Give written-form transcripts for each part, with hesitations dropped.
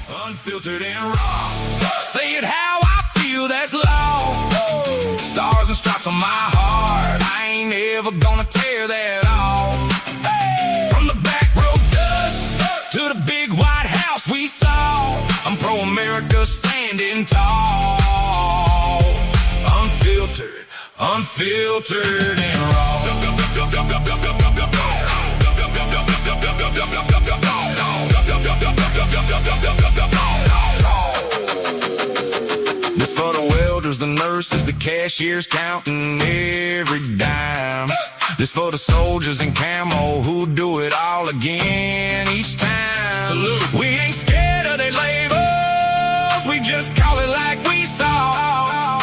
Unfiltered and raw. Say it how I feel, that's law. Stars and stripes on my heart. I ain't ever gonna tear that off. From the back road dust to the big white house we saw, I'm pro-America standing tall. Unfiltered and raw. This for the welders, the nurses, the cashiers counting every dime. This for the soldiers in camo who do it all again each time. Salute. We ain't scared of their labels, we just call it like we saw.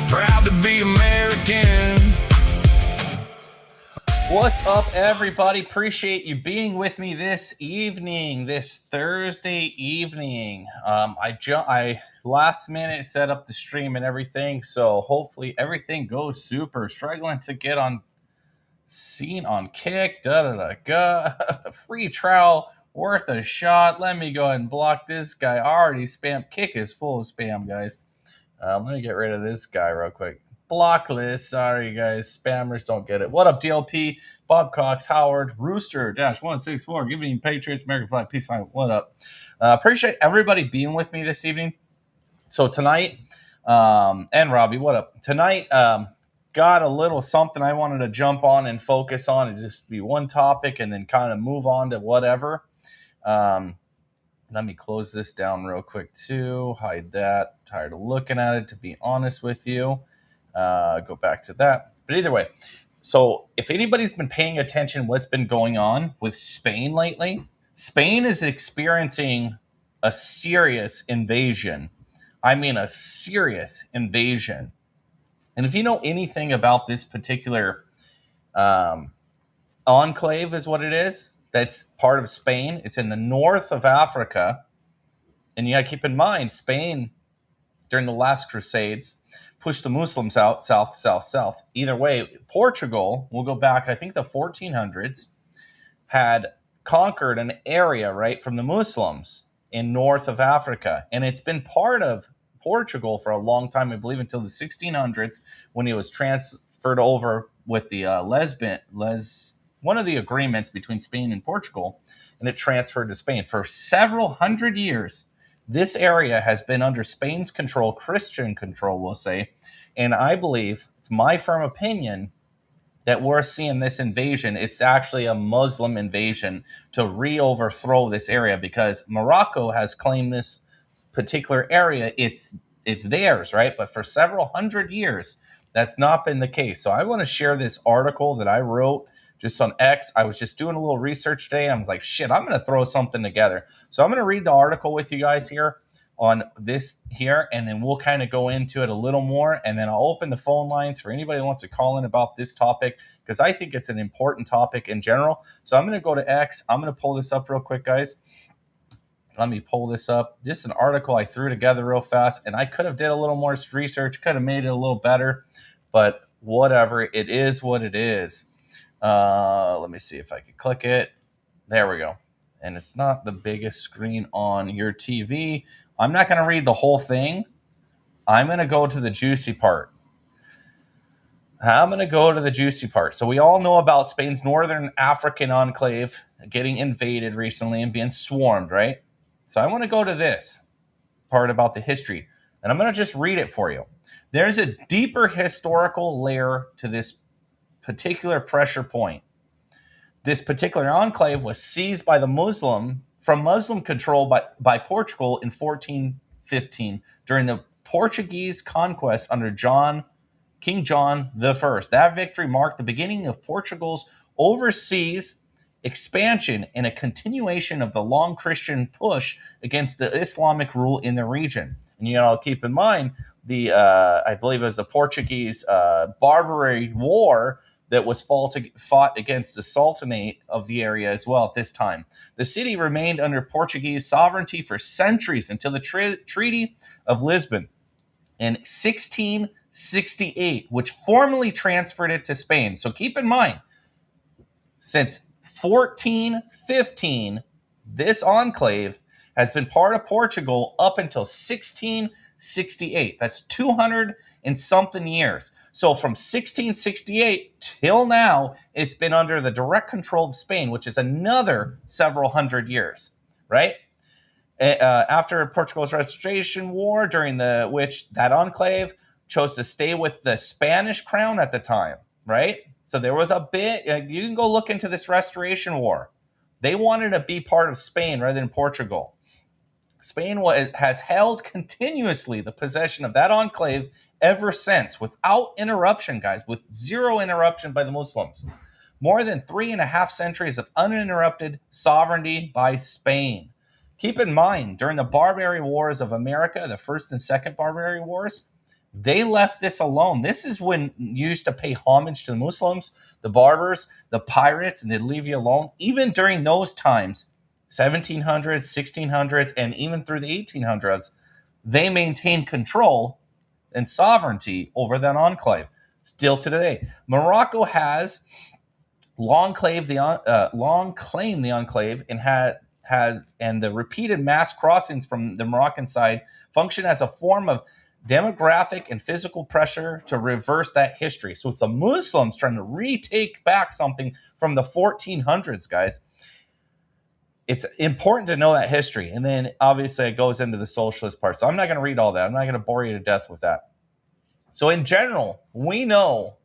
Proud to be American. What's up, everybody? Appreciate you being with me this evening, this Thursday evening. I last minute set up the stream and everything, so hopefully everything goes super. Struggling to get on scene on Kick. Free trial worth a shot. Let me go ahead and block this guy. Already spam. Kick is full of spam, guys. Let me get rid of this guy real quick. Block list. Sorry, guys. Spammers don't get it. What up, DLP? Bob Cox, Howard, Rooster-164. Giving Patriots, American flag, peace, fine. What up? Appreciate everybody being with me this evening. So tonight, and Robbie, what up? Tonight, got a little something I wanted to jump on and focus on. It's just be one topic and then kind of move on to whatever. Let me close this down real quick too. Hide that. Tired of looking at it, to be honest with you. Go back to that. But either way, so if anybody's been paying attention what's been going on with Spain lately, Spain is experiencing a serious invasion. I mean, a serious invasion. And if you know anything about this particular enclave is what it is, that's part of Spain. It's in the north of Africa. And you got to keep in mind, Spain, during the last Crusades, pushed the Muslims out, south. Either way, Portugal, we'll go back, I think the 1400s, had conquered an area, right, from the Muslims in north of Africa. And it's been part of Portugal for a long time, I believe until the 1600s, when it was transferred over with the one of the agreements between Spain and Portugal, and it transferred to Spain. For several hundred years, this area has been under Spain's control, Christian control, we'll say. And I believe, it's my firm opinion, that we're seeing this invasion. It's actually a Muslim invasion to re-overthrow this area because Morocco has claimed this particular area. It's theirs, right? But for several hundred years, that's not been the case. So I want to share this article that I wrote just on X. I was just doing a little research today. And I was like, shit, I'm going to throw something together. So I'm going to read the article with you guys here on this here, and then we'll kind of go into it a little more. And then I'll open the phone lines for anybody who wants to call in about this topic, because I think it's an important topic in general. So I'm going to go to X. I'm going to pull this up real quick, guys. Let me pull this up. Just an article I threw together real fast, and I could have did a little more research, could have made it a little better, but whatever. It is what it is. Let me see if I can click it. There we go. And it's not the biggest screen on your TV. I'm not going to read the whole thing. I'm going to go to the juicy part. So we all know about Spain's northern African enclave getting invaded recently and being swarmed, right? So I want to go to this part about the history, and I'm going to just read it for you. There's a deeper historical layer to this particular pressure point. This particular enclave was seized by from Muslim control by Portugal in 1415 during the Portuguese conquest under King John I. That victory marked the beginning of Portugal's overseas expansion and a continuation of the long Christian push against the Islamic rule in the region. And keep in mind I believe it was the Portuguese Barbary War that was fought against the Sultanate of the area as well at this time. The city remained under Portuguese sovereignty for centuries until the Treaty of Lisbon in 1668, which formally transferred it to Spain. So keep in mind, since 1415, this enclave has been part of Portugal up until 1668. That's 200 and something years. So from 1668 till now, it's been under the direct control of Spain, which is another several hundred years, right? After Portugal's Restoration War, during which that enclave chose to stay with the Spanish crown at the time, right? So there was a bit, you can go look into this Restoration War. They wanted to be part of Spain rather than Portugal. Spain has held continuously the possession of that enclave ever since, without interruption, guys, with zero interruption by the Muslims. More than 3.5 centuries of uninterrupted sovereignty by Spain. Keep in mind, during the Barbary Wars of America, the first and second Barbary Wars, they left this alone. This is when you used to pay homage to the Muslims, the Barbers, the pirates, and they'd leave you alone. Even during those times, 1700s, 1600s, and even through the 1800s, they maintained control and sovereignty over that enclave. Still today, Morocco has long claimed the enclave and the repeated mass crossings from the Moroccan side function as a form of demographic and physical pressure to reverse that history. So it's the Muslims trying to retake back something from the 1400s, guys. It's important to know that history. And then obviously it goes into the socialist part. So I'm not going to read all that. I'm not going to bore you to death with that. So in general, we know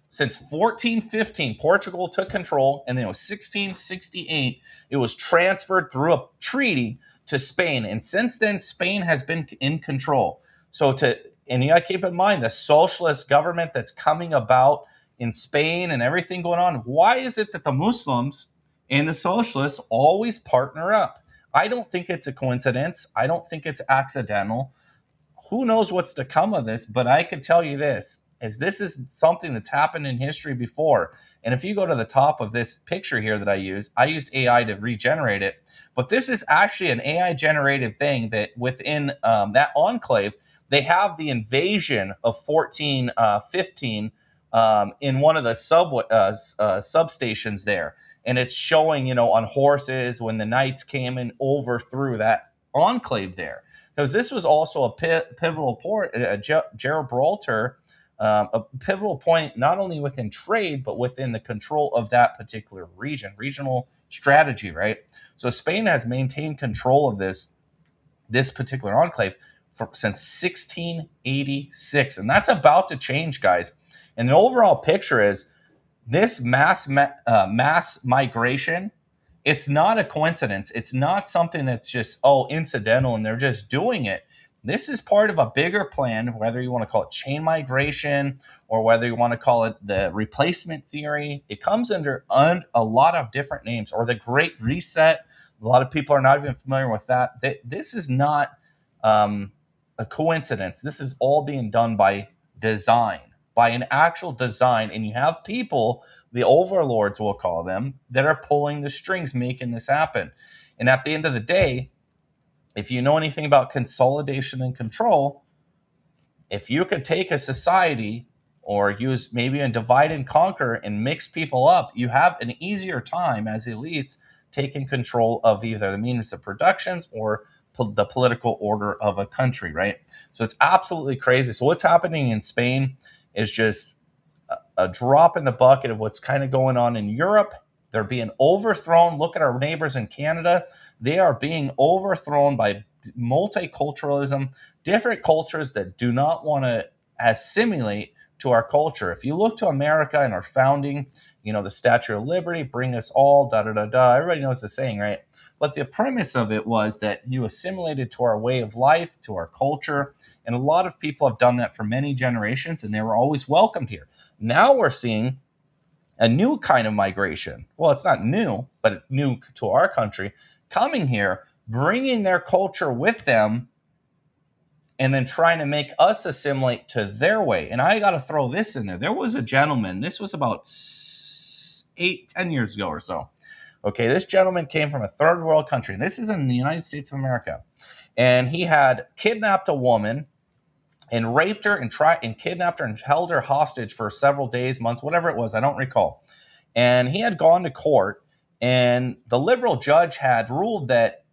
since 1415, Portugal took control, and then it was 1668, it was transferred through a treaty to Spain. And since then, Spain has been in control. And you got to keep in mind the socialist government that's coming about in Spain and everything going on. Why is it that the Muslims and the socialists always partner up? I don't think it's a coincidence. I don't think it's accidental. Who knows what's to come of this? But I can tell you this is something that's happened in history before. And if you go to the top of this picture here that I used AI to regenerate it. But this is actually an AI generated thing that within that enclave, they have the invasion of 1415 in one of the substations there. And it's showing, on horses when the knights came and overthrew that enclave there. Because this was also a pivotal point, Gibraltar, a pivotal point not only within trade, but within the control of that particular regional strategy, right? So Spain has maintained control of this particular enclave since 1686. And that's about to change, guys. And the overall picture is this mass migration. It's not a coincidence. It's not something that's just, incidental and they're just doing it. This is part of a bigger plan, whether you want to call it chain migration or whether you want to call it the replacement theory. It comes under a lot of different names, or the Great Reset. A lot of people are not even familiar with that. This is not a coincidence. This is all being done by design, by an actual design. And you have people, the overlords we'll call them, that are pulling the strings, making this happen. And at the end of the day, if you know anything about consolidation and control, if you could take a society or use maybe a divide and conquer and mix people up, you have an easier time as elites taking control of either the means of productions or the political order of a country, right? So it's absolutely crazy. So what's happening in Spain is just a drop in the bucket of what's kind of going on in Europe. They're being overthrown. Look at our neighbors in Canada. They are being overthrown by multiculturalism, different cultures that do not want to assimilate to our culture. If you look to America and our founding, the Statue of Liberty, bring us all, da-da-da-da. Everybody knows the saying, right? But the premise of it was that you assimilated to our way of life, to our culture. And a lot of people have done that for many generations, and they were always welcomed here. Now we're seeing a new kind of migration. Well, it's not new, but new to our country, coming here, bringing their culture with them, and then trying to make us assimilate to their way. And I got to throw this in there. There was a gentleman, this was about 10 years ago or so. Okay, this gentleman came from a third world country. And this is in the United States of America. And he had kidnapped a woman and raped her and kidnapped her and held her hostage for several days, months, whatever it was. I don't recall. And he had gone to court, and the liberal judge had ruled that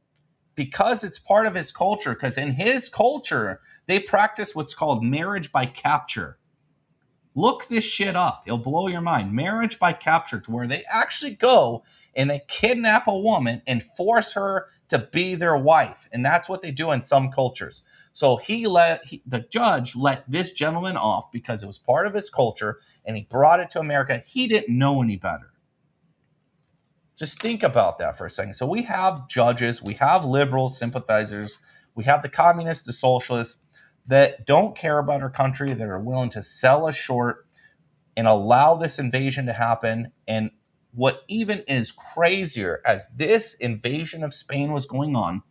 because it's part of his culture, because in his culture, they practice what's called marriage by capture. Look this shit up. It'll blow your mind. Marriage by capture, to where they actually go and they kidnap a woman and force her to be their wife. And that's what they do in some cultures. So the judge let this gentleman off because it was part of his culture, and he brought it to America. He didn't know any better. Just think about that for a second. So we have judges, we have liberal sympathizers, we have the communists, the socialists that don't care about our country, that are willing to sell us short and allow this invasion to happen. And what even is crazier, as this invasion of Spain was going on,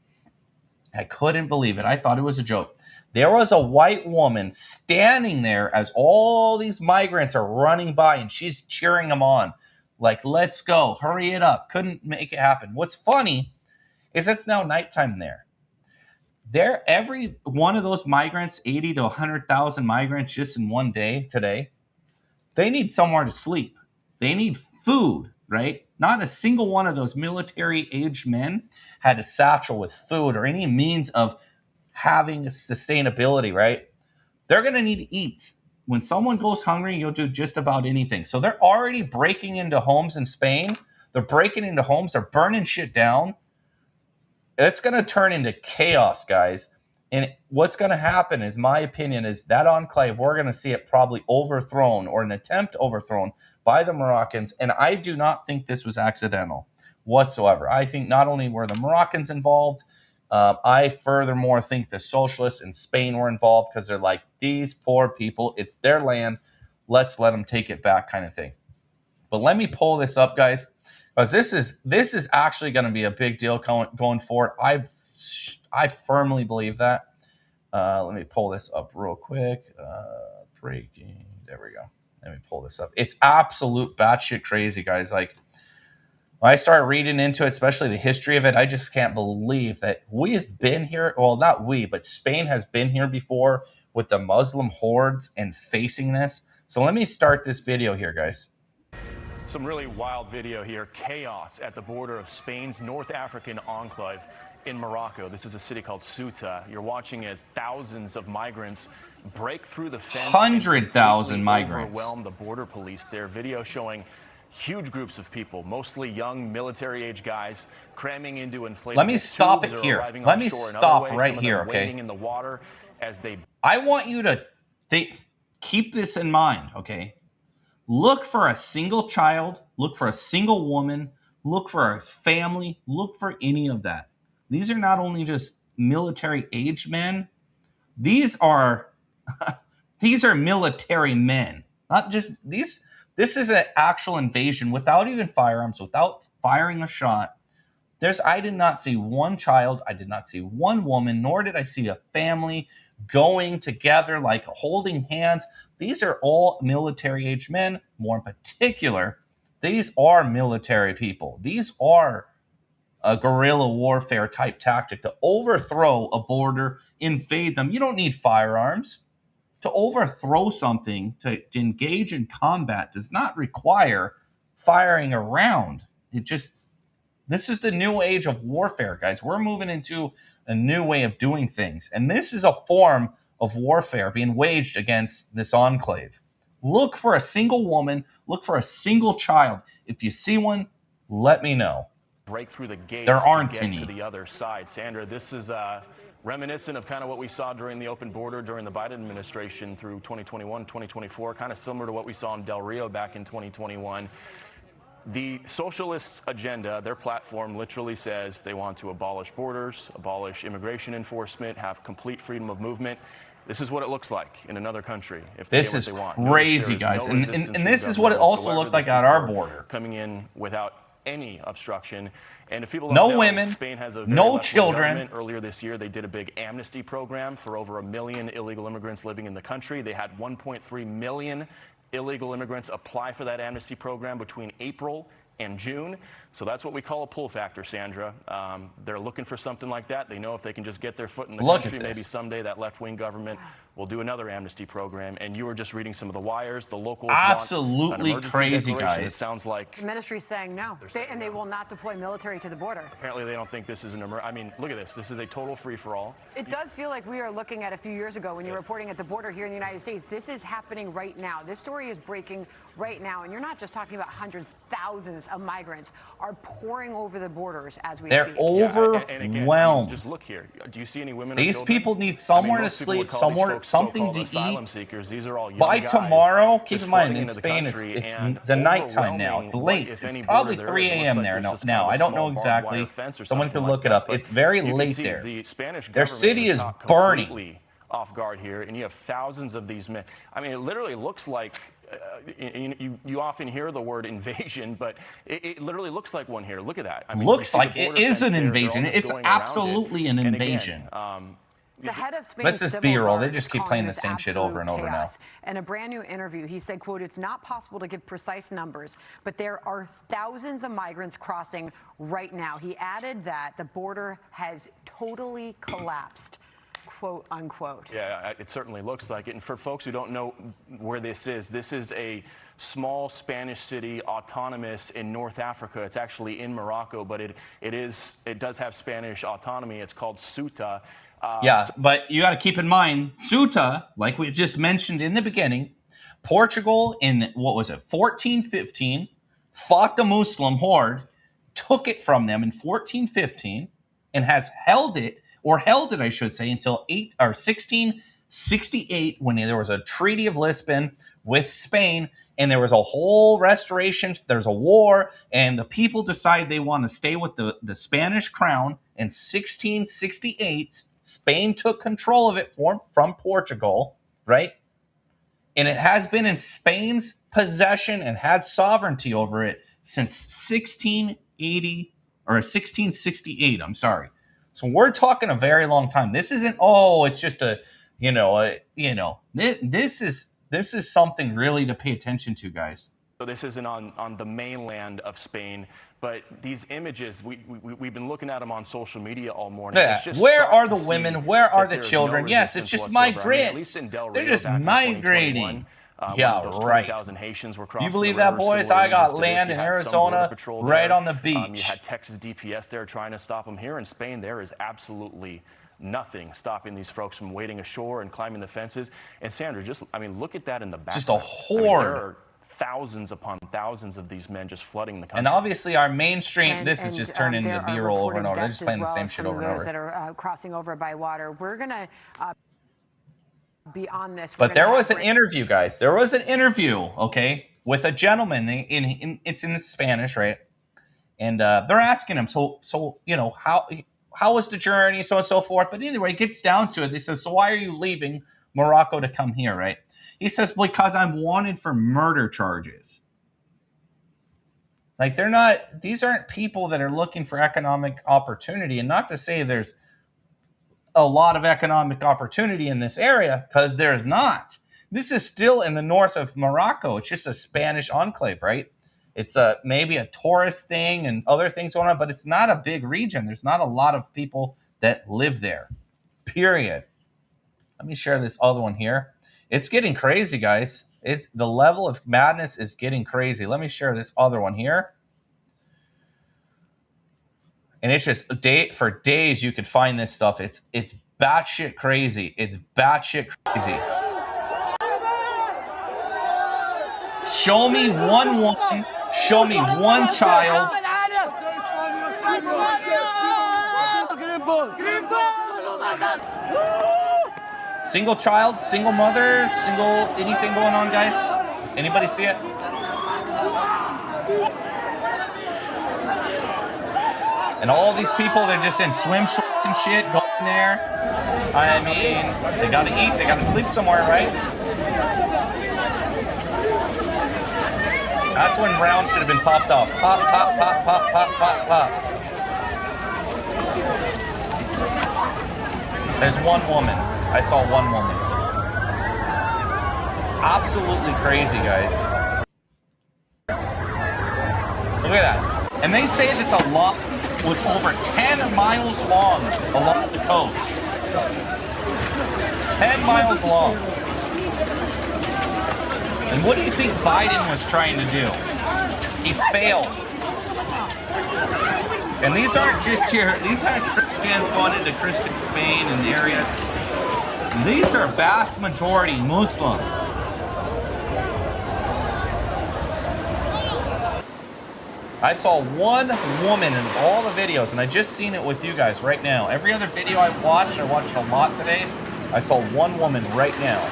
I couldn't believe it. I thought it was a joke. There was a white woman standing there as all these migrants are running by, and she's cheering them on. Like, let's go, hurry it up. Couldn't make it happen. What's funny is it's now nighttime there. Every one of those migrants, 80 to 100,000 migrants just in one day today, they need somewhere to sleep. They need food, right? Not a single one of those military-aged men had a satchel with food or any means of having sustainability, right? They're going to need to eat. When someone goes hungry, you'll do just about anything. So they're already breaking into homes in Spain. They're breaking into homes. They're burning shit down. It's going to turn into chaos, guys. And what's going to happen, is my opinion, is that enclave, we're going to see it probably overthrown, or an attempt overthrown by the Moroccans. And I do not think this was accidental whatsoever. I think not only were the Moroccans involved, I furthermore think the socialists in Spain were involved, because they're like, these poor people, it's their land, let's let them take it back, kind of thing. But let me pull this up, guys, because this is actually going to be a big deal going forward. I firmly believe that. Let me pull this up real quick. Breaking. There we go. Let me pull this up. It's absolute batshit crazy, guys. Like, when I started reading into it, especially the history of it, I just can't believe that we've been here. Well, not we, but Spain has been here before with the Muslim hordes and facing this. So let me start this video here, guys. Some really wild video here. Chaos at the border of Spain's North African enclave in Morocco. This is a city called Ceuta. You're watching as thousands of migrants break through the fence. 100,000 migrants overwhelm the border police. Their video showing huge groups of people, mostly young military-age guys, cramming into inflatable. Let me stop it here. Let me stop right here, okay? In the water as they. I want you to keep this in mind, okay? Look for a single child. Look for a single woman. Look for a family. Look for any of that. These are not only just military-aged men. These are military men. Not just these. This is an actual invasion without even firearms, without firing a shot. I did not see one child. I did not see one woman, nor did I see a family going together, like holding hands. These are all military-aged men. More in particular, these are military people. These are a guerrilla warfare type tactic to overthrow a border, invade them. You don't need firearms. To overthrow something, to engage in combat, does not require firing a round. This is the new age of warfare, guys. We're moving into a new way of doing things. And this is a form of warfare being waged against this enclave. Look for a single woman. Look for a single child. If you see one, let me know. Break through the gates. There aren't to get any. To the other side. Sandra, this is reminiscent of kind of what we saw during the open border during the Biden administration through 2021, 2024, kind of similar to what we saw in Del Rio back in 2021. The socialist agenda, their platform literally says they want to abolish borders, abolish immigration enforcement, have complete freedom of movement. This is what it looks like in another country. If this is crazy, guys. And this is what it also looked like at our border. Coming in without any obstruction. And if people don't no know, women, Spain has a no children. Earlier this year, they did a big amnesty program for over 1 million illegal immigrants living in the country. They had 1.3 million illegal immigrants apply for that amnesty program between April and June. So that's what we call a pull factor, Sandra. They're looking for something like that. They know if they can just get their foot in the country, maybe someday that left-wing government will do another amnesty program. And you were just reading some of the wires. The locals absolutely want an crazy, declaration. guys. It sounds like the ministry's saying no, they will not deploy military to the border. Apparently, they don't think this is an emergency. I mean, look at this. This is a total free-for-all. It does feel like we are looking at a few years ago when you're reporting at the border here in the United States. This is happening right now. This story is breaking right now, and you're not just talking about hundreds, thousands of migrants are pouring over the borders as we They're speak. overwhelmed. And again, just look here. Do you see any women? These people need somewhere to sleep, somewhere, something to eat. Seekers. These are all young By guys tomorrow, keep just in mind, flooding in into the Spain, country, it's and the nighttime now. It's late. if It's any probably border 3 there, it looks a.m. like there there's just now. kind of I a don't know small barbed wire exactly. fence or Someone something could look like it up. that, It's very but you can late see there. The Spanish Their government city is caught burning. completely off guard here, and you have thousands of these men. I mean, it literally looks like you often hear the word invasion, but it literally looks like one here. Look at that. I mean, Looks you see like the it border is fence an there. They're invasion. almost It's going around it. absolutely an And again, invasion. The head of Spain's Let's just civil B-roll. guard They is just keep calling playing the this same shit over and absolute over now. chaos. In a brand new interview, he said, quote, "It's not possible to give precise numbers, but there are thousands of migrants crossing right now." He added that the border has totally collapsed, quote unquote. Yeah, it certainly looks like it. And for folks who don't know where this is a small Spanish city, autonomous in North Africa. It's actually in Morocco, but it does have Spanish autonomy. It's called Ceuta. But you got to keep in mind, Ceuta, like we just mentioned in the beginning, Portugal in, 1415, fought the Muslim horde, took it from them in 1415, and has held it, I should say, until 1668, when there was a Treaty of Lisbon with Spain, and there was a whole restoration. There's a war, and the people decide they want to stay with the Spanish crown. In 1668, Spain took control of it from Portugal, right? And it has been in Spain's possession and had sovereignty over it since 1680 or 1668. I'm sorry. So we're talking a very long time. This isn't, it's just this is something really to pay attention to, guys. So this isn't on the mainland of Spain, but these images, we've been looking at them on social media all morning. Yeah. Where are the women? Where are the children? Yes, it's just migrants. They're just migrating. Yeah, right. 20,000 Haitians were crossing. You believe the that, river boys? similar I got to this. land You in had some Arizona border patrol right there. on the beach. You had Texas DPS there trying to stop them. Here in Spain, there is absolutely nothing stopping these folks from wading ashore and climbing the fences. And Sandra, look at that in the background. Just a horde. There are thousands upon thousands of these men just flooding the country. And obviously our mainstream, this is just turning into B-roll over and over. They're just playing the same shit over and over. That are crossing over by water. We're going to be on this. But there was an interview, guys. There was an interview, okay, with a gentleman. It's in Spanish, right? And they're asking him, so how was the journey, so on and so forth. But anyway, it gets down to it. They say, so why are you leaving Morocco to come here, right? He says, because I'm wanted for murder charges. Like, these aren't people that are looking for economic opportunity. And not to say there's a lot of economic opportunity in this area, because there's not. This is still in the north of Morocco. It's just a Spanish enclave, right? It's maybe a tourist thing and other things going on, but it's not a big region. There's not a lot of people that live there, period. Let me share this other one here. It's getting crazy, guys. The level of madness is getting crazy. Let me share this other one here. And it's just for days you could find this stuff. It's batshit crazy. It's batshit crazy. Show me one woman. Show me one child. Single child, single mother, single anything going on, guys? Anybody see it? And all these people, they're just in swim shorts and shit, going there. I mean, they gotta eat, they gotta sleep somewhere, right? That's when rounds should have been popped off. Pop, pop, pop, pop, pop, pop, pop. There's one woman. I saw one woman. Absolutely crazy, guys. Look at that. And they say that the line was over 10 miles long along the coast. 10 miles long. And what do you think Biden was trying to do? He failed. And these aren't just these aren't Christians going into Christian Spain and areas. These are vast majority Muslims. I saw one woman in all the videos, and I just seen it with you guys right now. Every other video I watched a lot today, I saw one woman right now.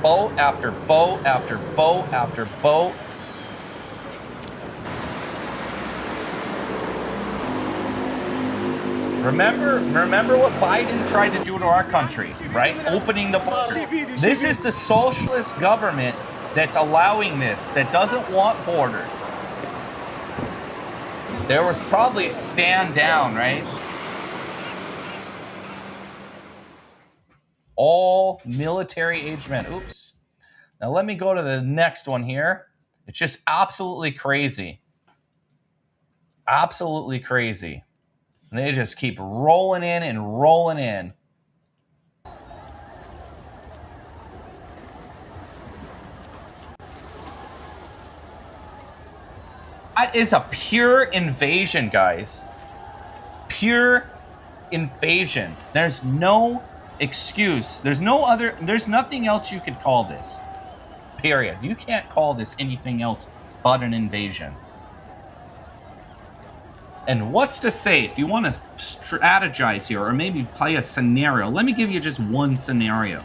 Boat after boat after boat after boat. Remember what Biden tried to do to our country, right? Opening the borders. This is the socialist government that's allowing this, that doesn't want borders. There was probably a stand down, right? All military-aged men. Oops. Now let me go to the next one here. It's just absolutely crazy. Absolutely crazy. And they just keep rolling in and rolling in. That is a pure invasion, guys. Pure invasion. There's no excuse. There's nothing else you could call this. Period. You can't call this anything else but an invasion. And what's to say, if you want to strategize here, or maybe play a scenario, let me give you just one scenario.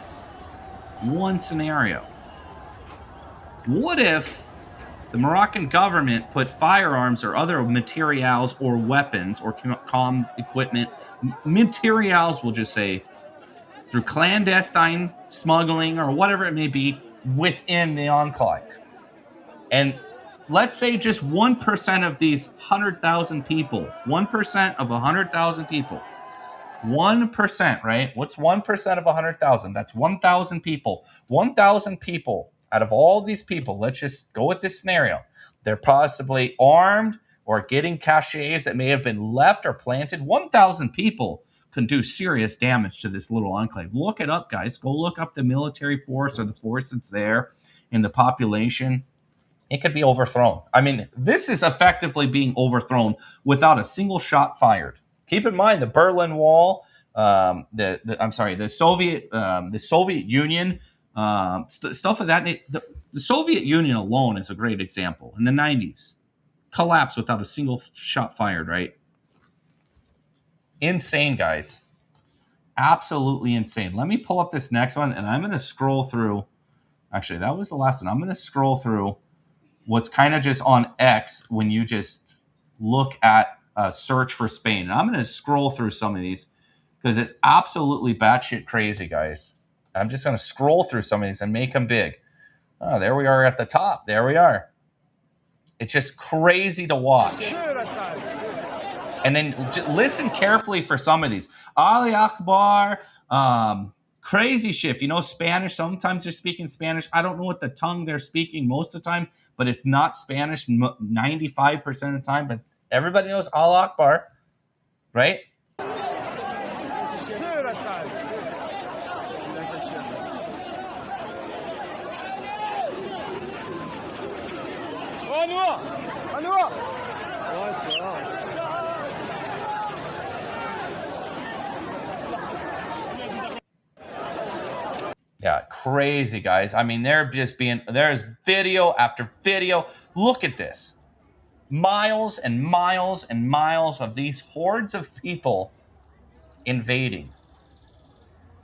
One scenario. What if the Moroccan government put firearms or other materials or weapons or comm equipment, materials, we'll just say, through clandestine smuggling or whatever it may be, within the enclave? And let's say just 1% of these 100,000 people, 1% of 100,000 people, 1%, right? What's 1% of 100,000? That's 1,000 people. 1,000 people out of all these people, let's just go with this scenario. They're possibly armed or getting caches that may have been left or planted. 1,000 people can do serious damage to this little enclave. Look it up, guys. Go look up the military force or the force that's there in the population. It could be overthrown. I mean, this is effectively being overthrown without a single shot fired. Keep in mind the Berlin Wall, the Soviet Union, stuff of that. The Soviet Union alone is a great example. In the 90s, collapsed without a single shot fired, right? Insane, guys. Absolutely insane. Let me pull up this next one, and I'm going to scroll through. Actually, that was the last one. I'm going to scroll through what's kind of just on X when you just look at search for Spain. And I'm going to scroll through some of these because it's absolutely batshit crazy, guys. I'm just going to scroll through some of these and make them big. Oh, there we are at the top. There we are. It's just crazy to watch. And then listen carefully for some of these. Ali Akbar, crazy shit. If you know Spanish, sometimes they're speaking Spanish. I don't know what the tongue they're speaking most of the time, but it's not Spanish 95% of the time. But everybody knows Allah Akbar, right? Yeah, crazy, guys. I mean, there's video after video. Look at this. Miles and miles and miles of these hordes of people invading.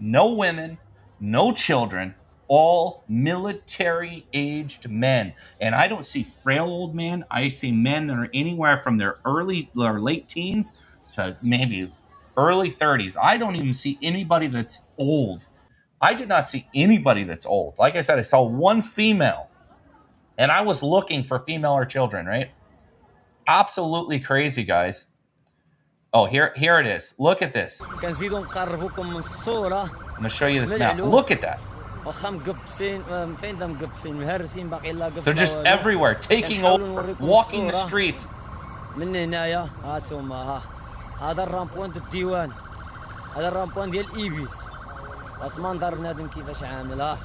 No women, no children, all military-aged men. And I don't see frail old men. I see men that are anywhere from their early or late teens to maybe early 30s. I don't even see anybody that's old. I did not see anybody that's old. Like I said, I saw one female, and I was looking for female or children, right? Absolutely crazy, guys. Oh, here it is. Look at this. I'm going to show you this map. Look at that. They're just everywhere, taking over, walking the streets. من هنايا هاتهم هذا الرامبوان ديال الديوان، هذا الرامبوان ديال ايبيس. منظر بنادم كيفاش عامل. ها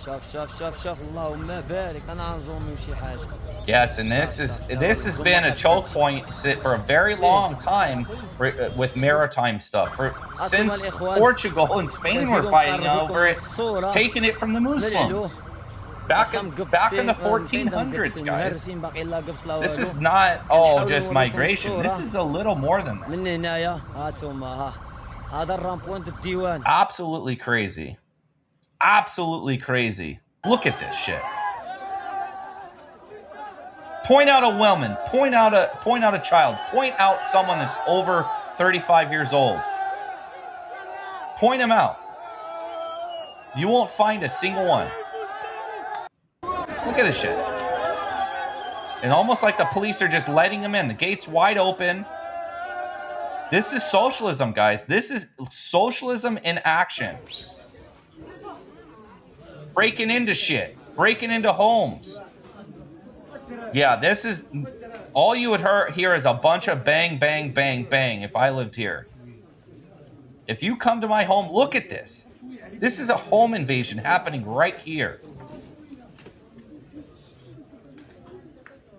شوف شوف شوف شوف اللهم بارك. انا غنزومي شي حاجه. Yes, and this has been a choke point for a very long time with maritime stuff. Since Portugal and Spain were fighting over it, taking it from the Muslims. Back in the 1400s, guys. This is not all just migration. This is a little more than that. Absolutely crazy. Absolutely crazy. Look at this shit. Point out a woman, point out a child, point out someone that's over 35 years old. Point them out. You won't find a single one. Look at this shit. And almost like the police are just letting them in. The gate's wide open. This is socialism, guys. This is socialism in action. Breaking into shit. Breaking into homes. Yeah, this is... All you would hear is a bunch of bang, bang, bang, bang if I lived here. If you come to my home, look at this. This is a home invasion happening right here.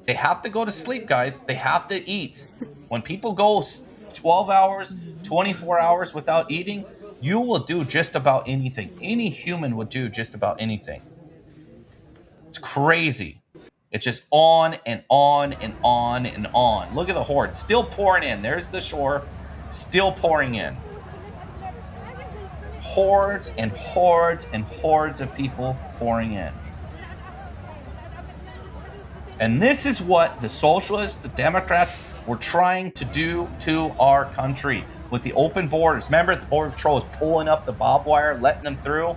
They have to go to sleep, guys. They have to eat. When people go 12 hours, 24 hours without eating, you will do just about anything. Any human would do just about anything. It's crazy. It's just on and on and on and on. Look at the horde. Still pouring in. There's the shore. Still pouring in. Hordes and hordes and hordes of people pouring in. And this is what the socialists, the Democrats, were trying to do to our country with the open borders. Remember, the Border Patrol was pulling up the barbed wire, letting them through.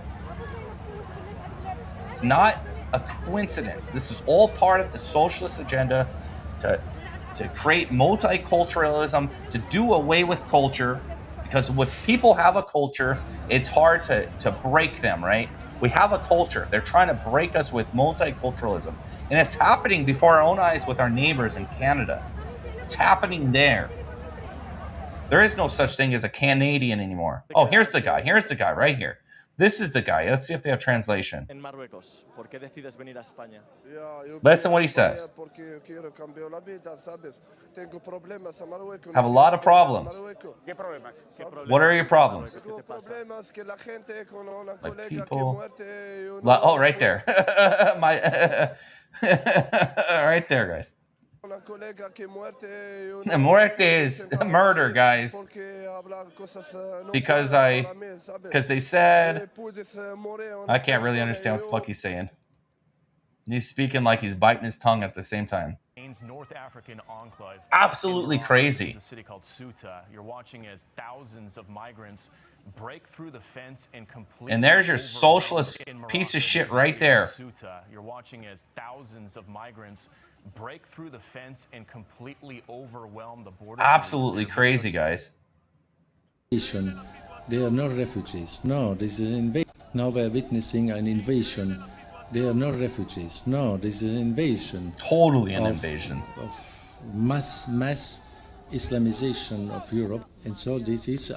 It's not a coincidence. This is all part of the socialist agenda to create multiculturalism, to do away with culture. Because when people have a culture, it's hard to break them, right? We have a culture. They're trying to break us with multiculturalism. And it's happening before our own eyes with our neighbors in Canada. It's happening there. There is no such thing as a Canadian anymore. Oh, here's the guy. Here's the guy right here. This is the guy. Let's see if they have translation. Listen what he says. Have a lot of problems. What are your problems? Like people. Oh, right there. Right there, guys. Muerte is murder, guys. Because they said, I can't really understand what the fuck he's saying. He's speaking like he's biting his tongue at the same time. North African enclave. Absolutely crazy. A city called Ceuta. You're watching as thousands of migrants break through the fence and completely. And there's your socialist piece of shit right there. Ceuta. You're watching as thousands of migrants break through the fence and completely overwhelm the border. Absolutely crazy, guys. They are not refugees. No, this is invasion. Now we are witnessing an invasion. They are not refugees. No, this is invasion. Totally an invasion. Of mass Islamization of Europe. And so this is...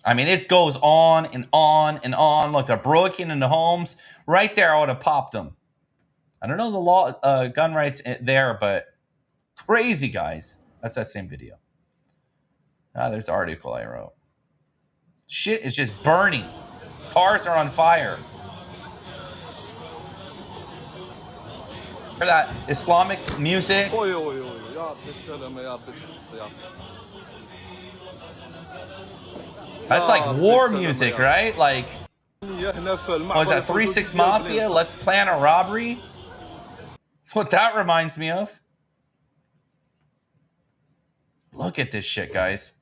I mean, it goes on and on and on. Look, they're breaking into homes. Right there, I would have popped them. I don't know the law, gun rights there, but crazy, guys. That's that same video. Ah, there's the article I wrote. Shit is just burning. Cars are on fire. Hear that Islamic music? That's like war music, right? Like, was that 3-6 Mafia? Let's plan a robbery. That's what that reminds me of. Look at this shit, guys.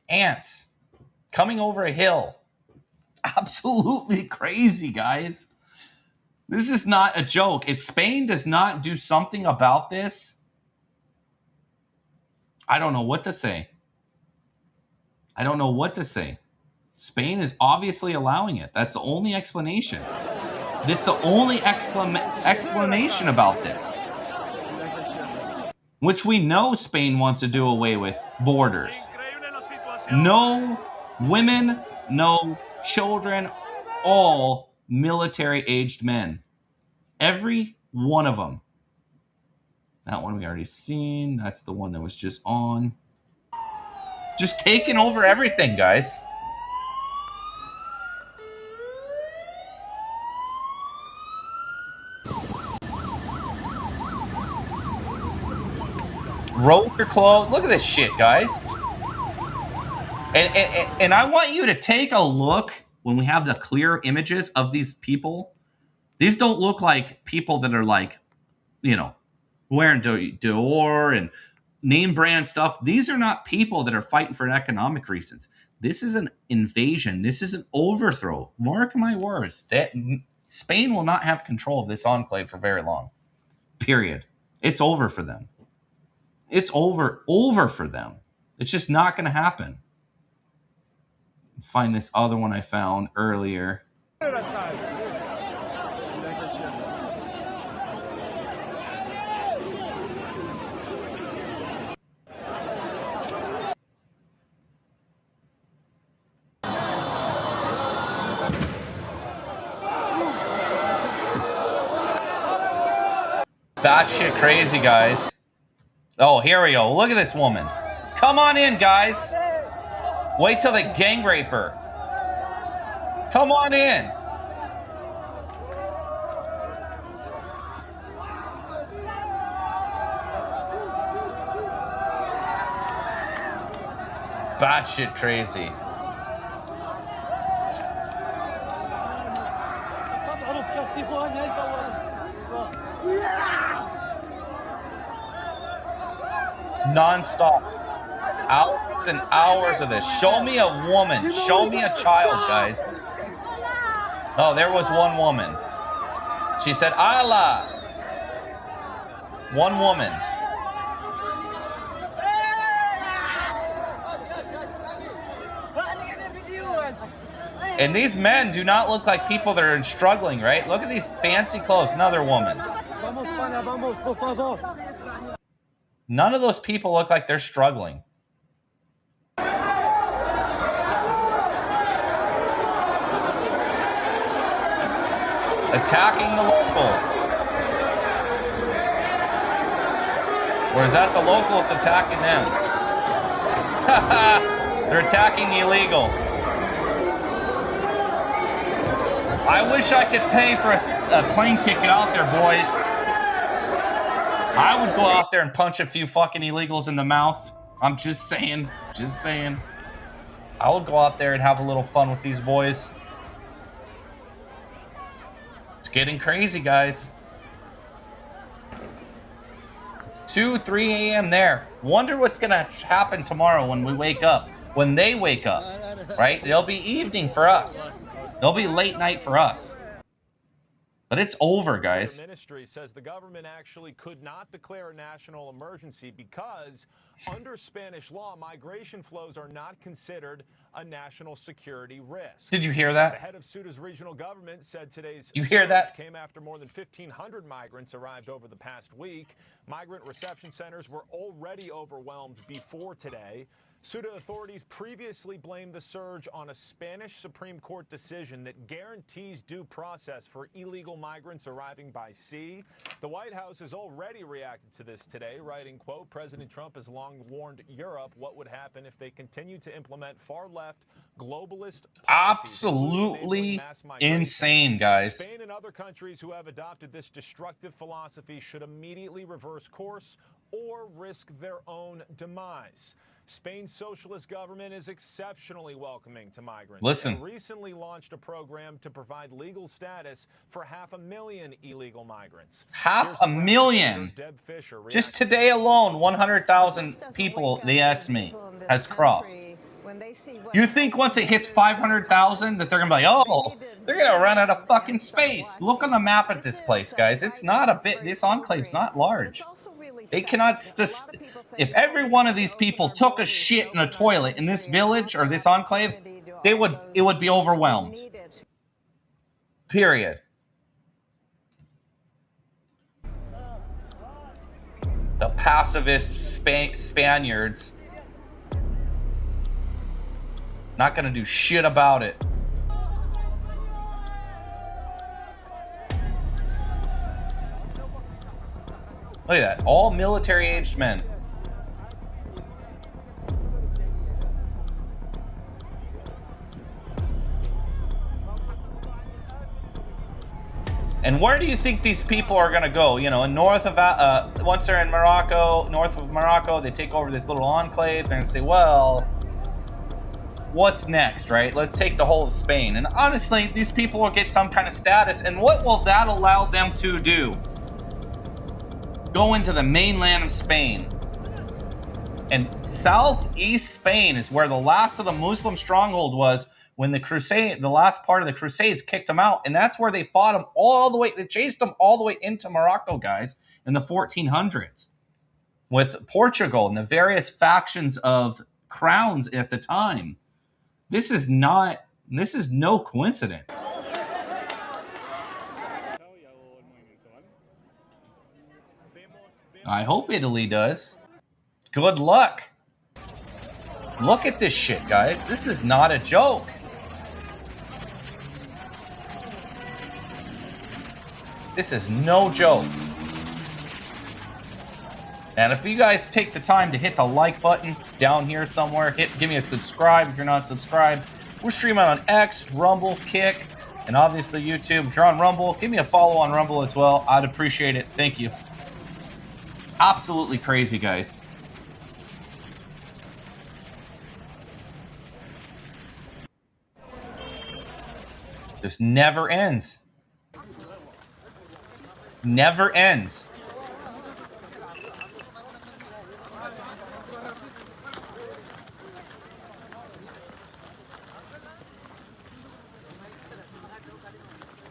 Ants coming over a hill. Absolutely crazy, guys. This is not a joke. If Spain does not do something about this, I don't know what to say. I don't know what to say. Spain is obviously allowing it. That's the only explanation. It's the only explanation about this. Which we know Spain wants to do away with borders. No women, no children, all military-aged men. Every one of them. That one we already seen. That's the one that was just on. Just taking over everything, guys. Roll your clothes. Look at this shit, guys. And I want you to take a look when we have the clear images of these people. These don't look like people that are like, you know, wearing Dior and name brand stuff. These are not people that are fighting for economic reasons. This is an invasion. This is an overthrow. Mark my words. That Spain will not have control of this enclave for very long. Period. It's over for them. It's over for them. It's just not going to happen. Find this other one I found earlier. Batshit crazy, guys. Oh, here we go. Look at this woman. Come on in, guys. Wait till they gang rape her. Come on in. Batshit crazy. Non-stop. Hours and hours of this. Show me a woman. Show me a child, guys. Oh, there was one woman. She said, Allah. One woman. And these men do not look like people that are struggling, right? Look at these fancy clothes. Another woman. None of those people look like they're struggling. Attacking the locals. Or is that the locals attacking them? They're attacking the illegal. I wish I could pay for a plane ticket out there, boys. I would go out there and punch a few fucking illegals in the mouth. I'm just saying. Just saying. I would go out there and have a little fun with these boys. It's getting crazy, guys. It's 2, 3 a.m. there. Wonder what's going to happen tomorrow when we wake up. When they wake up, right? It'll be evening for us. It'll be late night for us. But it's over, guys. The ministry says the government actually could not declare a national emergency because under Spanish law, migration flows are not considered a national security risk. Did you hear that? The head of Ceuta's regional government said today's surge came after more than 1,500 migrants arrived over the past week. Migrant reception centers were already overwhelmed before today. Ceuta authorities previously blamed the surge on a Spanish Supreme Court decision that guarantees due process for illegal migrants arriving by sea. The White House has already reacted to this today, writing, quote, President Trump has long warned Europe what would happen if they continue to implement far-left globalist policies. Absolutely insane, guys. Spain and other countries who have adopted this destructive philosophy should immediately reverse course or risk their own demise. Spain's socialist government is exceptionally welcoming to migrants. Listen. And recently launched a program to provide legal status for 500,000 illegal migrants. 500,000. Deb Fisher Just today alone, 100,000 people, they asked me, has crossed. You think once it hits 500,000 that they're going to be like, oh, they're going to run out of fucking space. Look on the map at this place, guys. It's not a bit, this enclave's not large. They cannot, if every one of these people took a shit in a toilet in this village or this enclave, it would be overwhelmed. Period. The pacifist Spaniards not going to do shit about it. Look at that. All military-aged men. And where do you think these people are going to go? You know, in north of, once they're in Morocco, north of Morocco, they take over this little enclave. They're going to say, well, what's next, right? Let's take the whole of Spain. And honestly, these people will get some kind of status. And what will that allow them to do? Go into the mainland of Spain. And southeast Spain is where the last of the Muslim stronghold was when the last part of the Crusades kicked them out. And that's where they fought them all the way. They chased them all the way into Morocco, guys, in the 1400s with Portugal and the various factions of crowns at the time. This is no coincidence. I hope Italy does. Good luck. Look at this shit, guys. This is not a joke. This is no joke. And if you guys take the time to hit the like button down here somewhere, give me a subscribe if you're not subscribed. We're streaming on X, Rumble, Kick, and obviously YouTube. If you're on Rumble, give me a follow on Rumble as well. I'd appreciate it. Thank you. Absolutely crazy, guys. This never ends. Never ends.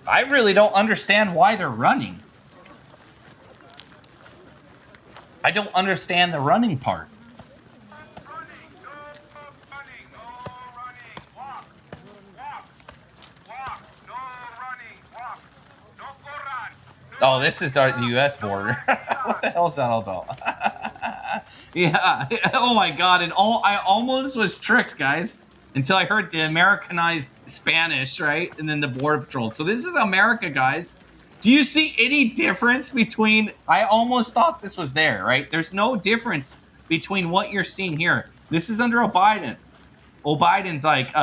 I really don't understand why they're running. I don't understand the running part. Oh, this is the U.S. border. What the hell is that all about? Yeah. Oh my God. And I almost was tricked, guys, until I heard the Americanized Spanish, right? And then the Border Patrol. So this is America, guys. Do you see any difference between... I almost thought this was there, right? There's no difference between what you're seeing here. This is under Biden. Biden's like,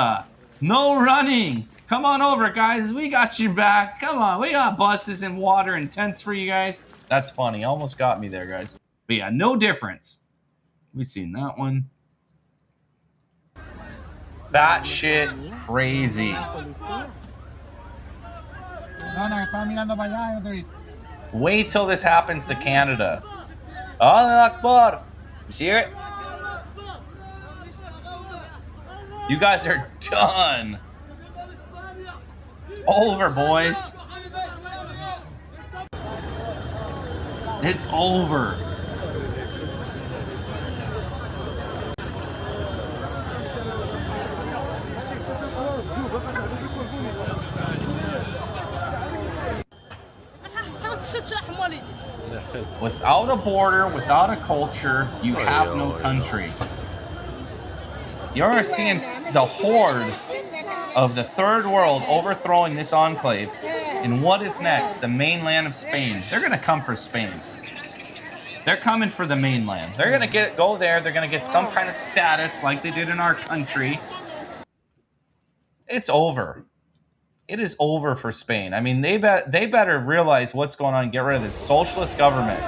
no running. Come on over, guys. We got you back. Come on. We got buses and water and tents for you guys. That's funny. Almost got me there, guys. But yeah, no difference. We've seen that one. That shit crazy. Wait till this happens to Canada. Allah Akbar. You see it? You guys are done. It's over, boys. It's over. Without a border, without a culture, you have no country. You're seeing the horde of the third world overthrowing this enclave. And what is next? The mainland of Spain. They're going to come for Spain. They're coming for the mainland. They're going to go there. They're going to get some kind of status like they did in our country. It's over. It is over for Spain. I mean, they better realize what's going on and get rid of this socialist government.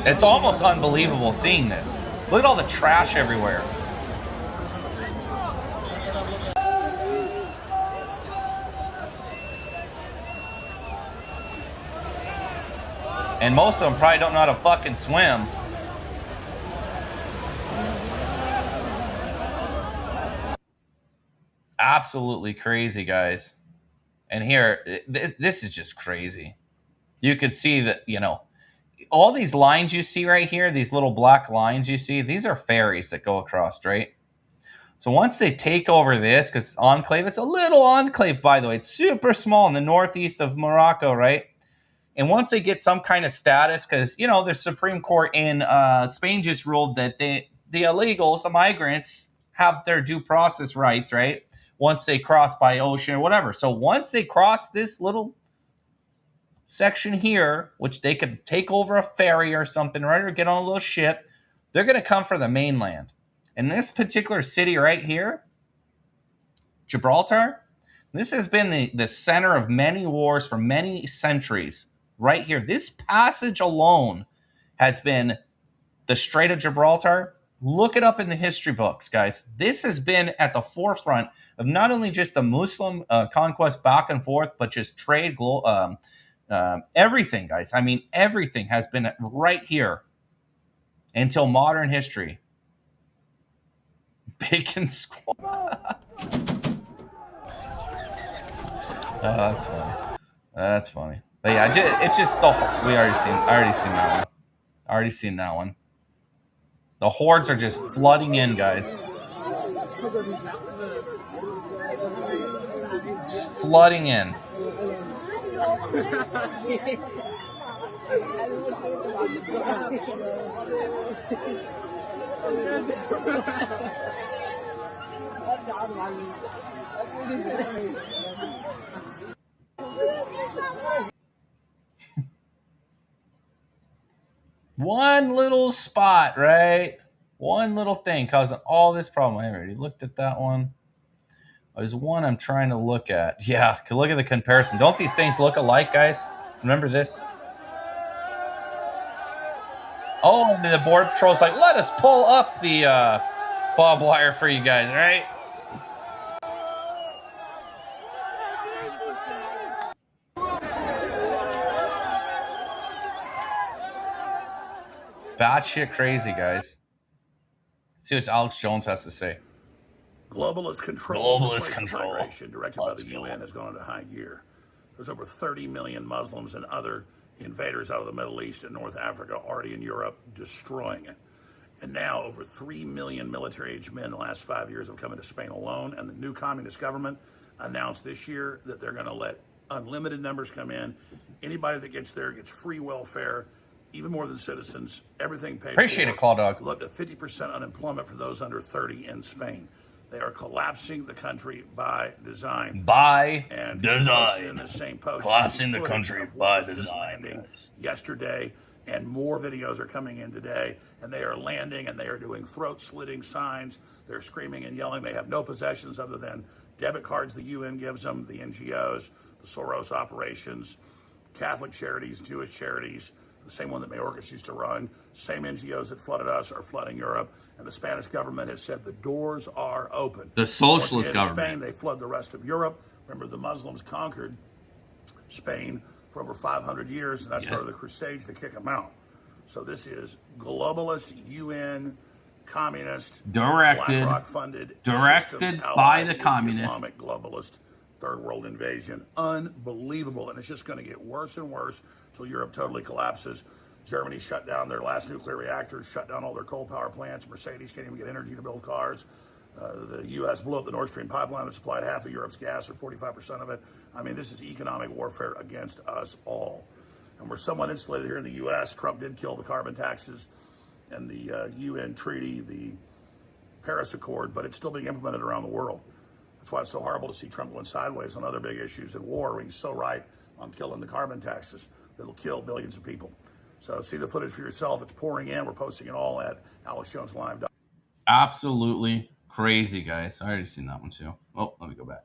It's almost unbelievable seeing this. Look at all the trash everywhere. And most of them probably don't know how to fucking swim. Absolutely crazy, guys. And here, this is just crazy. You could see that, you know, all these lines you see right here, these little black lines you see, these are ferries that go across, right? So once they take over this, because enclave, it's a little enclave, by the way. It's super small in the northeast of Morocco, right? And once they get some kind of status, because, you know, the Supreme Court in Spain just ruled that the illegals, the migrants, have their due process rights, right? Once they cross by ocean or whatever. So once they cross this little section here, which they could take over a ferry or something, right? Or get on a little ship, they're going to come for the mainland. And this particular city right here, Gibraltar, this has been the center of many wars for many centuries. Right here, this passage alone has been the Strait of Gibraltar. Look it up in the history books, guys. This has been at the forefront of not only just the Muslim conquest back and forth, but just trade, everything, guys. I mean, everything has been right here until modern history. Bacon squad. Oh, that's funny. That's funny. But yeah, it's just the I already seen that one. The hordes are just flooding in, guys. Just flooding in. One little spot, right? One little thing causing all this problem. I already looked at that one. There's one I'm trying to look at. Yeah, look at the comparison. Don't these things look alike, guys? Remember this? Oh, and the Border Patrol's like, let us pull up the barbed wire for you guys, right? Batshit crazy, guys. See what Alex Jones has to say. Globalist control. Globalist control. Migration directed by the UN has gone into high gear. There's over 30 million Muslims and other invaders out of the Middle East and North Africa already in Europe, destroying it. And now over 3 million military-aged men in the last 5 years have come into Spain alone. And the new communist government announced this year that they're going to let unlimited numbers come in. Anybody that gets there gets free welfare, even more than citizens, everything paid Appreciate for. it, Claw Dog. Up to 50% unemployment for those under 30 in Spain. They are collapsing the country by design. By and design. In the same post, Collapsing the country by design. Yesterday, and more videos are coming in today, and they are landing and they are doing throat-slitting signs. They're screaming and yelling. They have no possessions other than debit cards the UN gives them, the NGOs, the Soros operations, Catholic charities, Jewish charities, the same one that Mayorkas used to run, same NGOs that flooded us are flooding Europe, and the Spanish government has said the doors are open. The socialist government. In Spain, they flood the rest of Europe. Remember, the Muslims conquered Spain for over 500 years, and that started the Crusades to kick them out. So this is globalist, UN, communist, directed by the communists. Islamic globalist third world invasion. Unbelievable, and it's just going to get worse and worse until Europe totally collapses. Germany shut down their last nuclear reactors, shut down all their coal power plants. Mercedes can't even get energy to build cars. The U.S. blew up the Nord Stream pipeline that supplied half of Europe's gas, or 45% of it. I mean, this is economic warfare against us all. And we're somewhat insulated here in the U.S. Trump did kill the carbon taxes and the UN treaty, the Paris Accord, but it's still being implemented around the world. That's why it's so horrible to see Trump going sideways on other big issues in war, when he's so right on killing the carbon taxes that'll kill billions of people. So see the footage for yourself. It's pouring in. We're posting it all at AlexJonesLive.com. Absolutely crazy, guys. I already seen that one too. Oh, let me go back.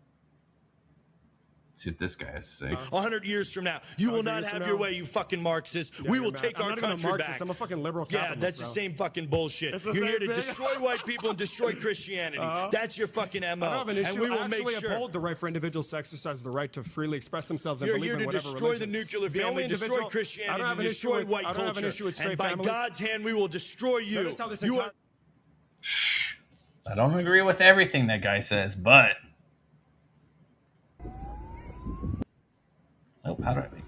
See what this guy has to say. 100 years from now, you will not have your way, you fucking Marxists. We will take our country back. I'm a fucking liberal capitalist. Yeah, that's the same fucking bullshit. You're here to destroy white people and destroy Christianity. That's your fucking MO. I have an issue. And we will I actually make sure. uphold the right for individuals to exercise the right to freely express themselves and believe in whatever religion. You're here to destroy the nuclear family, destroy Christianity, and destroy white culture. I don't have an issue with straight and by families. God's hand, we will destroy you. Notice how this entire... I don't agree with everything that guy says, but... Oh, how do I make it?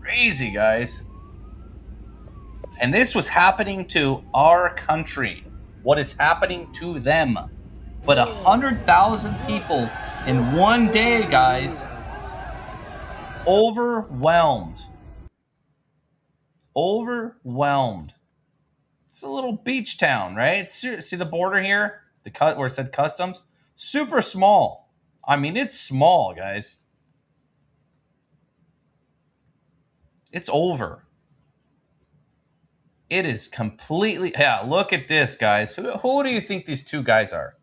Crazy, guys. And this was happening to our country. what is happening to them. But 100,000 people in one day, guys. Overwhelmed. Overwhelmed. It's a little beach town, right? See the border here? Where it said customs? Super small. I mean, it's small, guys. It's over. It is completely... Yeah, look at this, guys. Who do you think these two guys are?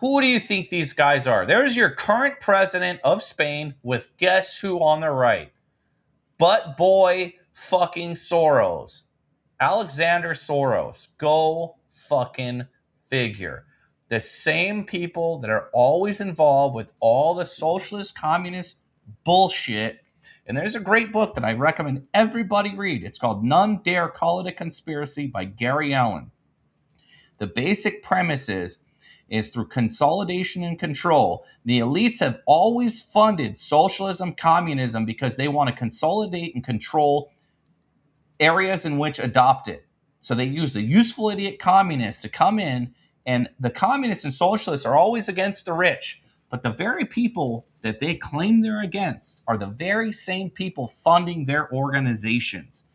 Who do you think these guys are? There's your current president of Spain with guess who on the right? Butt boy fucking Soros. Alexander Soros. Go fucking figure. The same people that are always involved with all the socialist, communist bullshit. And there's a great book that I recommend everybody read. It's called None Dare Call It a Conspiracy by Gary Allen. The basic premise is through consolidation and control, the elites have always funded socialism, communism, because they want to consolidate and control areas in which adopt it. So they use the useful idiot communists to come in, and the communists and socialists are always against the rich. But the very people that they claim they're against are the very same people funding their organizations.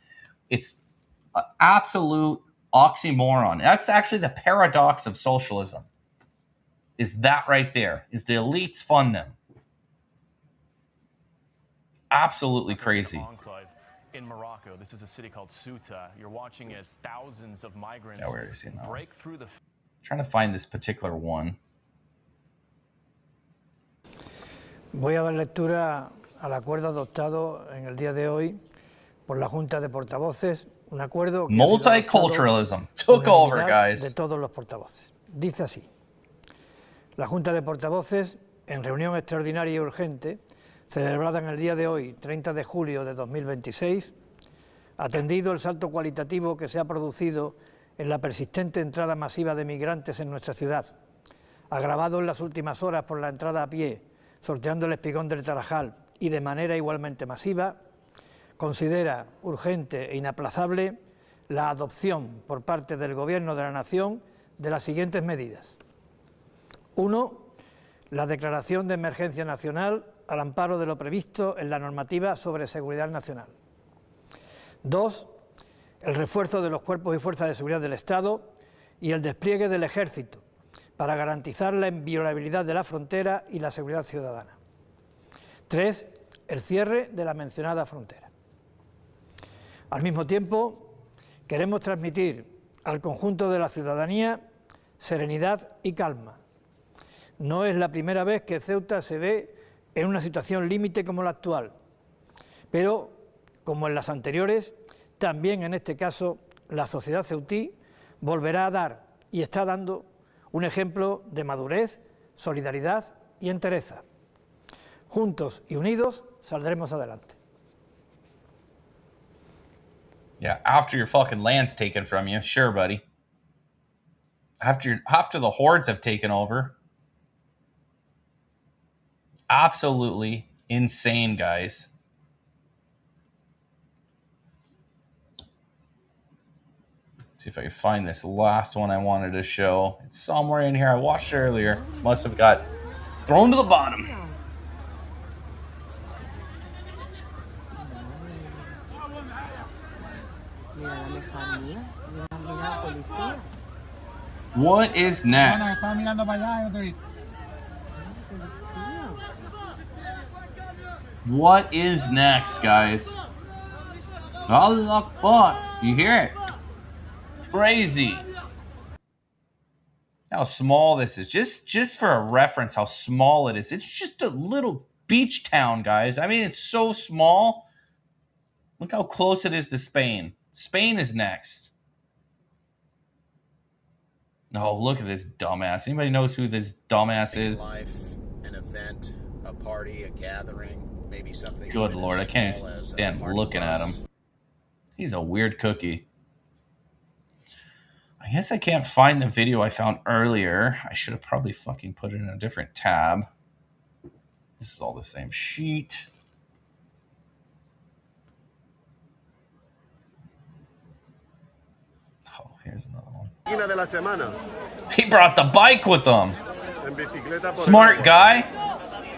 It's an absolute oxymoron. That's actually the paradox of socialism. Is that right there? Is the elites fund them? Absolutely crazy. Enclave in Morocco. This is a city called Ceuta. You're watching as thousands of migrants break through the... Trying to find this particular one. Voy a dar lectura al acuerdo adoptado en el día de hoy por la Junta de Portavoces, un acuerdo que Multiculturalism took over, guys. De todos los portavoces. Dice así: la Junta de Portavoces, en reunión extraordinaria y urgente, celebrada en el día de hoy, 30 de julio de 2026, atendido el salto cualitativo que se ha producido en la persistente entrada masiva de migrantes en nuestra ciudad, agravado en las últimas horas por la entrada a pie, sorteando el espigón del Tarajal y de manera igualmente masiva, considera urgente e inaplazable la adopción por parte del Gobierno de la Nación de las siguientes medidas. 1. La declaración de emergencia nacional al amparo de lo previsto en la normativa sobre seguridad nacional. 2. El refuerzo de los cuerpos y fuerzas de seguridad del Estado y el despliegue del Ejército para garantizar la inviolabilidad de la frontera y la seguridad ciudadana. 3. El cierre de la mencionada frontera. Al mismo tiempo, queremos transmitir al conjunto de la ciudadanía serenidad y calma. No es la primera vez que Ceuta se ve en una situación límite como la actual, pero, como en las anteriores, también en este caso la sociedad ceutí volverá a dar y está dando un ejemplo de madurez, solidaridad y entereza. Juntos y unidos saldremos adelante. Yeah, after your fucking land's taken from you, sure, buddy. After the hordes have taken over. Absolutely insane, guys. See if I can find this last one I wanted to show. It's somewhere in here. I watched it earlier. Must have got thrown to the bottom. What is next? What is next, guys? Allah Akbar. You hear it? Crazy. How small this is. Just for a reference how small it is. It's just a little beach town, guys. I mean, it's so small. Look how close it is to Spain. Spain is next. Oh, look at this dumbass. Anybody knows who this dumbass is? Life, an event, a party, a gathering, maybe something. Good Lord, I can't stand looking at him. He's a weird cookie. I guess I can't find the video I found earlier. I should have probably fucking put it in a different tab. This is all the same sheet. Oh, here's another one. He brought the bike with him. Smart guy.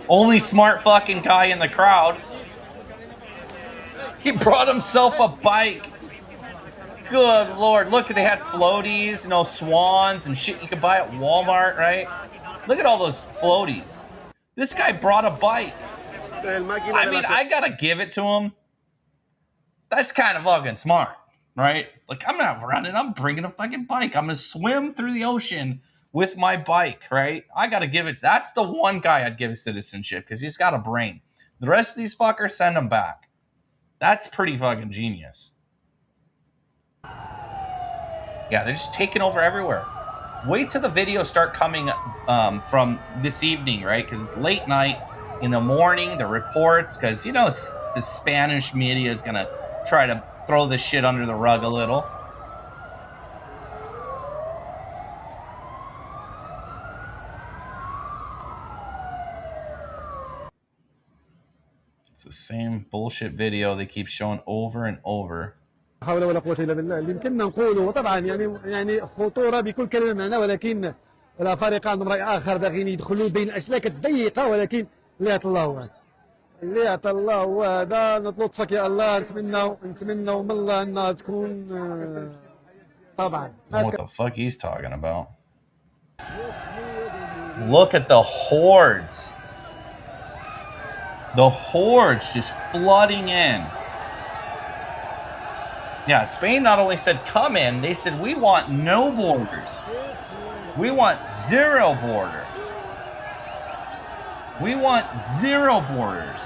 Only smart fucking guy in the crowd. He brought himself a bike. Good Lord. Look, they had floaties, you know, swans and shit you could buy at Walmart, right? Look at all those floaties. This guy brought a bike. I mean, I gotta give it to him. That's kind of fucking smart, right? Like, I'm not running, I'm bringing a fucking bike. I'm gonna swim through the ocean with my bike, right? I gotta give it. That's the one guy I'd give citizenship because he's got a brain. The rest of these fuckers, send them back. That's pretty fucking genius. Yeah, they're just taking over everywhere. Wait till the videos start coming from this evening, right? Because it's late night. In the morning, the reports, because, you know, the Spanish media is going to try to throw this shit under the rug a little. It's the same bullshit video they keep showing over and over. حول ولا قوة إلا بالله اللي يمكننا نقوله طبعا يعني خطورة بكل كلمة معناه ولكن الأفارقة عندهم رأي آخر باغيين يدخلوا بين الأسلاك الضيقة ولكن اللي عطى الله هذا اللي عطى الله هذا نطلب يا الله نتمنوا من الله أنها تكون طبعا. What the fuck he's talking about? Look at the hordes. The hordes just flooding in. Yeah, Spain not only said come in, they said we want no borders. We want zero borders. We want zero borders.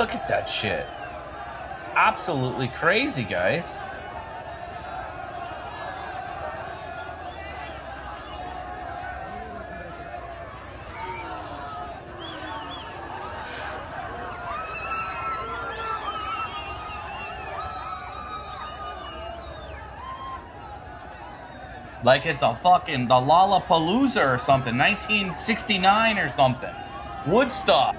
Look at that shit. Absolutely crazy, guys. Like it's a fucking the Lollapalooza or something, 1969 or something. Woodstock.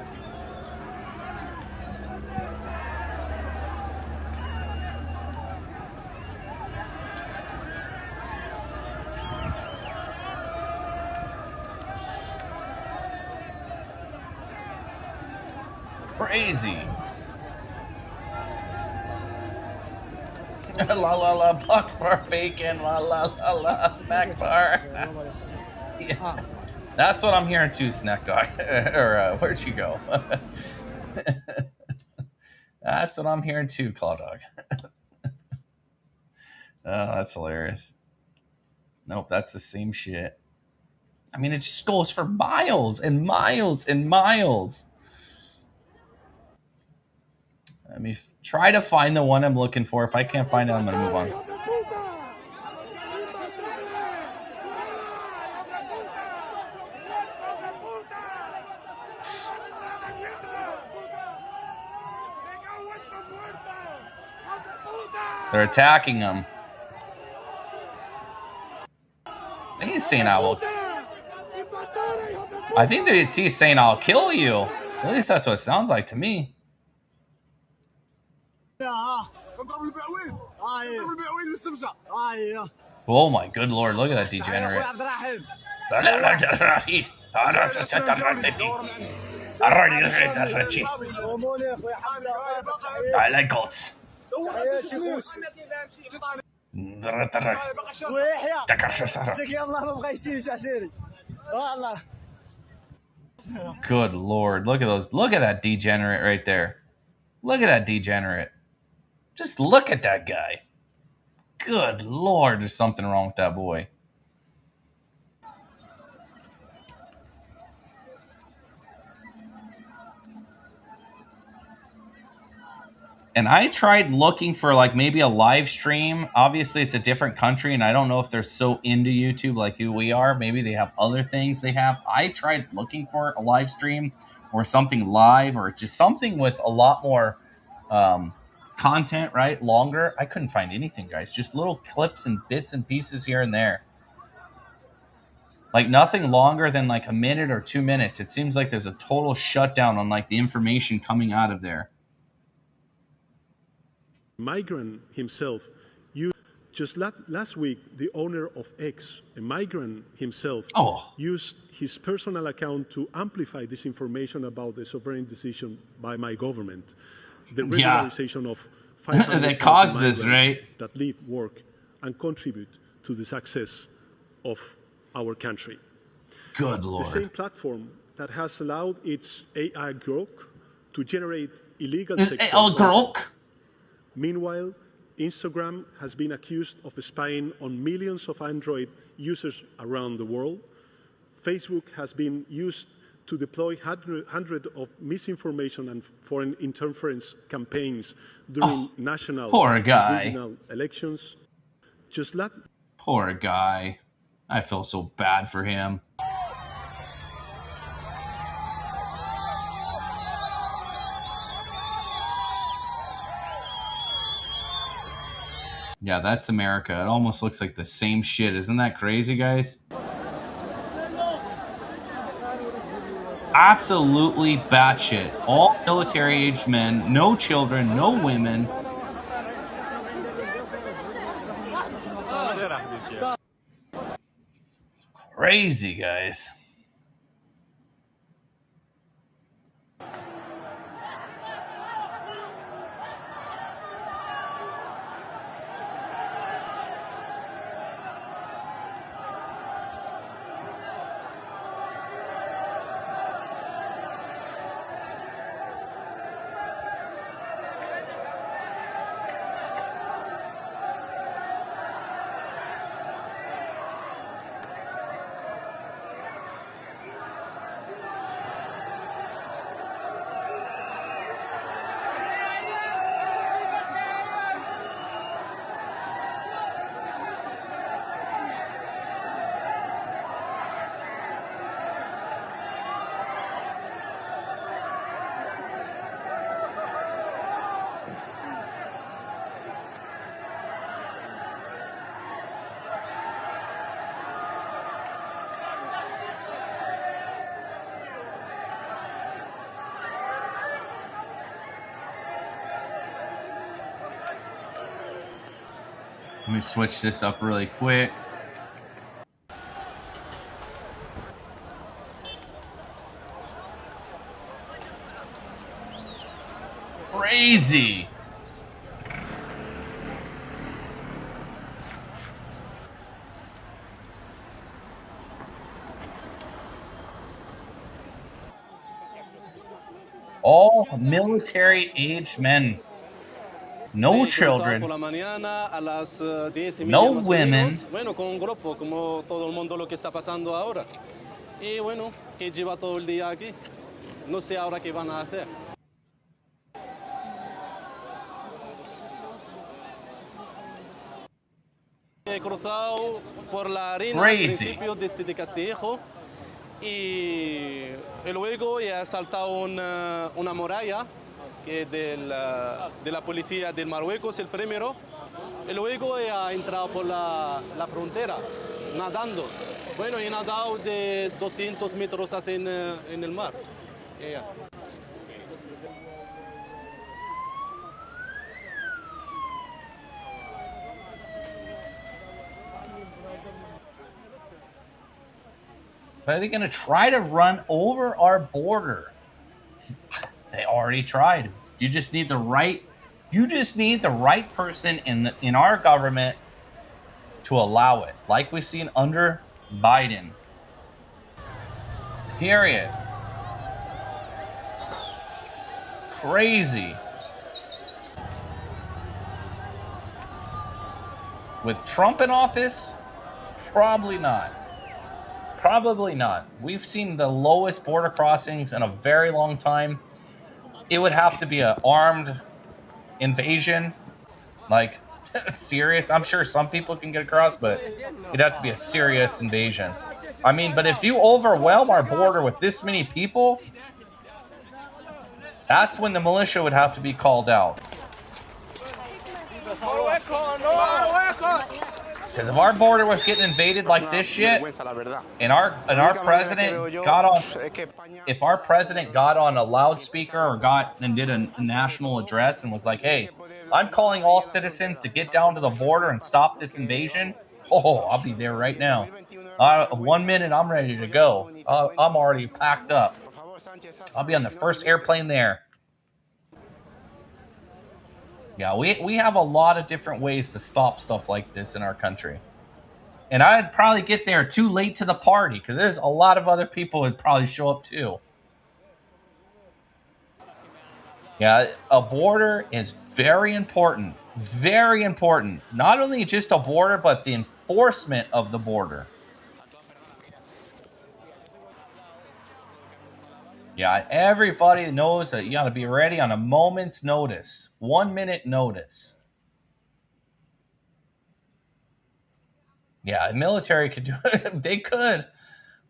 Crazy. La la la, buck bar bacon, la la la la, snack bar. Yeah. That's what I'm hearing too, Snack Dog. Or where'd you go? That's what I'm hearing too, Claw Dog. Oh, that's hilarious. Nope, that's the same shit. I mean, it just goes for miles and miles and miles. Let me try to find the one I'm looking for. If I can't find it, I'm going to move on. They're attacking him. He's saying I will. I think that he's saying I'll kill you. At least that's what it sounds like to me. Oh my good Lord, look at that degenerate. I like goats. Good Lord, look at those. Look at that degenerate right there. Look at that degenerate. Just look at that guy. Good Lord, there's something wrong with that boy. And I tried looking for like maybe a live stream. Obviously, it's a different country, and I don't know if they're so into YouTube like who we are. Maybe they have other things they have. I tried looking for a live stream or something live or just something with a lot more content, right? Longer. I couldn't find anything, guys. Just little clips and bits and pieces here and there. Like nothing longer than like a minute or 2 minutes. It seems like there's a total shutdown on like the information coming out of there. Migrant himself, just last week, the owner of X, a migrant himself, used his personal account to amplify disinformation about the sovereign decision by my government. The regularization of 500,000 that caused this, right? That live, work, and contribute to the success of our country. Good Lord. The same platform that has allowed its AI Grok to generate illegal sexual content. Meanwhile, Instagram has been accused of spying on millions of Android users around the world. Facebook has been used to deploy hundreds of misinformation and foreign interference campaigns during national and regional elections. Poor guy. I feel so bad for him. Yeah, that's America. It almost looks like the same shit. Isn't that crazy, guys? Absolutely batshit. All military-aged men, no children, no women. Crazy, guys. Let me switch this up really quick. Crazy. All military-aged men. No children, no women. Bueno, con un grupo como todo el mundo lo que está pasando ahora. Y bueno, que lleva todo el día aquí. No sé ahora qué van a hacer. He cruzado por la arena al principio desde Castillejo y luego he saltado una muralla de la policía del Marruecos, el primero, y luego he entrado por la frontera, nadando. Bueno, he nadado de 200 metros así en el mar. Are they going to try to run over our border? They already tried. You just need the right person in our government to allow it, like we've seen under Biden. Period. Crazy. With Trump in office, probably not. Probably not. We've seen the lowest border crossings in a very long time. It would have to be an armed invasion, like serious. I'm sure some people can get across, but it'd have to be a serious invasion. I mean, but if you overwhelm our border with this many people, that's when the militia would have to be called out. Because if our border was getting invaded like this shit, and our president got on, if our president got on a loudspeaker or got and did a national address and was like, "Hey, I'm calling all citizens to get down to the border and stop this invasion," oh, I'll be there right now. 1 minute, I'm ready to go. I'm already packed up. I'll be on the first airplane there. Yeah, we have a lot of different ways to stop stuff like this in our country. And I'd probably get there too late to the party because there's a lot of other people who'd probably show up too. Yeah, a border is very important. Very important. Not only just a border, but the enforcement of the border. Yeah, everybody knows that you got to be ready on a moment's notice. 1 minute notice. Yeah, the military could do it. They could.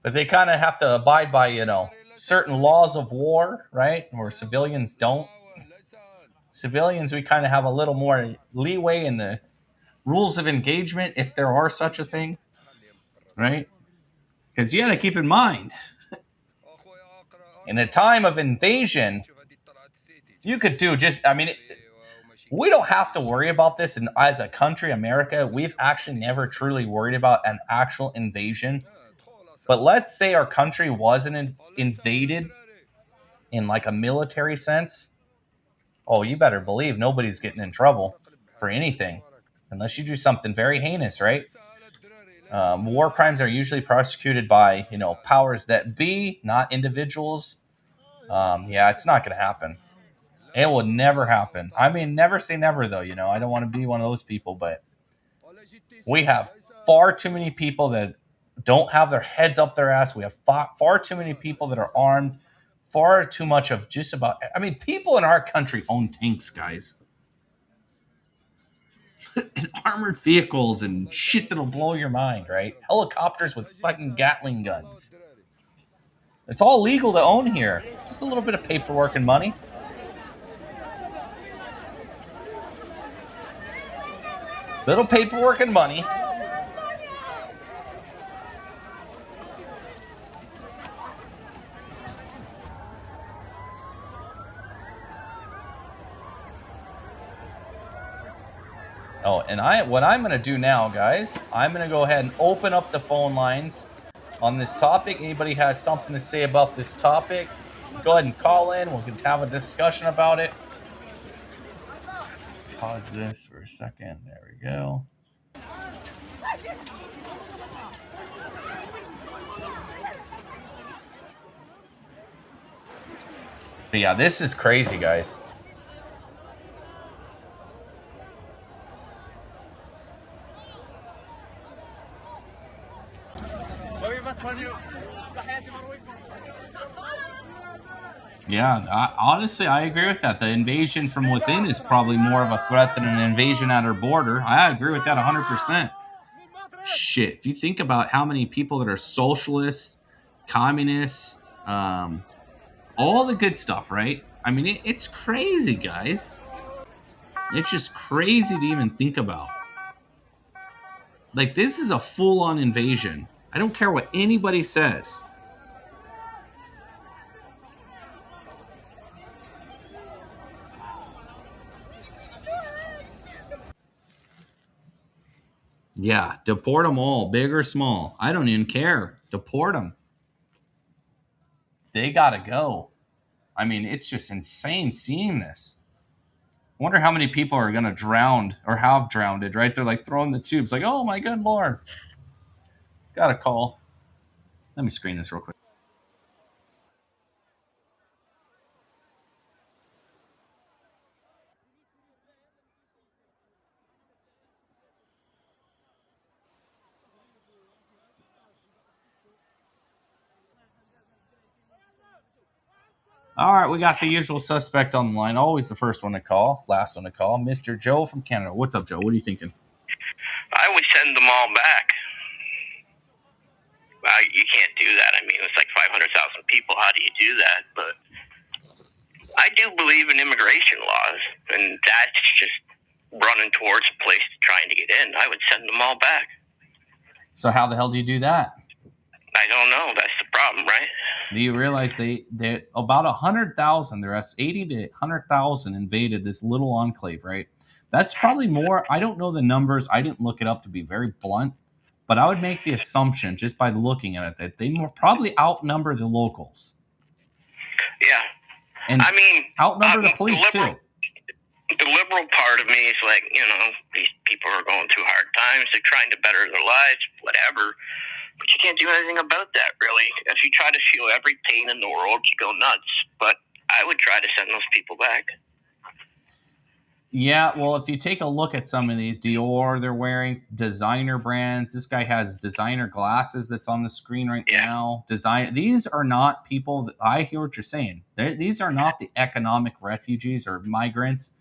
But they kind of have to abide by, you know, certain laws of war, right? Where civilians don't. Civilians, we kind of have a little more leeway in the rules of engagement, if there are such a thing. Right? Because you got to keep in mind, in a time of invasion, you could do just, I mean, we don't have to worry about this. And as a country, America, we've actually never truly worried about an actual invasion. But let's say our country wasn't invaded in like a military sense. Oh, you better believe nobody's getting in trouble for anything. Unless you do something very heinous, right? War crimes are usually prosecuted by, you know, powers that be, not individuals. Yeah, it's not going to happen. It will never happen. I mean, never say never, though. You know, I don't want to be one of those people, but we have far too many people that don't have their heads up their ass. We have far too many people that are armed. Far too much of just about, I mean, people in our country own tanks, guys. And armored vehicles and shit that'll blow your mind, right? Helicopters with fucking Gatling guns. It's all legal to own here. Just a little bit of paperwork and money. Little paperwork and money. Oh, and what I'm going to do now, guys, I'm going to go ahead and open up the phone lines on this topic. Anybody has something to say about this topic, go ahead and call in. We can have a discussion about it. Pause this for a second. There we go. But yeah, this is crazy, guys. Yeah, honestly, I agree with that. The invasion from within is probably more of a threat than an invasion at our border. I agree with that 100%. Shit, if you think about how many people that are socialists, communists, all the good stuff, right? I mean, it's crazy, guys. It's just crazy to even think about. Like, this is a full-on invasion. I don't care what anybody says. Yeah, deport them all, big or small. I don't even care. Deport them. They gotta go. I mean, it's just insane seeing this. I wonder how many people are gonna drown or have drowned, right? They're like throwing the tubes, like, oh my good Lord. Got a call. Let me screen this real quick. All right, we got the usual suspect on the line. Always the first one to call, last one to call. Mr. Joe from Canada. What's up, Joe? What are you thinking? I would send them all back. You can't do that. I mean, it's like 500,000 people. How do you do that? But I do believe in immigration laws, and that's just running towards a place trying to get in, I would send them all back. So how the hell do you do that? I don't know. That's the problem, right? Do you realize they about 100,000, there are 80 to 100,000 invaded this little enclave, right? That's probably more. I don't know the numbers. I didn't look it up to be very blunt, but I would make the assumption just by looking at it that they more probably outnumber the locals. Yeah. And I mean, outnumber the police too. The liberal part of me is like, these people are going through hard times. They're trying to better their lives, whatever. But you can't do anything about that, really. If you try to feel every pain in the world, you go nuts. But I would try to send those people back. Yeah, well, if you take a look at some of these, Dior, they're wearing designer brands. This guy has designer glasses that's on the screen right now. These are not people that, I hear what you're saying. These are not the economic refugees or migrants.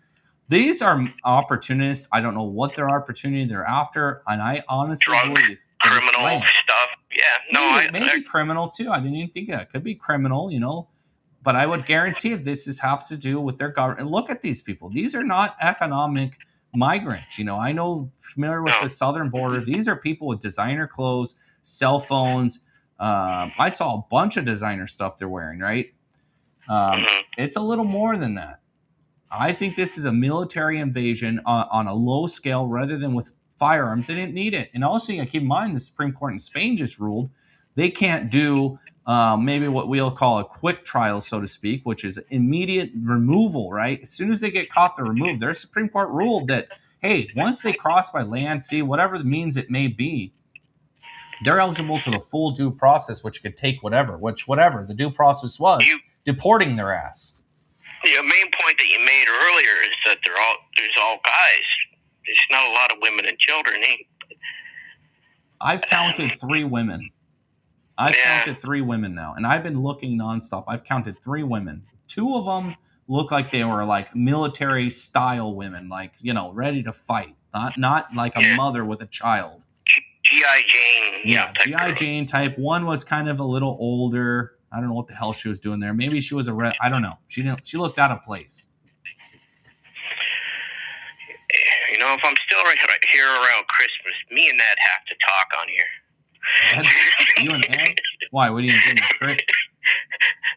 These are opportunists. I don't know what their opportunity they're after, and I honestly believe criminal stuff. Yeah, maybe criminal too. I didn't even think that. It could be criminal, But I would guarantee if this has to do with their government. And look at these people. These are not economic migrants. I know, familiar with the southern border. These are people with designer clothes, cell phones. I saw a bunch of designer stuff they're wearing, right? It's a little more than that. I think this is a military invasion on a low scale rather than with firearms. They didn't need it. And also, you got to keep in mind, the Supreme Court in Spain just ruled they can't do maybe what we'll call a quick trial, so to speak, which is immediate removal, right? As soon as they get caught, they're removed. Their Supreme Court ruled that, hey, once they cross by land, sea, whatever the means it may be, they're eligible to the full due process, which could take whatever the due process was, deporting their ass. The main point that you made earlier is that there's all guys. There's not a lot of women and children. I've counted 3 women. I've counted 3 women now, and I've been looking nonstop. I've counted 3 women. 2 of them look like they were like military style women, like, ready to fight, not like a mother with a child. G.I. Jane. Yeah, G.I. Jane type. One was kind of a little older. I don't know what the hell she was doing there. Maybe she was I don't know. She looked out of place. If I'm still right here around Christmas, me and Ed have to talk on here. Ed? You and Ed? Why? What are you going to do?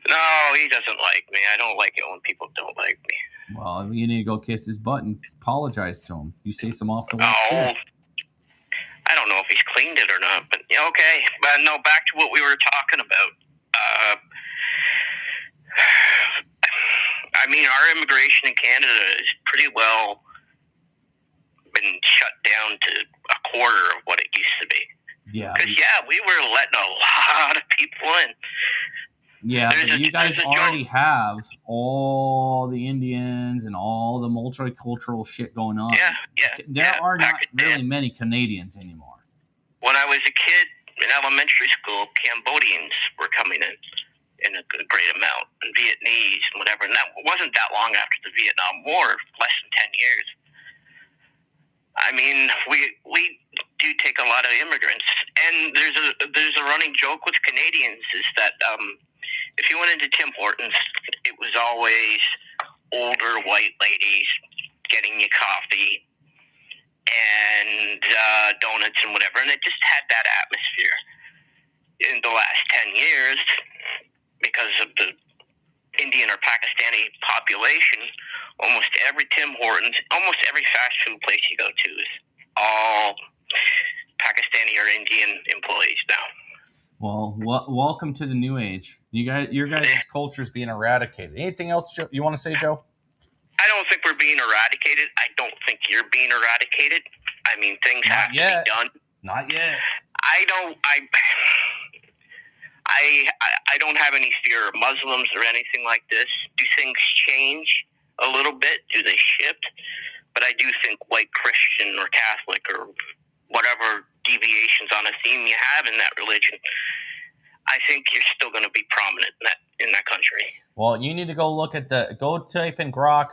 No, he doesn't like me. I don't like it when people don't like me. Well, you need to go kiss his butt and apologize to him. You say some off the wall shit. I don't know if he's cleaned it or not, but okay. But no, back to what we were talking about. Our immigration in Canada is pretty well been shut down to a quarter of what it used to be. Yeah. Because, we were letting a lot of people in. Yeah, but you guys already have all the Indians and all the multicultural shit going on. There are not really many Canadians anymore. When I was a kid in elementary school, Cambodians were coming in a great amount, and Vietnamese and whatever. And that wasn't that long after the Vietnam War, less than 10 years. We do take a lot of immigrants, and there's a running joke with Canadians is that if you went into Tim Hortons, it was always older white ladies getting you coffee and donuts and whatever, and it just had that atmosphere. In the last 10 years, because of the Indian or Pakistani population, almost every Tim Hortons, almost every fast food place you go to is all Pakistani or Indian employees now. Well, welcome to the new age. Your guys' culture is being eradicated. Anything else you want to say, Joe? I don't think we're being eradicated. I don't think you're being eradicated. Things have to be done. Not yet. I don't have any fear of Muslims or anything like this. Do things change a little bit? Do they shift? But I do think white Christian or Catholic or whatever deviations on a theme you have in that religion, I think you're still going to be prominent in that country. Well, you need to go look at go type in Grok.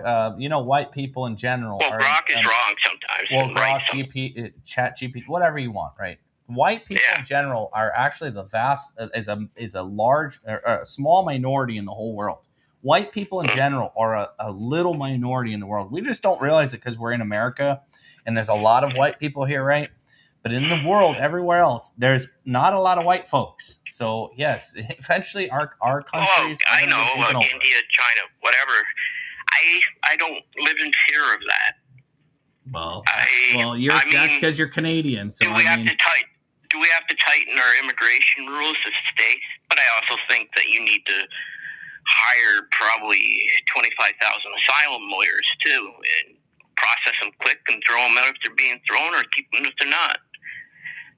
White people in general. Well, Grok is wrong sometimes. Well, Grok, Chat GPT, whatever you want, right? White people in general are actually the vast is a large, a small minority in the whole world. white people in general are a little minority in the world. We just don't realize it because we're in America and there's a lot of white people here, right? But in the world, everywhere else, there's not a lot of white folks. So yes, eventually our countries. Well, I know India, China, whatever. I don't live in fear of that. Well, that's because you're Canadian. So do we have to tighten our immigration rules as states? But I also think that you need to hire probably 25,000 asylum lawyers too, and process them quick and throw them out if they're being thrown, or keep them if they're not.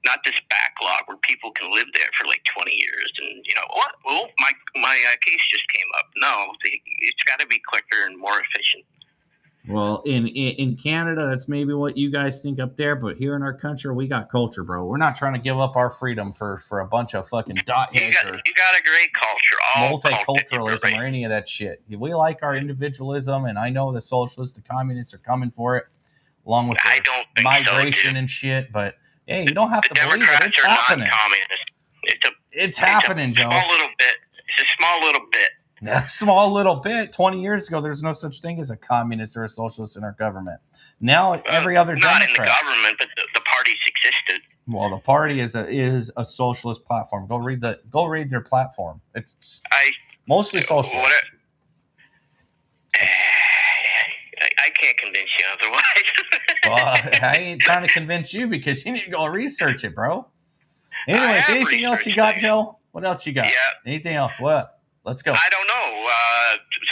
Not this backlog where people can live there for like 20 years and, what? Well, my case just came up. No, it's got to be quicker and more efficient. Well, in Canada, that's maybe what you guys think up there, but here in our country, we got culture, bro. We're not trying to give up our freedom for a bunch of fucking dot heads you got a great culture. Multiculturalism or any of that shit. We like our individualism, and I know the socialists, the communists are coming for it, along with the migration and shit, but hey, you don't have to believe it. It's happening. It's happening, Joe. Small little bit. It's a small little bit. A small little bit. 20 years ago, there's no such thing as a communist or a socialist in our government. Now, every other not Democrat. In the government, but the parties existed. Well, the party is a socialist platform. Go read their platform. It's mostly socialist. I can't convince you otherwise. Well, I ain't trying to convince you because you need to go research it, bro. Anyways, anything else you got, Joe? What else you got? Yeah. Anything else? What? Let's go. I don't know.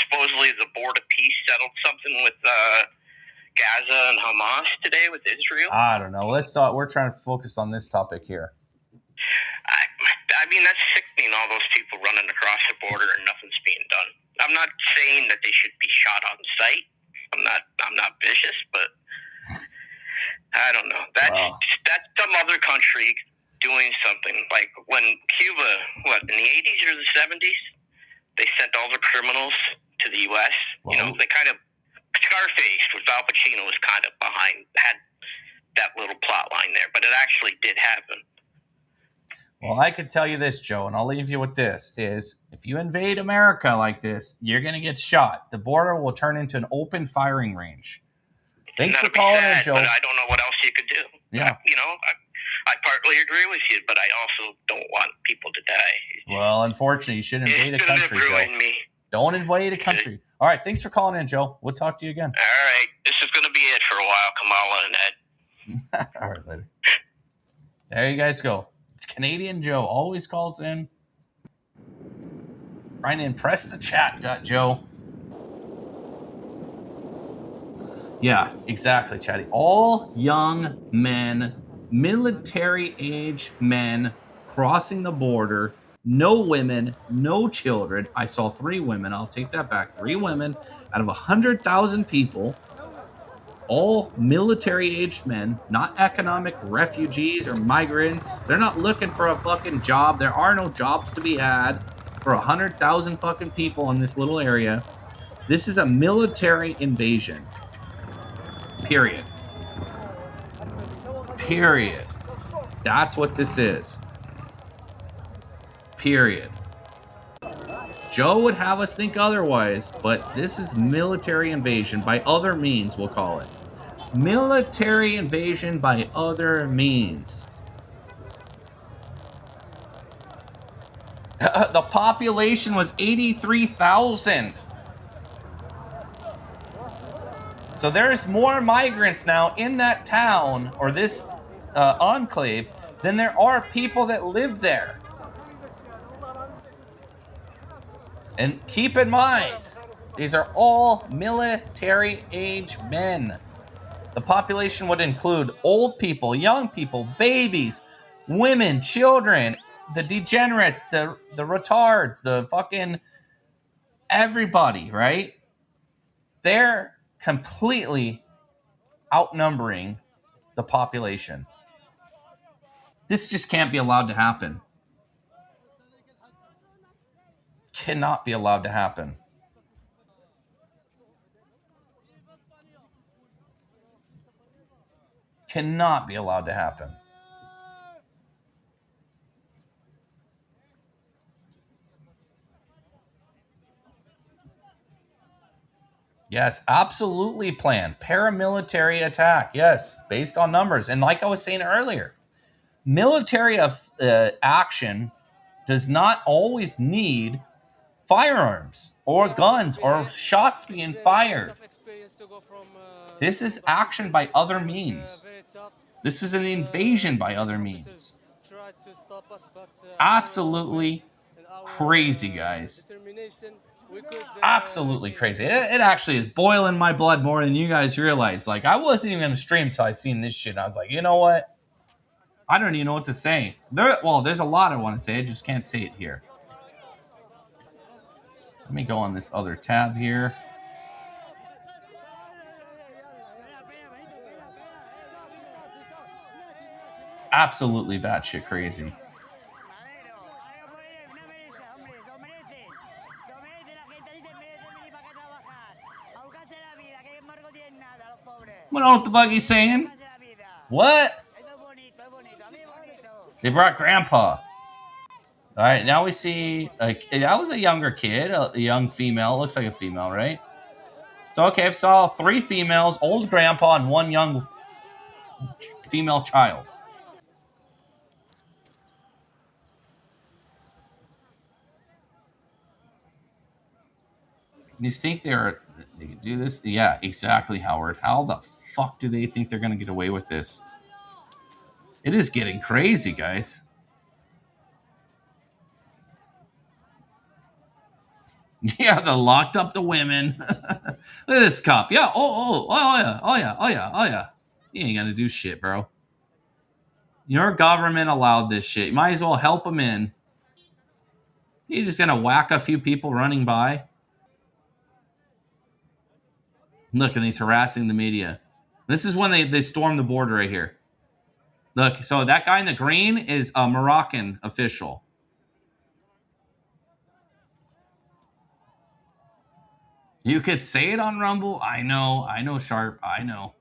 Supposedly the Board of Peace settled something with Gaza and Hamas today with Israel. I don't know. Let's talk. We're trying to focus on this topic here. I mean, that's sickening, all those people running across the border and nothing's being done. I'm not saying that they should be shot on sight. I'm not vicious, but I don't know. That's some other country doing something. Like when Cuba, in the 80s or the 70s, they sent all the criminals to the U.S. They kind of, Scarface with Al Pacino was kind of had that little plot line there, but it actually did happen. Well, I could tell you this, Joe, and I'll leave you with this, is if you invade America like this, you're going to get shot. The border will turn into an open firing range. Thanks for calling in, Joe. But I don't know what else you could do. Yeah. I partly agree with you, but I also don't want people to die. Well, unfortunately, you shouldn't invade a country, Joe. Don't invade a country. All right, thanks for calling in, Joe. We'll talk to you again. All right. This is going to be it for a while, Kamala and Ed. All right, later. There you guys go. Canadian Joe always calls in. Trying to impress the chat, Joe. Yeah, exactly, Chatty. All young men, military-age men crossing the border. No women, no children. I saw 3 women. I'll take that back. 3 women out of 100,000 people. All military-aged men, not economic refugees or migrants. They're not looking for a fucking job. There are no jobs to be had for 100,000 fucking people in this little area. This is a military invasion. Period. Period. That's what this is. Period. Joe would have us think otherwise, but this is military invasion by other means, we'll call it. Military invasion by other means. The population was 83,000. So there's more migrants now in that town or this enclave than there are people that live there. And keep in mind, these are all military-age men. The population would include old people, young people, babies, women, children, the degenerates, the retards, the fucking everybody, right? They're completely outnumbering the population. This just can't be allowed to happen. Cannot be allowed to happen. Cannot be allowed to happen. Yes, absolutely planned. Paramilitary attack. Yes, based on numbers. And like I was saying earlier, military action does not always need firearms or guns or shots being fired. This is action by other means. This is an invasion by other means. Absolutely crazy, guys. Absolutely crazy. It actually is boiling my blood more than you guys realize. Like, I wasn't even going to stream until I seen this shit. I was like, you know what? I don't even know what to say. There's a lot I want to say. I just can't say it here. Let me go on this other tab here. Absolutely batshit crazy. What know what the fuck he's saying? What? They brought Grandpa. All right, now we see that was a younger kid, a young female. Looks like a female, right? So okay, I saw 3 females, old grandpa, and 1 young female child. You think they can do this? Yeah, exactly, Howard. How the fuck do they think they're gonna get away with this? It is getting crazy, guys. Yeah, they locked up the women. Look at this cop. Yeah. Oh yeah. You ain't gonna do shit, bro. Your government allowed this shit. You might as well help them in. You're just gonna whack a few people running by. Look, and he's harassing the media. This is when they storm the border right here. Look, so that guy in the green is a Moroccan official. You could say it on Rumble. I know, Sharp. I know.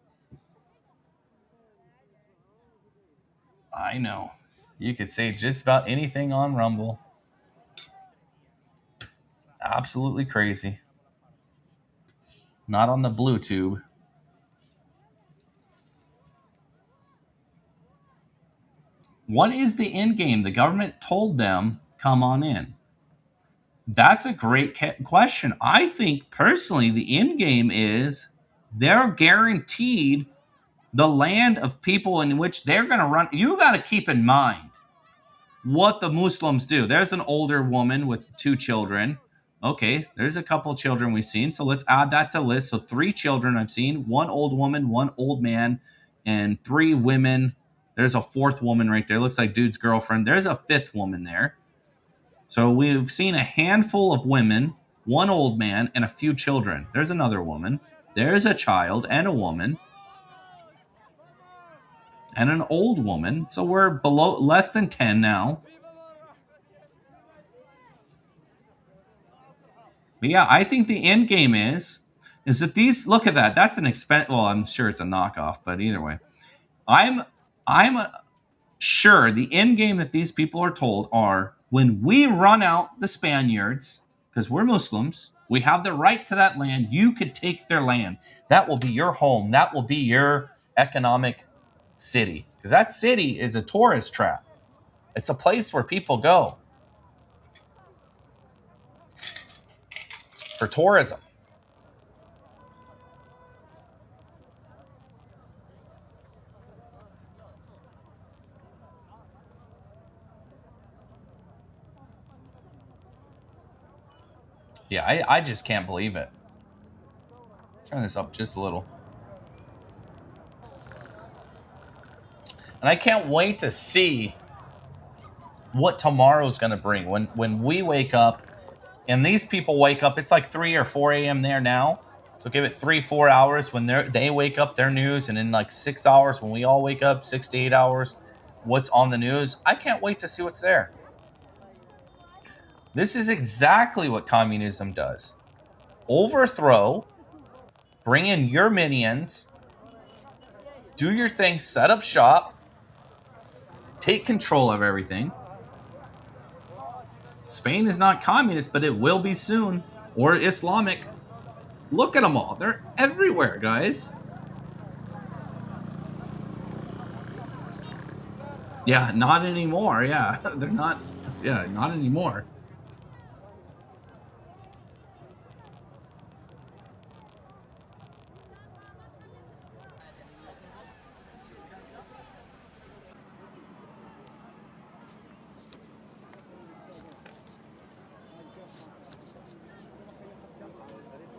You could say just about anything on Rumble. Absolutely crazy. Not on the blue tube. What is the end game? The government told them, come on in. That's a great question. I think, personally, the end game is they're guaranteed the land of people in which they're going to run. You got to keep in mind what the Muslims do. There's an older woman with 2 children. Okay, there's a couple children we've seen. So let's add that to the list. So 3 children I've seen. 1 old woman, 1 old man, and 3 women. There's a 4th woman right there. Looks like dude's girlfriend. There's a 5th woman there. So we've seen a handful of women, 1 old man, and a few children. There's another woman. There's a child and a woman. And an old woman. So we're below less than 10 now. But yeah, I think the end game is that these, look at that. That's an expense. Well, I'm sure it's a knockoff, but either way. I'm sure the end game that these people are told are, when we run out the Spaniards, because we're Muslims, we have the right to that land. You could take their land. That will be your home. That will be your economic city. Because that city is a tourist trap. It's a place where people go for tourism. Yeah, I just can't believe it. Turn this up just a little. And I can't wait to see what tomorrow's going to bring. When we wake up, and these people wake up, it's like 3 or 4 a.m. there now. So give it 3-4 hours when they wake up, their news, and in like 6 hours when we all wake up, 6 to 8 hours, what's on the news. I can't wait to see what's there. This is exactly what communism does. Overthrow, bring in your minions, do your thing, set up shop, take control of everything. Spain is not communist, but it will be soon, or Islamic. Look at them all. They're everywhere, guys. Yeah, not anymore. Yeah, they're not. Yeah, not anymore.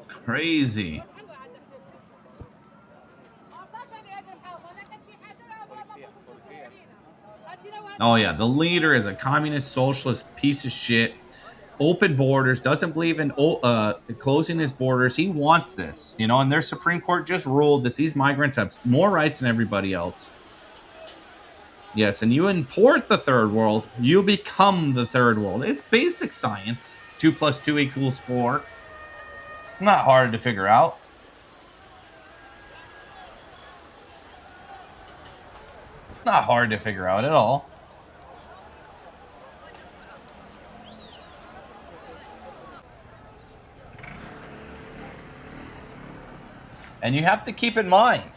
Crazy. Oh yeah, the leader is a communist socialist piece of shit. Open borders, doesn't believe in closing his borders. He wants this, you know, and their Supreme Court just ruled that these migrants have more rights than everybody else. Yes, and you import the third world, you become the third world. It's basic science. 2 + 2 = 4. It's not hard to figure out. It's not hard to figure out at all. And you have to keep in mind,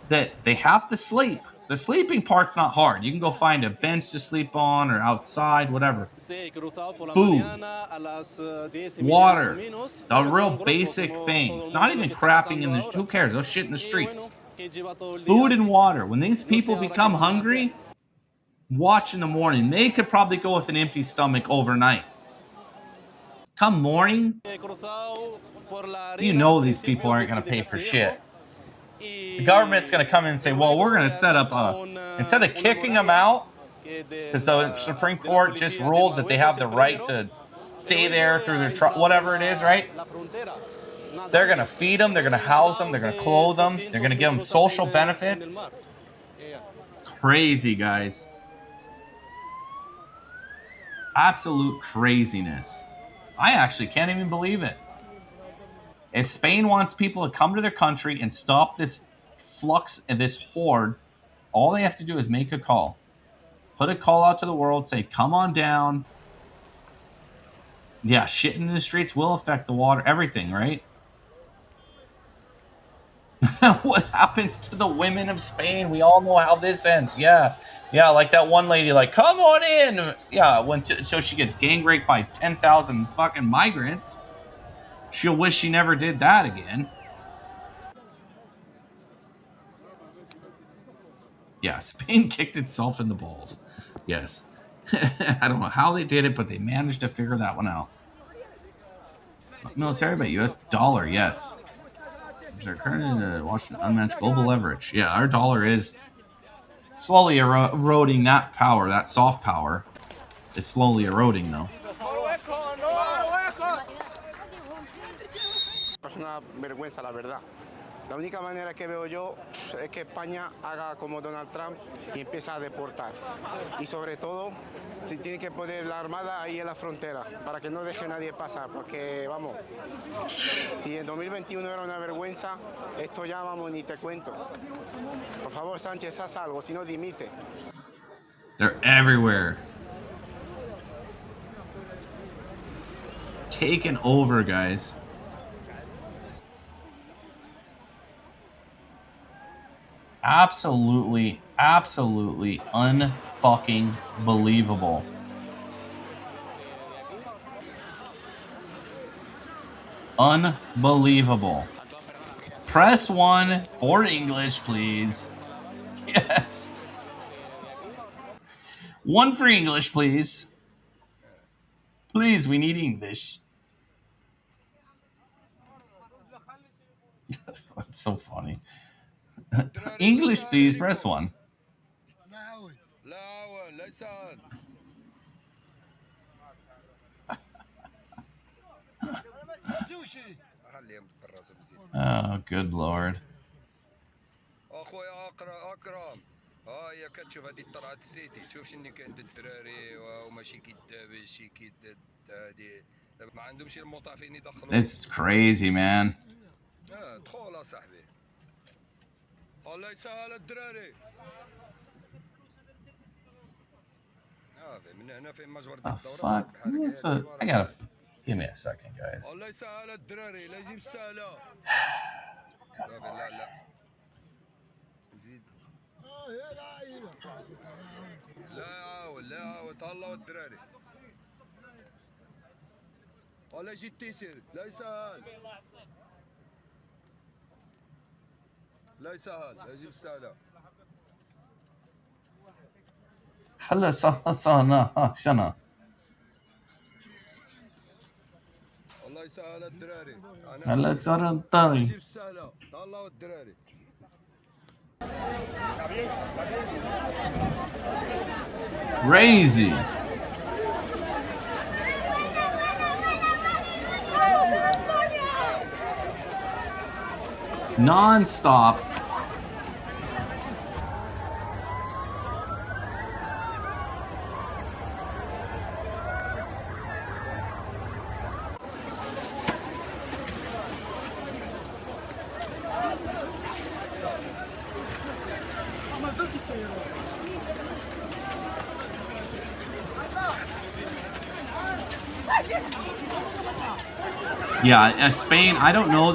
that they have to sleep. The sleeping part's not hard. You can go find a bench to sleep on or outside, whatever. Food, water, the real basic things. Not even crapping in the... Who cares? They'll shit in the streets. Food and water. When these people become hungry, watch in the morning. They could probably go with an empty stomach overnight. Come morning, you know these people aren't going to pay for shit. The government's going to come in and say, well, we're going to set up a... Instead of kicking them out, because the Supreme Court just ruled that they have the right to stay there through their... whatever it is, right? They're going to feed them, they're going to house them, they're going to clothe them, they're going to give them social benefits. Crazy, guys. Absolute craziness. I actually can't even believe it. If Spain wants people to come to their country and stop this flux and this horde, all they have to do is make a call. Put a call out to the world, say, come on down. Yeah, shitting in the streets will affect the water, everything, right? What happens to the women of Spain? We all know how this ends. Yeah, like that one lady, like, come on in. Yeah, so she gets gang raped by 10,000 fucking migrants. She'll wish she never did that again. Yeah, Spain kicked itself in the balls. Yes. I don't know how they did it, but they managed to figure that one out. Military by US dollar, yes. They're currently watching unmatched global leverage. Yeah, our dollar is slowly eroding that power, that soft power. It's slowly eroding, though. Es una vergüenza, la verdad. La única manera que veo yo es que España haga como Donald Trump y empiece a deportar. Y sobre todo, si tiene que poner la armada ahí en la frontera, para que no deje nadie pasar. Porque, vamos, si en 2021 era una vergüenza, esto ya, vamos, ni te cuento. Por favor, Sánchez, haz algo, si no, dimite. They're everywhere. Taken over, guys. Absolutely unfucking believable. Unbelievable. Press 1 for English, please. Yes. 1 for English, please. Please, we need English. That's so funny. English, please. Press 1. Oh, good lord. يا كتشوف هذه طلعت السيتي تشوف شنو كانت الدراري وماشي كيدابز شي كيدات هذه ما عندهمش المطافين يدخلوا. This is crazy, man. دخول صاحبي الله يسهل الدراري. The fuck? What's a, I gotta give me a second, guys. والله جيت تيسير لا يسهل لا يسهل يجيب السهلة هلا صانا شنا والله يسهل الدراري هلا صار الطاري يجيب السهلة الله والدراري crazy. Non-stop. Yeah, Spain, I don't know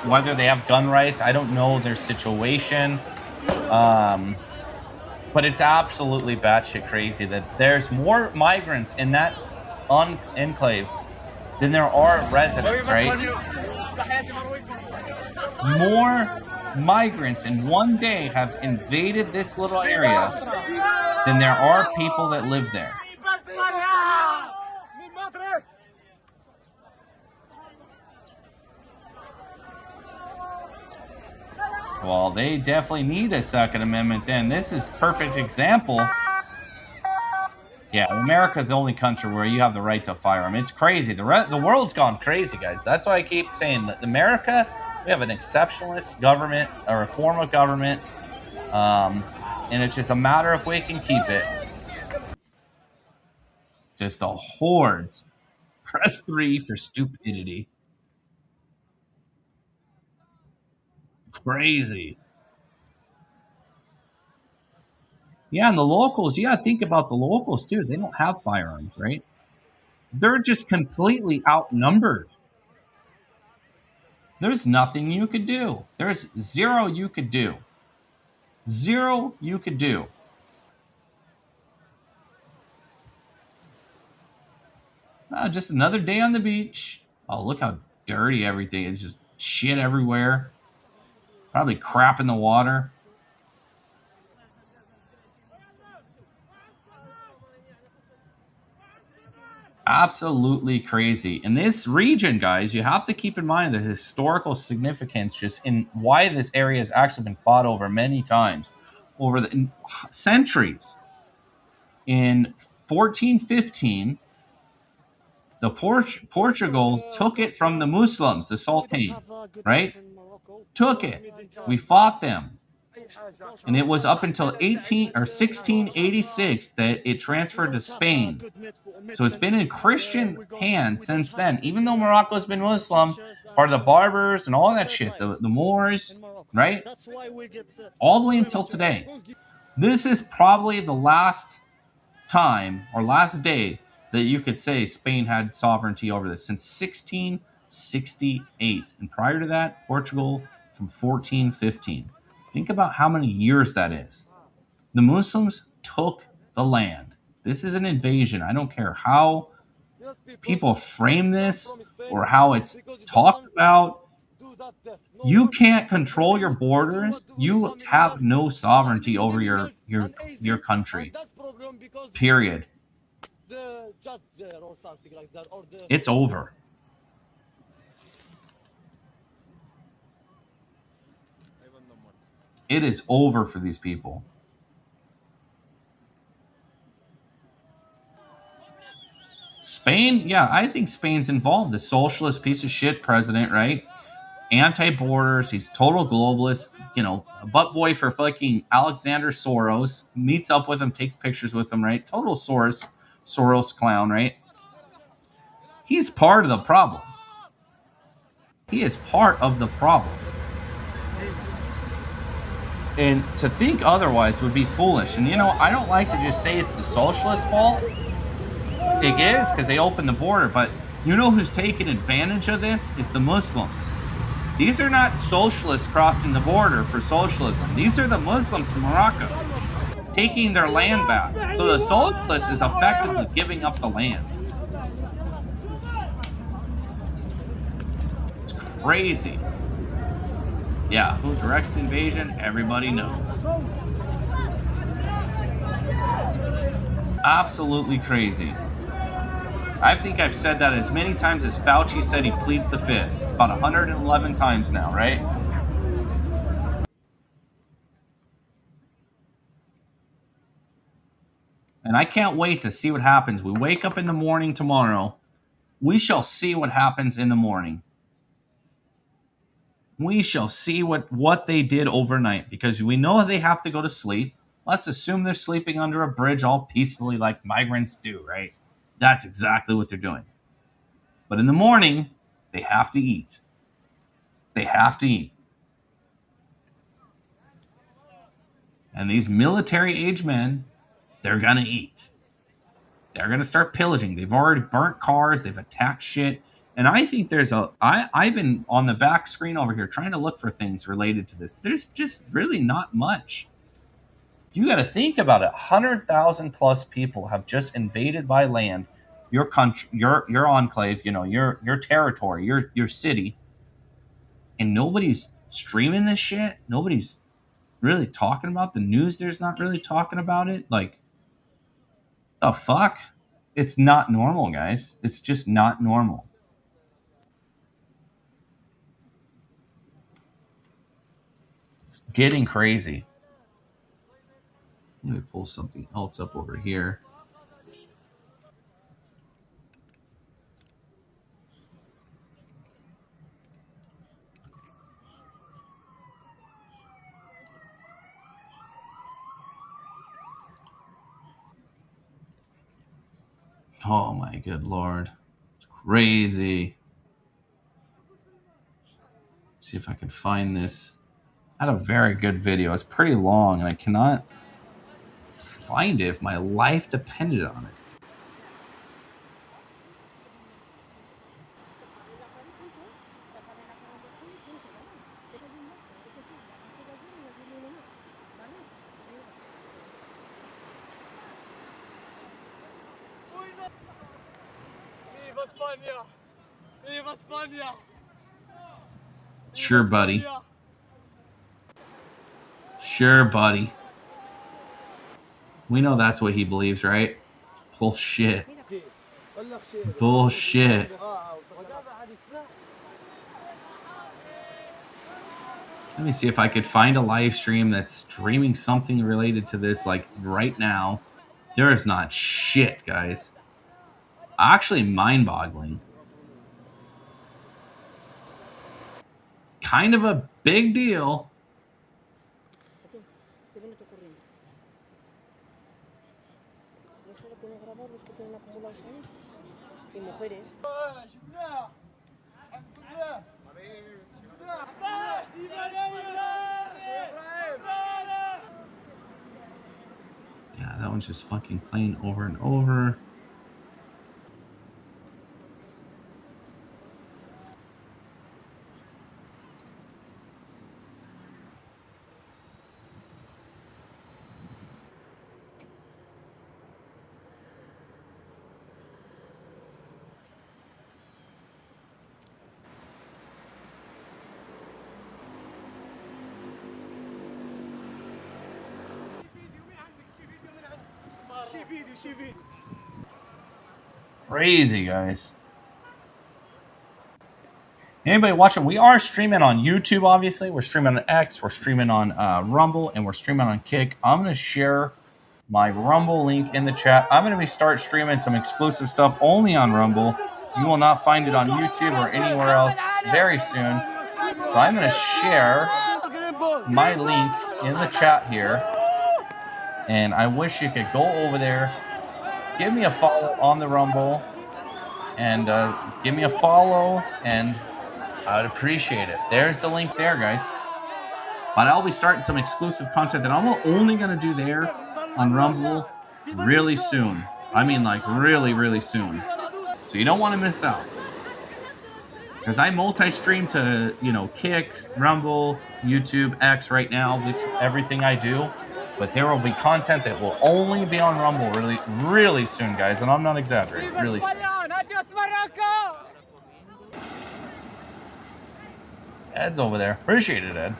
whether they have gun rights. I don't know their situation. But it's absolutely batshit crazy that there's more migrants in that enclave than there are residents, right? More migrants in one day have invaded this little area than there are people that live there. Well, they definitely need a Second Amendment then. This is a perfect example. Yeah, America's the only country where you have the right to a firearm. It's crazy. The world's gone crazy, guys. That's why I keep saying that America, we have an exceptionalist government, or a form of government, and it's just a matter of we can keep it. Just the hordes. Press 3 for stupidity. Crazy. Yeah, and the locals, you gotta think about the locals too. They don't have firearms, right? They're just completely outnumbered. There's nothing you could do. There's zero you could do. Zero you could do. Just another day on the beach. Oh, look how dirty everything is. Just shit everywhere. Probably crap in the water. Absolutely crazy. In this region, guys, you have to keep in mind the historical significance just in why this area has actually been fought over many times over the centuries. In 1415, the Portugal took it from the Muslims, the Sultan, right? Took it. We fought them. And it was up until 1686 that it transferred to Spain. So it's been in Christian hands since then. Even though Morocco's been Muslim, part of the Berbers and all that shit, the Moors, right? All the way until today. This is probably the last time or last day that you could say Spain had sovereignty over this since 1668. And prior to that, Portugal from 1415. Think about how many years that is. The Muslims took the land. This is an invasion. I don't care how people frame this or how it's talked about. You can't control your borders. You have no sovereignty over your country. Period. It's over. It is over for these people. Spain, yeah, I think Spain's involved. The socialist piece of shit president, right? Anti-borders. He's total globalist. You know, a butt boy for fucking Alexander Soros. Meets up with him, takes pictures with him, right? Total Soros clown, right? He's part of the problem. He is part of the problem. And to think otherwise would be foolish. And you know, I don't like to just say it's the socialists' fault. It is, because they opened the border. But you know who's taking advantage of this? Is the Muslims. These are not socialists crossing the border for socialism. These are the Muslims from Morocco taking their land back. So the socialist is effectively giving up the land. It's crazy. Yeah, who directs the invasion? Everybody knows. Absolutely crazy. I think I've said that as many times as Fauci said he pleads the fifth. About 111 times now, right? And I can't wait to see what happens. We wake up in the morning tomorrow. We shall see what happens in the morning. We shall see what they did overnight, because we know they have to go to sleep. Let's assume they're sleeping under a bridge all peacefully like migrants do, right? That's exactly what they're doing. But in the morning, they have to eat. They have to eat. And these military-age men, they're going to eat. They're going to start pillaging. They've already burnt cars. They've attacked shit. And I think there's I've been on the back screen over here trying to look for things related to this. There's just really not much. You got to think about it. 100,000 plus people have just invaded by land your country, your enclave, you know, your territory, your city, and nobody's streaming this shit. Nobody's really talking about the news. There's not really talking about it. Like, the fuck? It's not normal, guys. It's just not normal. It's getting crazy. Let me pull something else up over here. Oh my good lord. It's crazy. Let's see if I can find this. I had a very good video. It's pretty long and I cannot find it if my life depended on it. Sure, buddy. Sure, buddy. We know that's what he believes, right? Bullshit. Bullshit. Let me see if I could find a live stream that's streaming something related to this, like, right now. There is not shit, guys. Actually, mind-boggling. Kind of a big deal. Yeah, that one's just fucking playing over and over. Crazy, guys. Anybody watching? We are streaming on YouTube, obviously. We're streaming on X. We're streaming on Rumble. And we're streaming on Kick. I'm going to share my Rumble link in the chat. I'm going to start streaming some exclusive stuff only on Rumble. You will not find it on YouTube or anywhere else very soon. So I'm going to share my link in the chat here. And I wish you could go over there, give me a follow on the Rumble, and give me a follow, and I would appreciate it. There's the link there, guys. But I'll be starting some exclusive content that I'm only going to do there on Rumble really soon. I mean, like, really, really soon. So you don't want to miss out. Because I multi-stream to, you know, Kick, Rumble, YouTube, X right now. This everything I do. But there will be content that will only be on Rumble really, really soon, guys. And I'm not exaggerating. Really soon. Ed's over there. Appreciate it, Ed.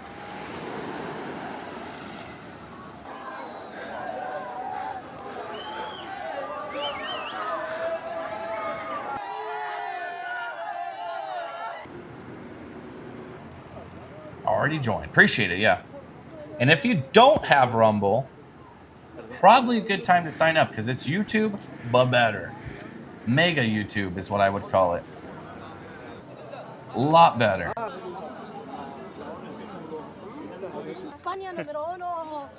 Already joined. Appreciate it, yeah. And if you don't have Rumble, probably a good time to sign up because it's YouTube, but better. It's mega YouTube is what I would call it. A lot better. España número uno.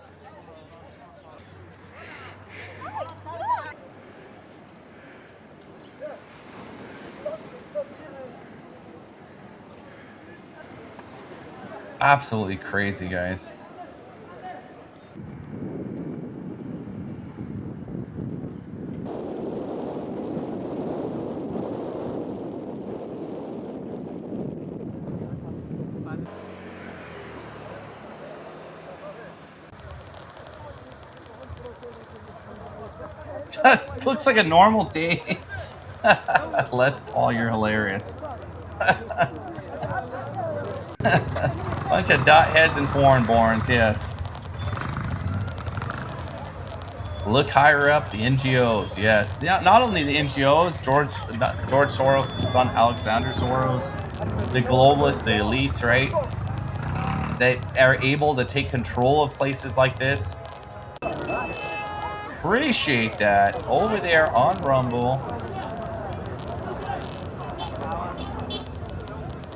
Absolutely crazy, guys. Looks like a normal day. Les Paul, you're hilarious. Bunch of dot heads and foreign-borns, yes. Look higher up, the NGOs, yes. Not only the NGOs, George Soros' son, Alexander Soros, the globalists, the elites, right? They are able to take control of places like this. Appreciate that. Over there on Rumble.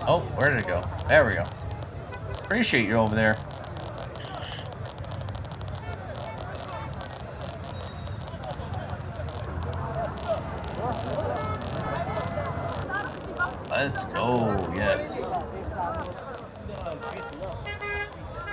Oh, where did it go? There we go. Appreciate you over there. Let's go. Yes.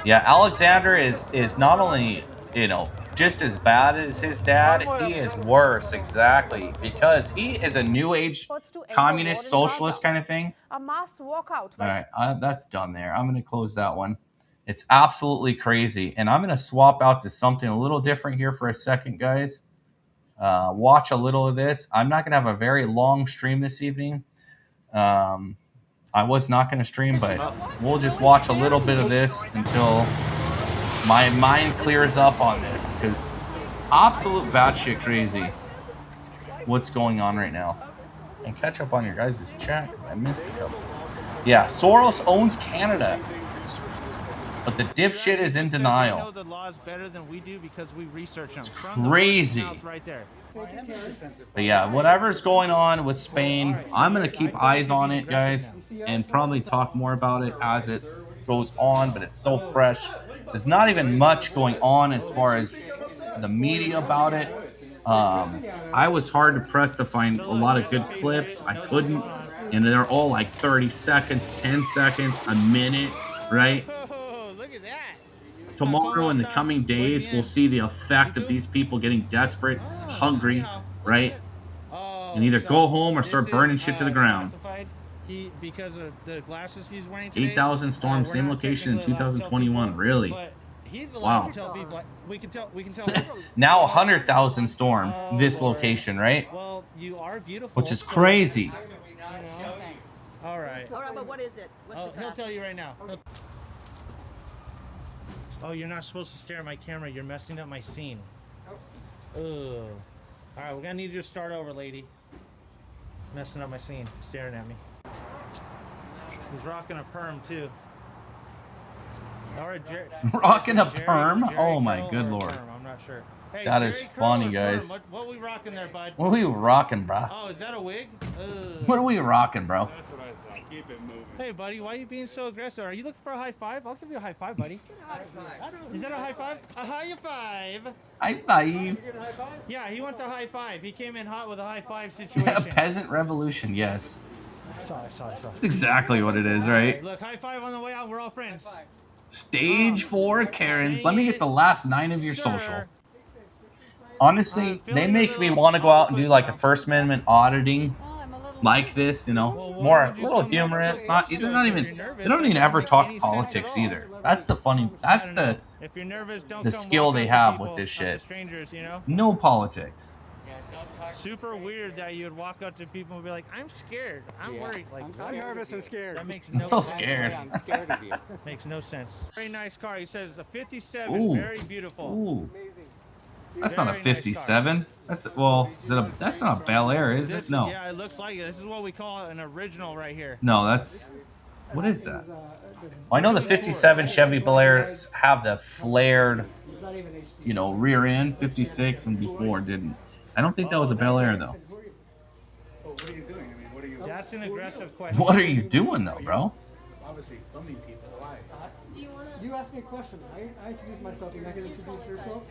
Yeah, Alexander is not only, you know, just as bad as his dad, he is worse, exactly, because he is a new age communist socialist kind of thing. A mass walkout. All right, that's done there. I'm going to close that one. It's absolutely crazy, and I'm going to swap out to something a little different here for a second, guys. Watch a little of this. I'm not going to have a very long stream this evening. I was not going to stream, but we'll just watch a little bit of this until my mind clears up on this, because absolute batshit crazy what's going on right now. And catch up on your guys' chat, because I missed a couple. Yeah, Soros owns Canada, but the dipshit is in denial. Know the laws better than we do because we research them. Crazy. Right there. But yeah, whatever's going on with Spain, I'm going to keep eyes on it, guys, and probably talk more about it as it goes on, but it's so fresh. There's not even much going on as far as the media about it. I was hard pressed to find a lot of good clips. I couldn't, and they're all like 30 seconds, 10 seconds, a minute, right? Tomorrow, in the coming days, we'll see the effect of these people getting desperate, hungry, right? And either go home or start burning shit to the ground. Because of the glasses he's wearing today. 8,000 Storm, same location in 2021. Really? Wow. We can tell. Now 100,000 Storm, this location, right? Well, you are beautiful. Which is crazy. All right. All right, but what is it? What's it He'll cost? tell you right now. Oh, you're not supposed to stare at my camera. You're messing up my scene. Ugh. All right, we're gonna need you to start over, lady. Messing up my scene, staring at me. He's rocking a perm too. Or Rocking a perm? Oh my good lord. I'm not sure. Hey, that is funny, guys. What are we rocking there, bud? What are we rocking, bro? Oh, is that a wig? What are we rocking, bro? That's what I thought. Keep it moving. Hey, buddy, why are you being so aggressive? Are you looking for a high five? I'll give you a high five, buddy. Is that a high five? A high five. High five. Yeah, he wants a high five. He came in hot with a high five situation. A peasant revolution, yes. Sorry. That's exactly what it is, right? Look, high five on the way out. We're all friends. Stage 4 Karens. Let me get the last 9 of your social. Honestly, they make me want to go out and do like a First Amendment auditing like this, you know, more a little humorous. They don't even ever talk politics either. That's the funny. That's the skill they have with this shit. No politics. Super weird that you would walk up to people and be like, "I'm scared. I'm worried." Like, I'm nervous and scared. That makes I'm no so sense. scared. I'm scared of you. Makes no sense. Very nice car. He says it's a 57. Ooh. Very beautiful. Ooh. That's not a 57. That's that's not a Bel Air, is it? No. Yeah, it looks like it. This is what we call an original right here. No, that's what is that? Well, I know the 57 Chevy Bel Airs have the flared, you know, rear end. 56 and before didn't. I don't think that was a Bel Air though. What are you doing? I mean, what are you? That's an aggressive question. What are you doing though, bro? Obviously, filming people. Why? You asked me a question. I introduced myself. You're not going to introduce yourself?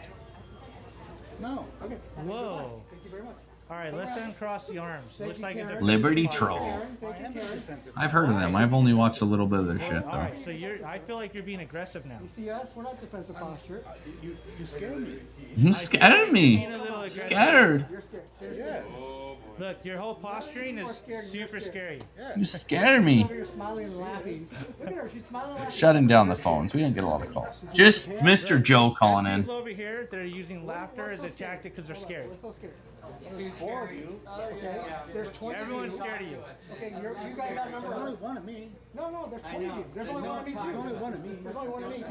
No. Okay. Whoa. Thank you very much. All right, let's uncross the arms. Looks like a different Liberty spot. Troll. I've heard of them. I've only watched a little bit of their shit All though. right, so I feel like you're being aggressive now. You see us? We're not defensive posture. You scared me. You scared me. Scared. You're scared. Yes. Look, your whole posturing is super scary. You scared me. You're smiling and laughing. Look at her. She's smiling and laughing. Shutting down the phones. We didn't get a lot of calls. Just Mr. Joe calling in. People over here that are using laughter as a tactic because they're scared. We're so scared. There's 4 of you. Okay. There's 20. Everyone's scared of you. Okay, you guys outnumber. There's only one of me. No, there's 20 of you. There's only one of me too. There's only one of me. There's only one of me too.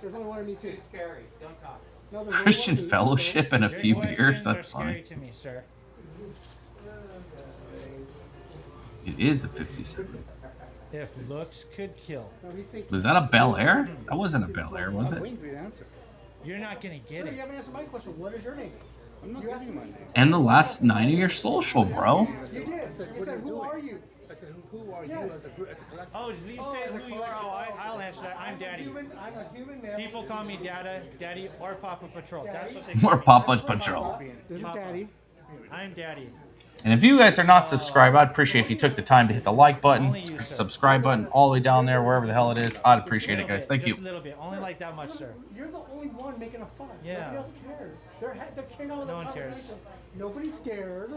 There's only one of me too. It's scary. Don't talk. No, there's Christian only one of me. Fellowship and a few Your beers. questions are That's scary funny. to me, sir. It is a 57. If looks could kill. Was that a Bel Air? That wasn't a Bel Air, was it? Waiting for you to answer. You're not gonna get Sir, it. you haven't answered my question. What is your name? I'm not giving my name. And the last 9 of your social, bro. You did. I said, who are you? I said, who are you as a group, as a collective? Oh, did you say who you are? Oh, I'll answer that. I'm Daddy. I'm a human male. People call me Daddy, or Papa Patrol. That's what they call Or me. Papa Patrol. This is Daddy. I'm Daddy. And if you guys are not subscribed, I'd appreciate if you took the time to hit the like button, subscribe button, all the way down there, wherever the hell it is. I'd appreciate it, guys. Thank you. Just a little bit. Only like that much, sir. You're the only one making a fuss. Yeah. Nobody else cares. They're carrying on with No the one cares. conversation. Nobody's scared.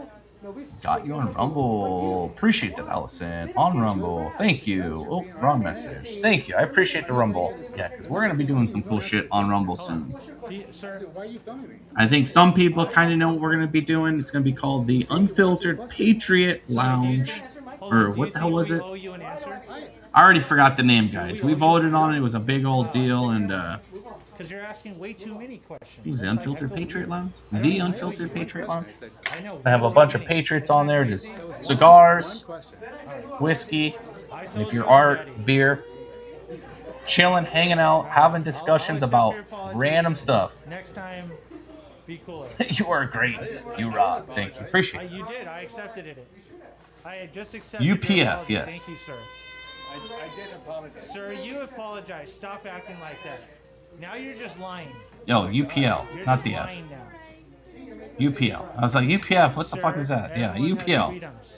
Nobody's Got you on Rumble. Appreciate that, Allison. On Rumble. Thank you. Oh, wrong message. Thank you. I appreciate the Rumble. Yeah, because we're going to be doing some cool shit on Rumble soon. Sir, why are you filming me? I think some people kind of know what we're going to be doing. It's going to be called the Unfiltered Patriot Lounge. Or what the hell was it? owe you an answer? I already forgot the name, guys. We voted on it. It was a big old deal. And Because you're asking way too many questions. it was the Unfiltered Patriot Lounge? The Unfiltered Patriot Lounge? I know. I have a bunch of Patriots on there. Just cigars, whiskey, and if you're art, beer. Chilling, hanging out, having discussions about random stuff. Next time, be cooler. You are great. You rock. Thank you. Appreciate it. You did. I accepted it. I just accepted UPF, your apology. yes. Thank you, sir. I did apologize. Sir, you apologize. Stop acting like that. Now you're just lying. Yo, UPL, You're not just the F. lying now. UPL. I was like, UPF, what the fuck is that? Yeah, Everyone has UPL. freedoms.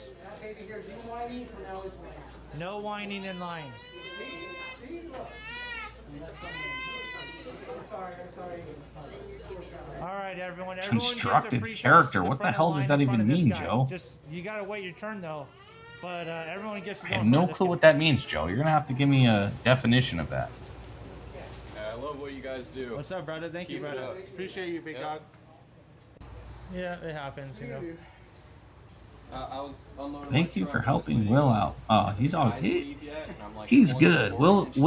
No whining and lying. All right, everyone. Everyone gets a Constructed free pass character. to the What the front hell of the does line that in front even of this mean, guy. Joe? Just you gotta wait your turn though. But everyone gets to I go have in front no of this clue guy. what that means, Joe. You're gonna have to give me a definition of that. I love what you guys do. What's up, brother? Thank you, Keep it brother. up. Appreciate you, big dog. Yeah, it happens, you know. I was unloading Thank my you for truck, helping Will out. Oh, he's all guys he, leave yet? And I'm like, he's 24 good.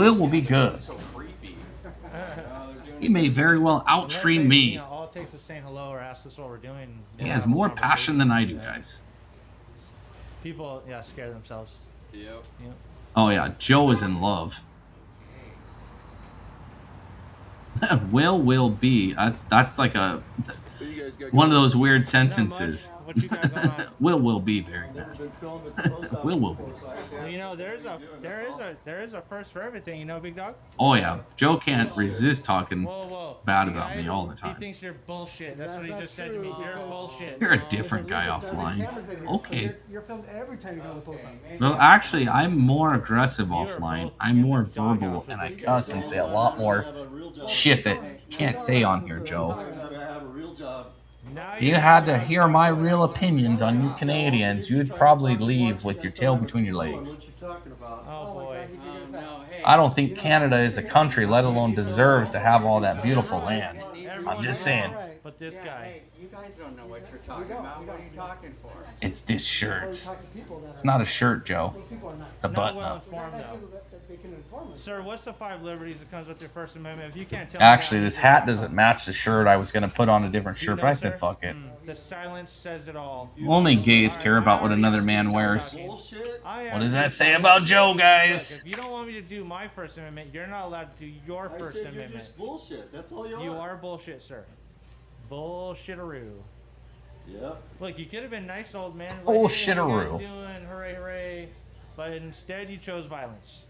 Will be good. So creepy. He may very well outstream You me. know, all it takes is saying hello or ask us what we're doing. He has more passion than I do, guys. People, yeah, scare themselves. Yep. Oh yeah, Joe is in love. Will be. That's like a One of those weird sentences. Will be very good. Will be. Well, you know, there is a first for everything, you know, big dog. Oh yeah, Joe can't resist talking Whoa. bad about me all the He time. thinks you're bullshit. That's what he just said to me. You're bullshit. You're a different guy offline. Okay. You're filmed every time you go to the post office. Well, actually, I'm more aggressive offline. I'm more verbal, and I cuss and say a lot more shit that you can't say on here, Joe. If you had to hear my real opinions on you Canadians, you'd probably leave with your tail between your legs. Oh boy. I don't think Canada is a country, let alone deserves to have all that beautiful land. I'm just saying. But this guy. You guys don't know what you're talking about. What are you talking for? It's this shirt. It's not a shirt, Joe. It's a button up. Sir, what's the 5 liberties that comes with your First Amendment? If you can't tell Actually, this hat doesn't match the shirt. I was going to put on a different shirt, but I said fuck it. The silence says it all. Only gays care about what another man wears. What does that say about Joe, guys? If you don't want me to do my First Amendment, you're not allowed to do your First Amendment. You're just bullshit. That's all you are. You are bullshit, sir. Bullshitteroo. Yeah. Look, you could have been nice, old man. Like, Bullshitteroo. Doing hooray, hooray, but instead you chose violence.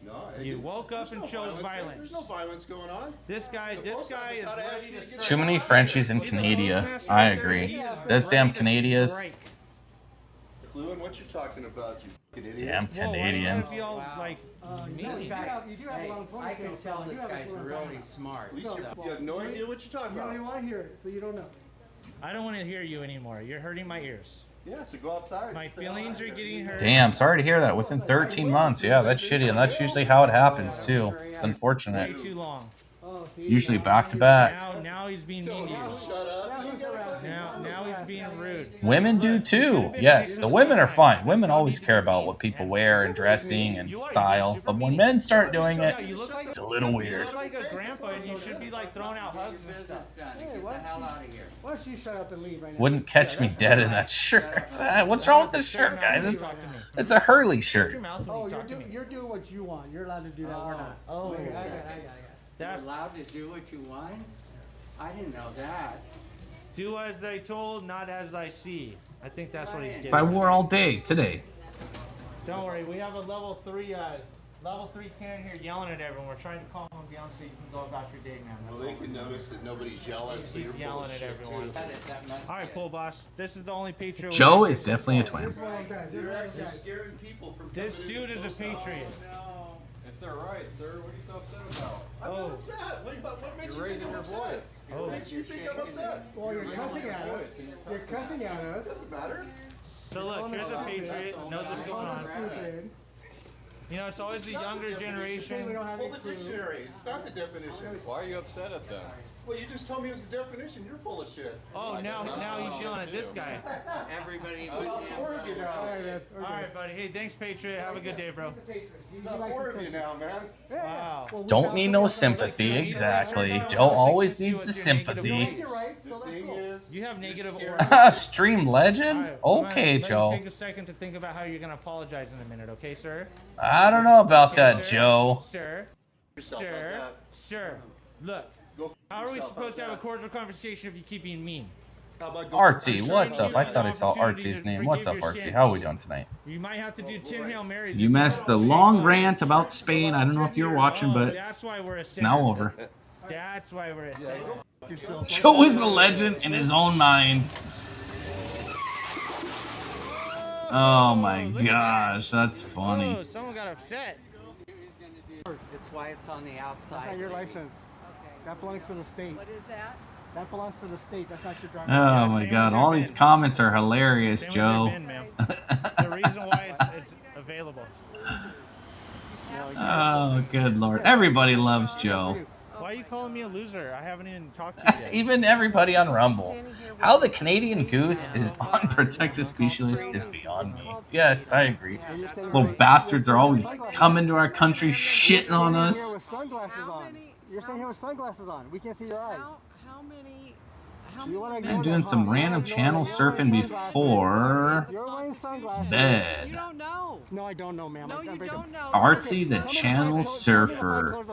No, you woke up and chose violence. There's no violence going on. This guy is ready to Too many Frenchies in Canada. I agree. Those damn Canadians. Clue in what you're talking about, you fucking idiot. Damn Canadians. This guy, I can tell this guy's really smart. You have no idea what you're talking about. You don't even want to hear it, so you don't know. I don't want to hear you anymore. You're hurting my ears. Yeah, so go outside. My feelings are getting hurt. Damn, sorry to hear that. Within 13 months. Yeah, that's shitty, and that's usually how it happens, too. It's unfortunate. Way too long. Usually back to back. Now he's being mean to you. Now he's being rude. Women do too. Yes, the women are fine. Women always care about what people wear and dressing and style. But when men start doing it, it's a little weird. You look like a grandpa, and you should be like throwing out hugs and stuff. Get the hell out of here. Why don't you shut up and leave right now? Wouldn't catch me dead in that shirt. What's wrong with this shirt, guys? It's a Hurley shirt. Oh, you're doing what you want. You're allowed to do that. We're not. Oh, I got it. You're allowed to do what you want? I didn't know that. Do as they told, not as I see. I think that's what he's getting. If I wore all day today. Don't worry, we have a level 3 Karen here yelling at everyone. We're trying to calm them down so you can go about your day, man. Well, they can notice that nobody's yelling, so you're yelling at everyone. All right, Pool Boss. This is the only Patriot. Joe is definitely a twin. You're actually scaring people from coming This dude is a Patriot. It's their right, sir. What are you so upset about? I'm not upset. What makes you think I'm upset? What makes you think I'm upset? Well, you're cussing at us. You're cussing at us. Doesn't matter. So look, here's a Patriot. Knows what's going on. You know, it's always the younger generation. Pull the dictionary. It's not the definition. Why are you upset at them? Well, you just told me it was the definition. You're full of shit. Oh, now he's yelling at this guy. Everybody. About 4 of you now. All right, buddy. Hey, thanks, Patriot. Have a good day, bro. About 4 of you now, man. Wow. Don't need no sympathy, exactly. Joe always needs the sympathy. You have negative aura. Stream legend? Okay, Joe. Take a second to think about how you're going to apologize in a minute, okay, sir? I don't know about that, Joe. Sir. Look. How are we supposed to have a cordial conversation if you keep being mean? Artsy, what's up? I thought I saw Artsy's name. What's up, Artsy? How are we doing tonight? You might have to do 10 Hail Marys. You missed the long rant about Spain. I don't know if you were watching, but it's now over. That's why we're a sinner. Joe is a legend in his own mind. Oh my gosh, that's funny. Oh, someone got upset. It's why it's on the outside. That's not your license. That belongs to the state. What is that? That belongs to the state. That's not your driver's Oh my god, all these comments are hilarious, Joe. The reason why it's available. Oh, good lord. Everybody loves Joe. Why are you calling me a loser? I haven't even talked to you yet. Even everybody on Rumble. How the Canadian goose is unprotected species is beyond me. Yes, I agree. Little bastards are always coming to our country shitting on us. You're staying here with sunglasses on. We can't see your eyes. How many? I'm doing some random channel surfing before bed. You don't know. No, I don't know, ma'am. No, you don't know. Artsy the channel surfer.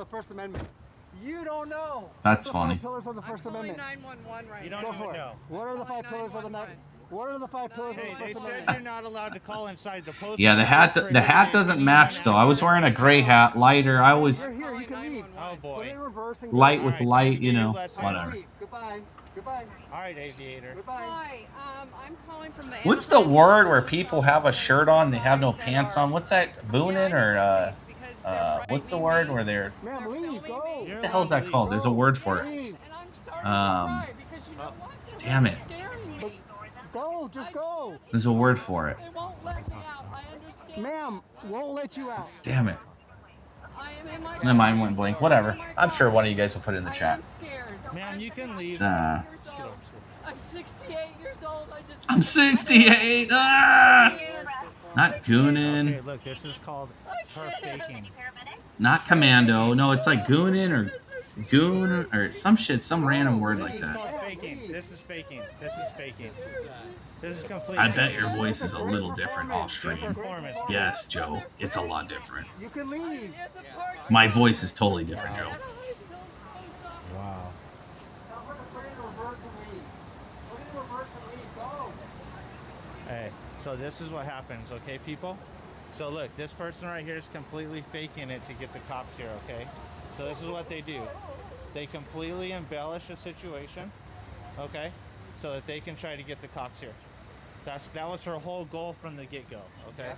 You don't know. That's What are the funny. 5 pillars of the First Amendment? 911 right You now. don't Go for even it. know. What are the 5 pillars of the What are the 5 pillars Hey, of the they First said Amendment? you're not allowed to call inside the post. Yeah, the hat doesn't match though. I was wearing a gray hat, lighter. I was You're here. You can leave. Oh Put it boy. in reverse and light go. with light, you know, Let's whatever. Leave. Goodbye. Goodbye. All right, Aviator. Goodbye. Hi, I'm calling from the. What's the word where people have a shirt on, they have no pants on? What's that? Boonin' or what's the word where they're? Ma'am, leave. Go. What the hell's that called? There's a word for it. Leave. Because you know what? They're Damn it. scaring me. Go. Just go. There's a word for it. They won't let me out. I understand. Ma'am, won't let you out. Damn it. I am in my. My mind went blank. Whatever. I'm sure one of you guys will put it in the chat. Scared. Ma'am, you can leave. It's, I'm 68 years old. I just. I'm 68. Ah! Not goonin'. Okay, look, this is called her faking. Not commando. No, it's like goonin' or goon or some shit, some random word like This is that. called faking. This is faking. This is faking. This is completely. I bet your voice is a little different off stream. Performance. Yes, Joe. It's a lot different. You can leave. My voice is totally different, Joe. Wow. Put it in reverse and leave. Put it in reverse and leave. Go. Hey, so this is what happens, okay, people? So look, this person right here is completely faking it to get the cops here, okay? So this is what they do. They completely embellish a situation, okay? So that they can try to get the cops here. That was her whole goal from the get-go, okay?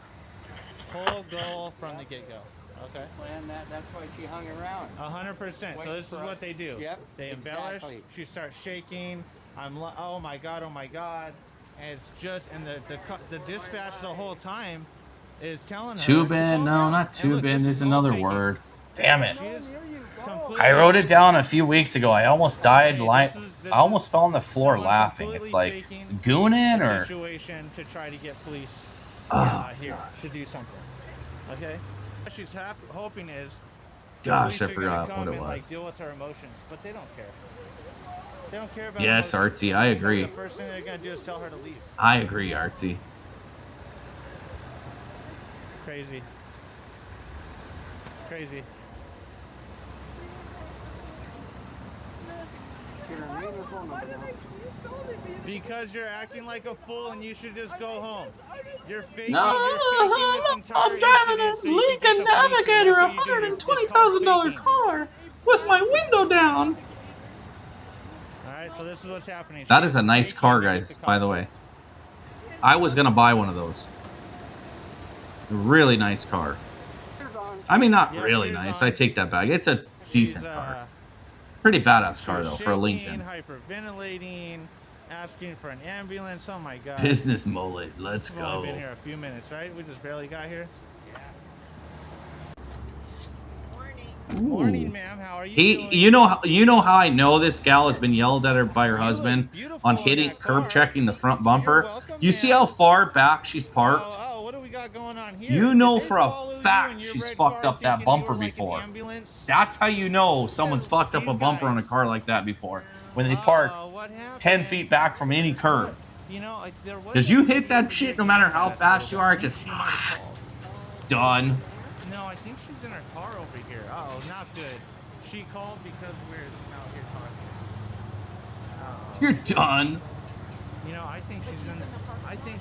Whole goal from the get-go, okay? And that's why she hung around. 100%. So this is what they do. Yep, They embellish. exactly. She starts shaking. Oh my god, oh my god. And it's just, and the dispatch the whole time is telling her. Tubin? No, not tubin. There's another word. Damn it. She is I wrote it down a few weeks ago. I almost died. I almost fell on the floor laughing. It's like goonin' a or situation to try to get police here to do something. Okay? What she's hoping is Gosh, I police are gonna forgot come what it and, was. Like, deal with her emotions, but they don't care. They don't care about Yes, emotions. Artsy, I agree. The first thing they're gonna do is tell her to leave. I agree, Artsy. Crazy. Crazy. Because you're acting like a fool and you should just go home. You're faking. No, you're faking this I'm driving a Lincoln Navigator, $120,000 car with my window down. Alright, so this is what's happening. That is a nice car, guys, by the way. I was going to buy one of those. Really nice car. I mean, not really nice. I take that back. It's a decent car. Pretty badass car, though, for a Lincoln. Hyperventilating, asking for an ambulance. Oh my god. Business mullet. Let's We've only go. been here a few minutes, right? We just barely got here. Morning, ma'am. How are you doing? You know how I know this gal has been yelled at her by her husband on hitting curb checking the front bumper. You see how far back she's parked? Oh, what do we got going on here? You know for a fact she's fucked up that bumper before. That's how you know someone's fucked up a bumper on a car like that before. When they park 10 feet back from any curb. You know, like there was. Because you hit that shit no matter how fast you are, it just done. No, I think she's in her car over here. Oh, not good. She called because we're out here talking. You're done. You know, I think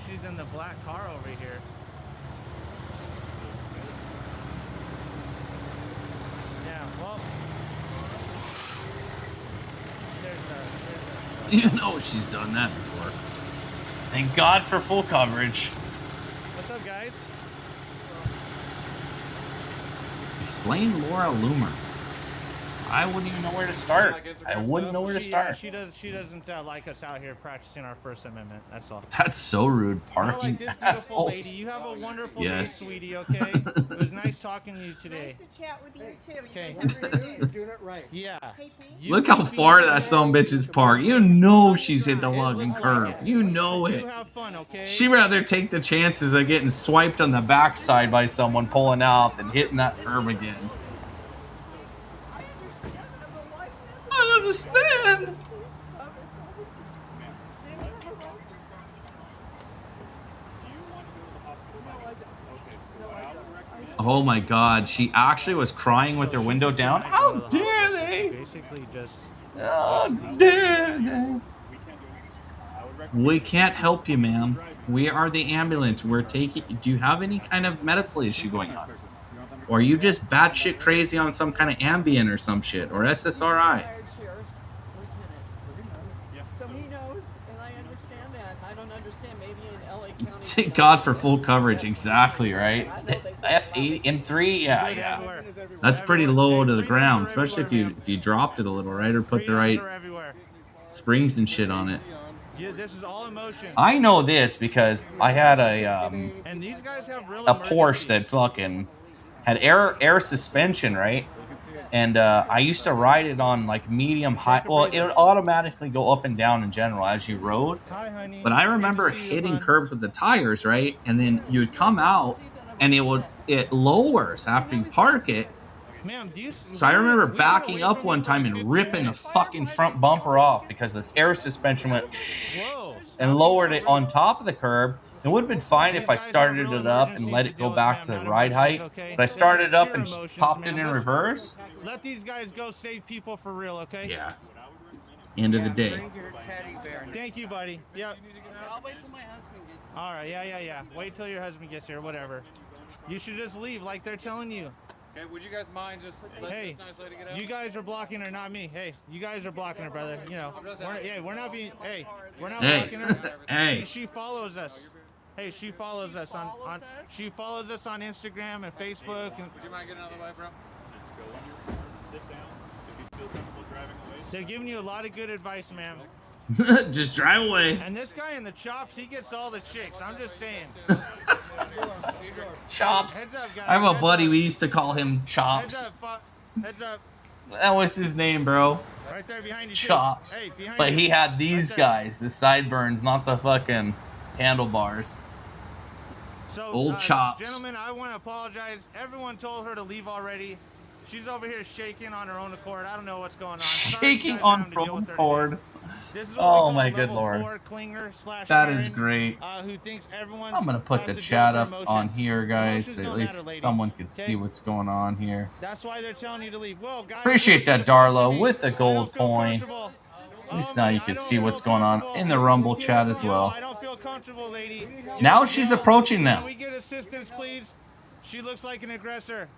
she's in the black car over here. Yeah, well, You know she's done that before. Thank God for full coverage. What's up, guys? Explain Laura Loomer. I wouldn't even know where to start. I wouldn't know where to start. She doesn't like us out here practicing our First Amendment. That's all. That's so rude. Parking Alright, this beautiful assholes. lady. You have a wonderful Yes. day, sweetie. Okay. It was nice talking to you today. Nice to chat with you too. Okay. You guys have a great day. You're doing it right. Yeah. Look how far that sumbitch is parked. You know she's hit the fucking curb. You know it. You have fun, okay? She'd rather take the chances of getting swiped on the backside by someone pulling out than hitting that curb again. I understand. Oh my God, she actually was crying with her window down. How dare they? Okay. Basically just... Oh, dude. We can't help you, ma'am. We are the ambulance. We're taking... Do you have any kind of medical issue going on? Or are you just batshit crazy on some kind of Ambien or some shit? Or SSRI? So he knows, and I understand that. I don't understand. Maybe in LA County. Thank God for full coverage. Exactly, right? F8, M3? Yeah. That's pretty low to the ground, especially if you dropped it a little, right? Or put the right springs and shit on it. Yeah, this is all emotion. I know this because I had and these guys have real a Porsche that fucking had air suspension, right? And I used to ride it on like medium high. Well, it would automatically go up and down in general as you rode. But I remember hitting curbs with the tires, right? And then you would come out and it lowers after you park it. So I remember backing up one time and ripping the fucking front bumper off because this air suspension went and lowered it on top of the curb. It would have been fine if I started it up and let it go back to the ride height. But I started it up and popped it in reverse. Let these guys go save people for real, okay? Yeah. End of the day. Thank you, buddy. Yep. I'll wait till my husband gets here. All right, yeah. Wait till your husband gets here, whatever. You should just leave like they're telling you. Okay, would you guys mind just letting this nice lady get out? You guys are blocking her, not me. Hey, you guys are blocking her, brother. You know, we're not being. Hey, we're not blocking her. Hey. She follows us. Hey, she follows us on she follows us on Instagram and Facebook. And would you mind getting out of the way, bro? Just go in your car, sit down. If you feel comfortable driving away. They're giving you a lot of good advice, ma'am. Just drive away. And this guy in the chops, he gets all the chicks. I'm just saying. Chops. Heads up, guys. I have a buddy. We used to call him Chops. Heads up. That was his name, bro. Right there behind you. Chops. Hey, behind but you. he had these guys, the sideburns, not the fucking handlebars. So, old Chops. Gentlemen, I want to apologize. Everyone told her to leave already. She's over here shaking on her own accord. I don't know what's going on. Shaking on her own accord. Oh my good lord. That is great. Who thinks I'm gonna put the chat up on here, guys. At least someone could see what's going on here. That's why they're telling you to leave. Well, guys, appreciate that, Darlo, with the gold coin. At least now you can see what's going on in the Rumble chat as well. I don't feel comfortable, lady. Now she's approaching them. Can we get assistance, please? She looks like an aggressor.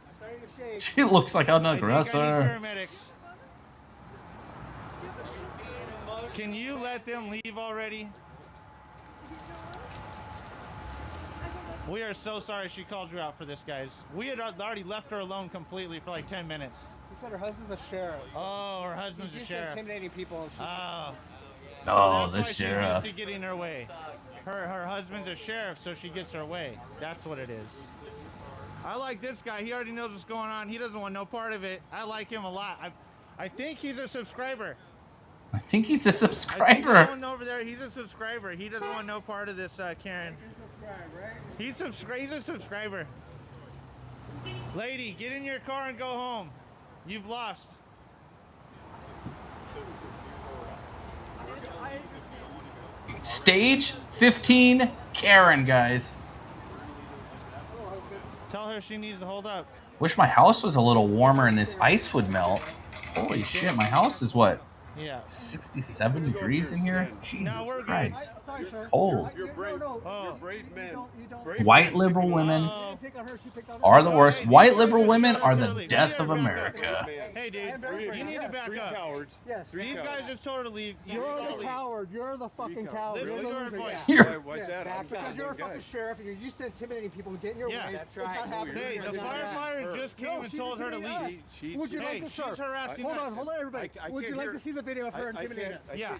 She looks like an aggressor. Can you let them leave already? We are so sorry she called you out for this, guys. We had already left her alone completely for like 10 minutes. She said her husband's a sheriff. Oh, her husband's a sheriff. She's intimidating people. Oh, the sheriff. She's getting her way. Her husband's a sheriff, so she gets her way. That's what it is. I like this guy. He already knows what's going on. He doesn't want no part of it. I like him a lot. I think he's a subscriber. I think he's a subscriber. He's over there. He's a subscriber. He doesn't want no part of this, Karen. He's a subscriber. Lady, get in your car and go home. You've lost. Stage 15 Karen, guys. Tell her she needs to hold up. Wish my house was a little warmer and this ice would melt. Holy shit, my house is what? Yeah. 67 degrees in here? Jesus Christ. Cold. White liberal women are the worst. White liberal women are the death of America. Hey, dude, you need to back up. Cowards. Yes. These guys just told her to leave. You're the coward. You're the fucking coward. Listen to her voice. What's that? Because you're a fucking sheriff and you're used to intimidating people and getting your way. That's right. Hey, the firefighter just came and told her to leave. Would you like to, sir? Hold on, everybody. Would you like to see the video of her intimidating us? Yeah.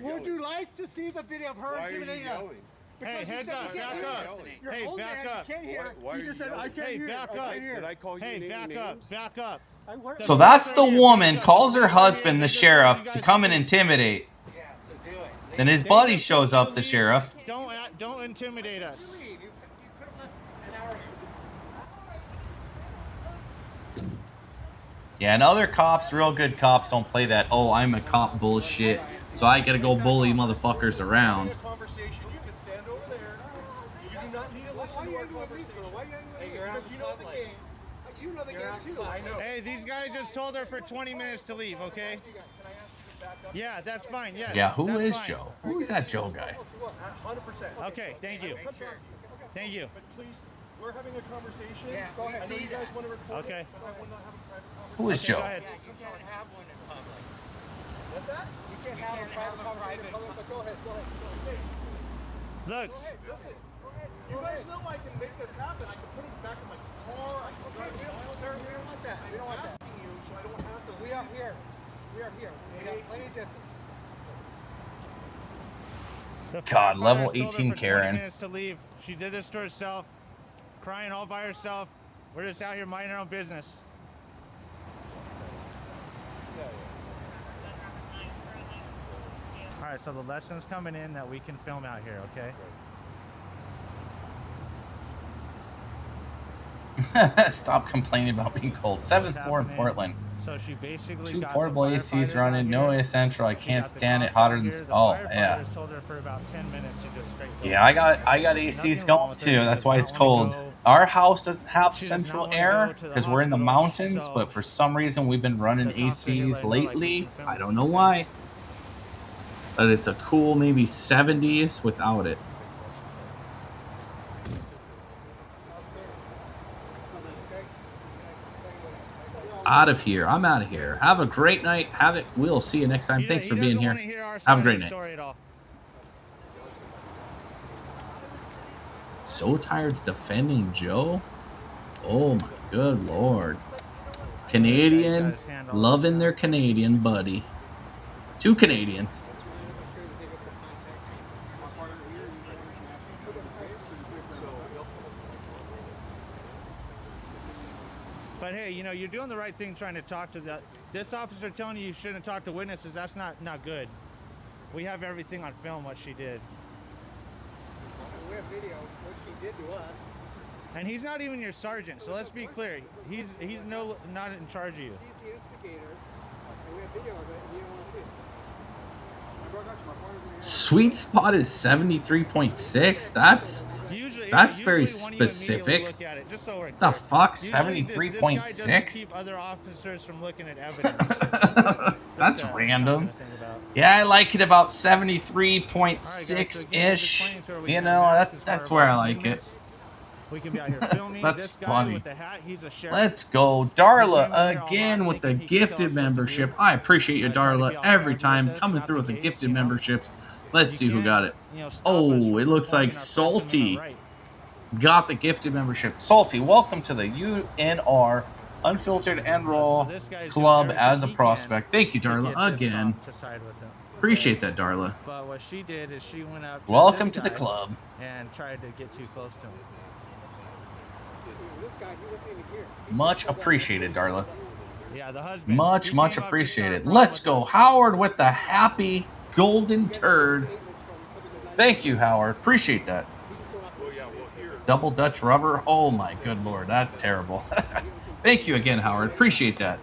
Would you like to see the video of her intimidating us? Hey, heads up, back up. Hey, back up. You just said, I can't hear. Back up. Did I call you names? Hey, back up. So that's the woman calls her husband, the sheriff, to come and intimidate. Then his buddy shows up, the sheriff. Don't intimidate us. Yeah, and other cops, real good cops, don't play that, oh, I'm a cop bullshit, so I gotta go bully motherfuckers around. You know the game too. I know. Hey, these guys just told her for 20 minutes to leave, okay? Yeah, that's fine. Yes, Yeah, who is fine. Joe? Who is that Joe guy? 100%. Okay, thank you. Thank you. But please, we're having a conversation. Yeah, Go ahead. I I know see you guys that. want to record Okay. it, but I will not have a private conversation. Who is Okay, Joe? go ahead. You can't have one in public. What's that? You can't have a private conversation in public. But go ahead. Go ahead. Look. Go ahead. Listen. You guys know I can make this happen. I can put it back in my car. I can drive it miles. Sir, we don't want that. We don't want I'm that. asking you so I don't have to. We are here. We are here. We got plenty of distance. The God, firefighters level told her 18 for 20 Karen. minutes to leave. She did this to herself, crying all by herself. We're just out here minding our own business. All right, so the lesson's coming in that we can film out here, okay? Stop complaining about being cold. 7th floor in Portland. So she basically 2 got the portable ACs firefighters running, out no here. essential. I She can't got the stand it cops hotter out than. here. The Oh yeah. firefighters told her for about 10 minutes to just straight go. Yeah, I got ACs going too. That's why it's cold. Our house doesn't have central air because we're in the mountains, but for some reason we've been running ACs lately. I don't know why. But it's a cool maybe 70s without it. Out of here. I'm out of here. Have a great night. We'll see you next time. Thanks for being here. Have a great night. So tired's defending Joe. Oh my good lord. Canadian, loving their Canadian buddy. 2 Canadians. But hey, you know, you're doing the right thing trying to talk to this officer telling you shouldn't talk to witnesses. That's not good. We have everything on film what she did. We have video of what she did to us. And he's not even your sergeant, so let's be clear. He's not in charge of you. He's the instigator, and we have video of it, and you don't want to see it. Sweet spot is 73.6. That's very specific. The fuck, 73.6? Keep other officers from looking at evidence. That's random. Yeah, I like it about 73.6 ish. You know, that's where I like it. We can be out here filming. That's this guy funny. with the hat, he's a sheriff. Let's go. Darla again with the gifted membership. I appreciate you, Darla, every time coming through with the gifted memberships. Let's see who got it. Oh, it looks like Salty got the gifted membership. Salty, welcome to the UNR Unfiltered and Raw Club as a prospect. Thank you, Darla, again. Appreciate that, Darla. But what she did is she went up. Welcome to the club. And tried to get too close to him. This guy, he wasn't even here. Much appreciated, Darla. Yeah, the husband. Much appreciated. Let's go. Howard with the happy golden turd. Thank you, Howard. Appreciate that. Double Dutch rubber. Oh my good lord, that's terrible. Thank you again, Howard. Appreciate that.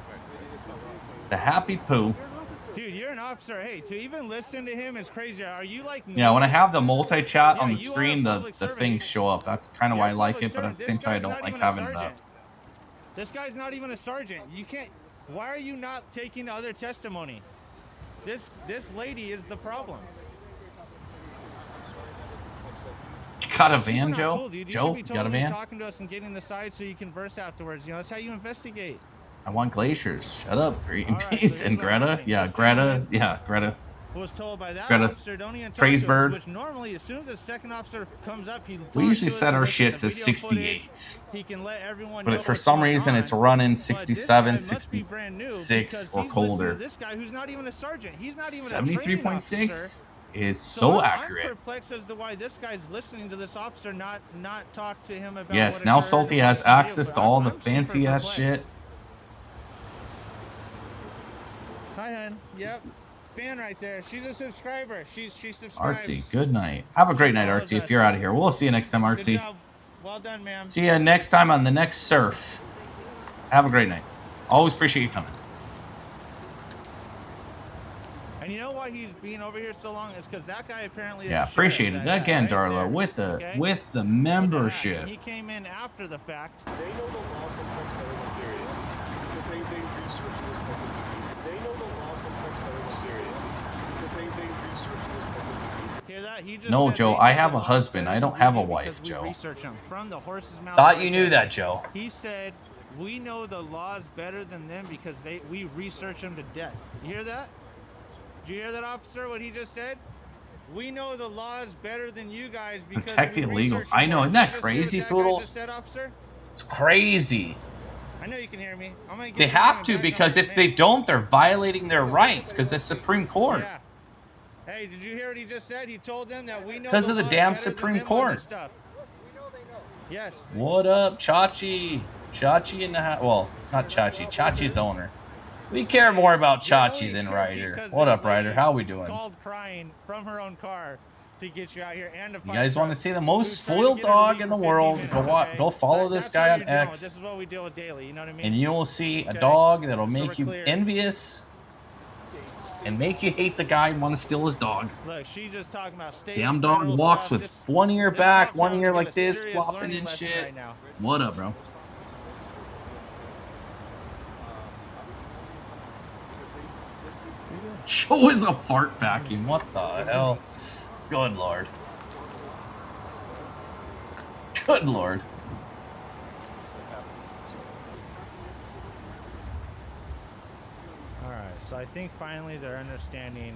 The happy poo. Dude, you're an officer. Hey, to even listen to him is crazy. Are you like? Yeah, when I have the multi-chat on the screen, the things show up. That's kind of why I like it, but at the same time, I don't like having it up. This guy's not even a sergeant. You can't. Why are you not taking other testimony? This lady is the problem. Got a van, Joe? Cool, dude. You Joe, should be got a van? talking to us and getting the side so you can verse afterwards. You know, that's how you investigate. I want glaciers. Shut up, Greenpeace so and Greta. Yeah, Greta. Yeah, Greta. Was told by that Greta officer, don't even talk to us, Freesberg. which normally, as soon as the second officer comes up, he We usually talks to set us, our looks at shits the at video 68s. He can let everyone But know for what's some going reason, on. it's running But 67, this guy must be brand new 66, because or he's colder. listening to this guy who's not even a sergeant. He's not even a training 73.6 officer. is so I'm accurate. perplexed as to why this guy's listening to this officer not talk to him about Yes, what now occurred Salty and has what he did, access but to all I'm the super fancy ass perplexed. shit. Hi, hon. Yep. Fan right there. She's a subscriber. She subscribes. Artsy, good night. Have a great night, Artsy, if you're out of here. We'll see you next time, Good Artsy. job. Well done, ma'am. See you next time on the next surf. Have a great night. Always appreciate you coming. And you know why he's being over here so long? Is because that guy apparently. Yeah, appreciate it again, Darla, with the membership. He came in after the fact. They know the law sometimes better than experiences because they research this fucking disease. They know the law sometimes better than experiences because they research this fucking disease. Hear that? He just No, said Joe, they I know have the a law husband. better I don't than have a we do wife, because we Joe. research them from the horse's mouth. Thought right you knew there. that, Joe. He said, we know the laws better than them because we research them to death. You hear that? Did you hear that, officer, what he just said? We know the laws better than you guys because Protect the we illegals. research I know, them. isn't that Did you just hear crazy, what that guy Poodles? just said, officer? It's crazy. I know you can hear me. I'm gonna get They you have on to back because on if my they name. don't, they're violating their rights because the Supreme Court. Yeah. Hey, did you hear what he just said? He told them that we know Because of the laws damn better than Supreme them on Court. this stuff. Yes. What up, Chachi? Chachi in the house. Well, not Chachi. Chachi's owner. We care more about Chachi than Ryder. What up, Ryder? How we doing? Called crying from her own car to get you out here and to You guys want to see the most spoiled dog in the world? Go follow this guy on X, This is what we deal with daily. You know what I mean? and you will see a Okay. dog that'll So make we're you clear. envious and make you hate the guy and want to steal his dog. Look, she just talking about state. Damn and dog federal walks stuff. with This- one ear this back, cop's one having ear to give like a this, serious flopping learning and lesson shit. right now. What up, bro? Joe is a fart vacuum. What the hell? Good lord. Good lord. All right, so I think finally they're understanding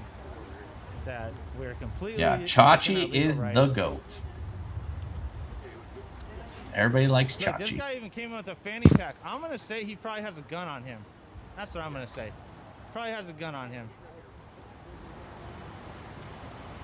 that we're completely. Yeah, looking Chachi at legal is the rights. goat. Everybody likes Look, this Chachi. guy even came in with a fanny pack. I'm gonna say he probably has a gun on him. That's what I'm gonna say. Probably has a gun on him.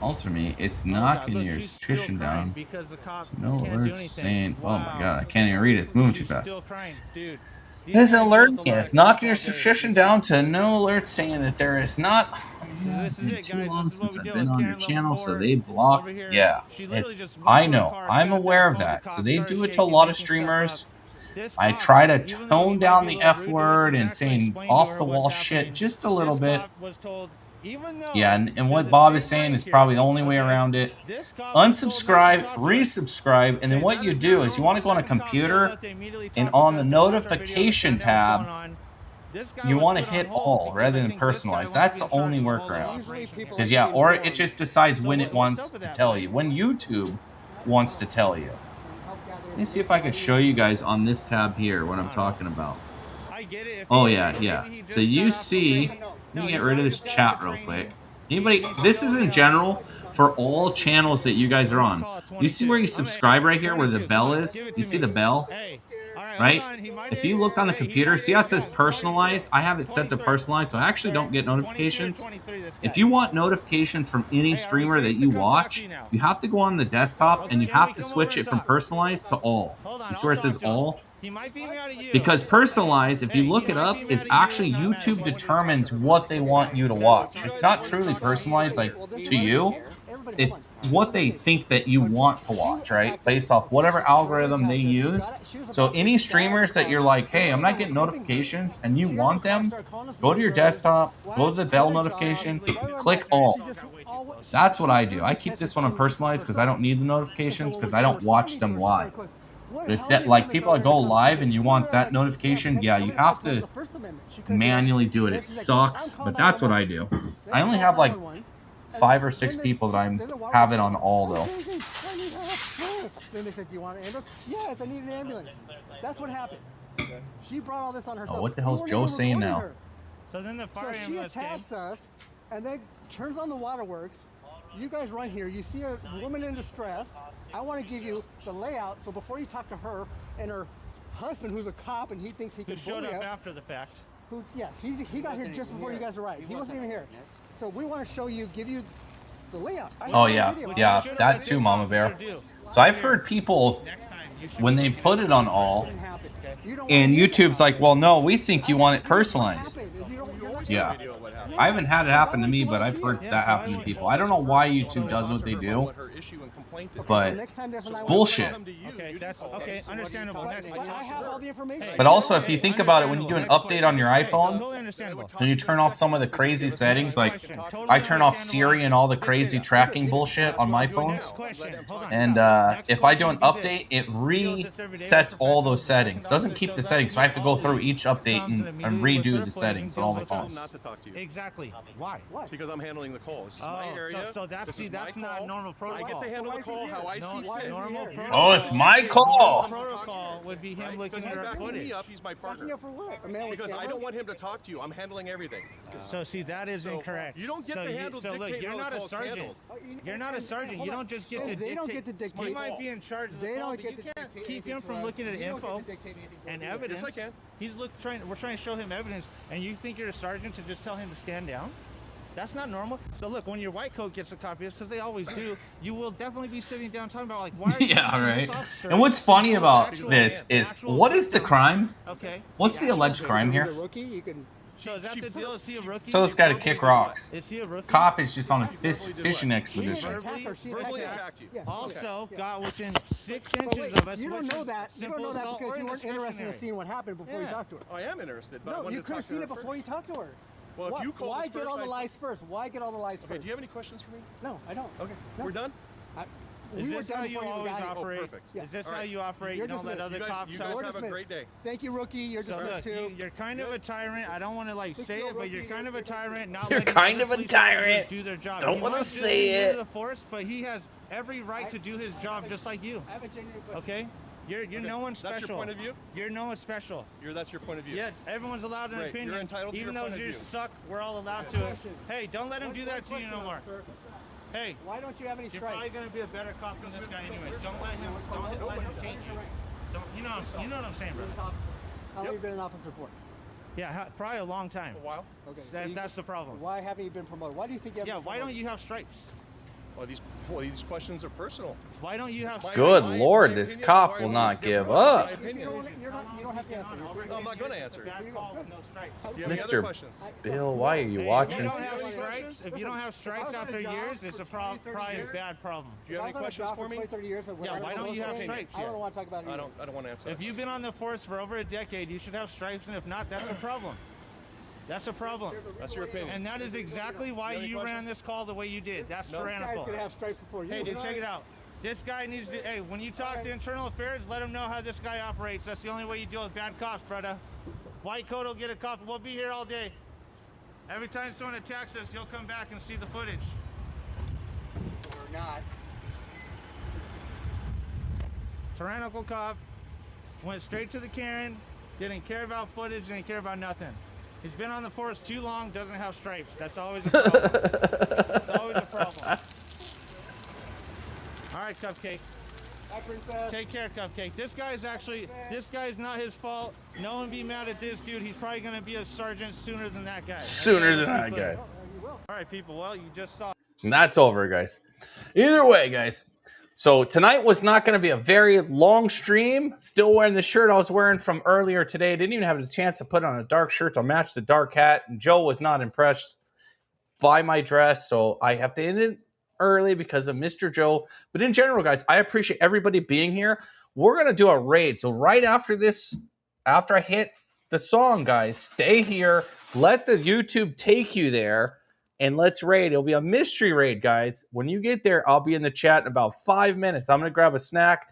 Alter me, it's Oh, knocking God, look, your she's still suspicion crying down. because the cop No can't do alerts anything. saying, oh my Wow. god, I can't even read it. It's moving too She's fast. still crying, dude. It doesn't alert me. It's knocking your suspicion down to no alerts saying that there is not. This is Been it, too guys. long This is what since we I've deal been with. on your Karen level channel, so 4 they block. over here. Yeah, She literally it's. just went I to her know. car, I'm sat aware there, of called the that. So cops, they started do it to a shaking, lot of making stuff streamers. up. This I cop, try to even though he tone might down be the a little F rude to us, word he's and actually saying explained to off her the wall what's shit happening. just a little This bit. cop was told, even though Yeah, and they're what the Bob same is saying is rank probably the here, only way okay? around it. This cop was told Unsubscribe, not to talk to her. resubscribe, and then what you do is you want to go on a computer and on the notification tab, you want to hit all rather than personalize. That's the only workaround. Because yeah, or it just decides when it wants to tell you, when YouTube wants to tell you. Let me see if I can show you guys on this tab here what I'm talking about. Oh yeah, yeah. So you see, let me get rid of this chat real quick. Anybody, this is in general for all channels that you guys are on. You see where you subscribe right here where the bell is? You see the bell? Right? If you look on the computer, see how it says personalized? I have it set to personalized, so I actually don't get notifications. If you want notifications from any streamer that you watch, you have to go on the desktop and you have to switch it from personalized to all. You see where it says all? Because personalized, if you look it up, is actually YouTube determines what they want you to watch. It's not truly personalized like to you. It's what they think that you want to watch, right? Based off whatever algorithm they use. So any streamers that you're like, hey, I'm not getting notifications and you want them, go to your desktop, go to the bell notification, click all. That's what I do. I keep this one on personalized because I don't need the notifications because I don't watch them live. But if that, like people that go live and you want that notification, yeah, you have to manually do it. It sucks, but that's what I do. I only have like 5 or 6 people that I have it on all though. Then they said, do you want an ambulance? Yes, I need an ambulance. That's what happened. She brought all this on herself. Oh, what the hell's Joe saying now? So then the fire So she attacks us and then turns on the waterworks. You guys run here. You see a woman in distress. I want to give you the layout so before you talk to her and her husband, who's a cop and he thinks he Who can showed bully up us. after the fact. Who, yeah, he got here just before you guys arrived. He wasn't even here. So we want to show you, give you the layout. Oh yeah, yeah, that too, Mama Bear. So I've heard people, when they put it on all, and YouTube's like, well, no, we think you want it personalized. Yeah. I haven't had it happen to me, but I've heard that happen to people. I don't know why YouTube does what they do, but it's bullshit. That's okay. Understandable. Next. But I have all the information. But also, if you think about it, when you do an update on your iPhone, Totally understandable. and you turn off some of the crazy settings, like I turn off Siri and all the crazy tracking bullshit on my phones. And if I do an update, it resets all those settings. Doesn't keep the settings, so I have to go through each update and redo the settings on all the phones. Not to talk to you. Exactly. Why? Because I'm handling the call. This is my area. So that's not normal protocol. I get to handle the call how I see fit. Normal protocol. Oh, it's my call. Protocol would be him looking at our footage. Me up, he's my partner. For what? Because I don't want him to talk to you. I'm handling everything. So see, that is incorrect. You don't get to handle So look, dictate you're how not the a call's sergeant. handled. You're not a sergeant. You don't just get to dictate. They don't get to dictate. He might be in charge of the call, but you can't keep him from looking at info and evidence. Yes, I can. We're trying to show him evidence, and you think you're a sergeant to just tell him to stand down? That's not normal. So look, when your white coat gets a copy of this, because they always do, you will definitely be sitting down talking about like, why are you Yeah, right. this officer? And what's funny about this is, what is the crime? Okay. What's the alleged crime here? So is that the deal? Is he a rookie? Tell this guy to kick rocks. Is he a rookie? Cop is just on a fishing expedition. Verbally attacked you. Also got within 6 inches of us. You don't which know is that. You don't simple know that assault because or you weren't interested in indiscretionary. seeing what happened before you talked to her. I am interested, but I No, wanted you to could talk have to seen her it before you talked to her. Well, if you called Why us get first, all the I- lies first? Why get all the lies Okay, first? do you have any questions for me? No, I don't. Okay, No. we're done? Is We were this done how you before you always got here. operate? Oh, perfect. Yeah. Is this All how right. you operate? You're You don't let dismissed. other cops You guys out? have a great day. Thank you, rookie. You're So dismissed look, too. you're kind of a tyrant. I don't want to like say it, but you're kind of a tyrant. Not You're letting kind other of a police officers tyrant. Do their job. Don't He wanna might just say be new it. to the force, but he has every right to do his job just like you. I have a genuine question. Okay? You're no one special. That's your point of view? You're no one special. That's your point of view? Yeah, everyone's allowed an Great. opinion. You're entitled to Even your though point of you view. suck, we're all allowed to it. Hey, don't let him do that to you no more. Hey, Why don't you have any you're strikes? probably gonna be a better cop than this guy anyways. Don't let him change you. Don't, you know what I'm saying, brother. How long have you been an officer for? Yeah, probably a long time. A while? Okay. That's the problem. Why haven't you been promoted? Why do you think you haven't Yeah, been why don't promoted? you have stripes? Well, these questions are personal. Why don't you have Good my Lord, opinion, this why cop would will you not give give my up. opinion? You don't have to answer. No, I'm not going to answer. Bad call with no stripes. Do you have any other Mr. questions? Bill, why are you Hey, watching? If you don't have stripes after years, it's probably a bad problem. Do you have any questions for me? 30 years, Yeah, why don't you have stripes I yet? don't want to talk about it. I either. don't want to answer. If you've been on the force for over a decade, you should have stripes, and if not, that's a problem. That's a problem. That's your opinion. And that is exactly why any you ran questions? this call the way you did. That's This guy's tyrannical. gonna have stripes before you. Hey, dude, check it out. This guy needs to, hey, when you talk to internal affairs, let him know how this guy operates. That's the only way you deal with bad cops, brother. White coat will get a cop. We'll be here all day. Every time someone attacks us, he'll come back and see the footage. Or not. Tyrannical cop, went straight to the Karen, didn't care about footage, didn't care about nothing. He's been on the force too long, doesn't have stripes. That's always a problem. That's always a problem. All right, Cupcake. Bye, Princess. Take care, Cupcake. This guy's not his fault. No one be mad at this dude. He's probably going to be a sergeant sooner than that guy. Sooner than that guy. All right, people. Well, you just saw. And that's over, guys. Either way, guys. So tonight was not going to be a very long stream. Still wearing the shirt I was wearing from earlier today. Didn't even have a chance to put on a dark shirt to match the dark hat. And Joe was not impressed by my dress, so I have to end it early because of Mr. Joe. But in general, guys, I appreciate everybody being here. We're going to do a raid. So right after this, after I hit the song, guys, stay here. Let the YouTube take you there. And let's raid. It'll be a mystery raid, guys. When you get there, I'll be in the chat in about 5 minutes. I'm going to grab a snack,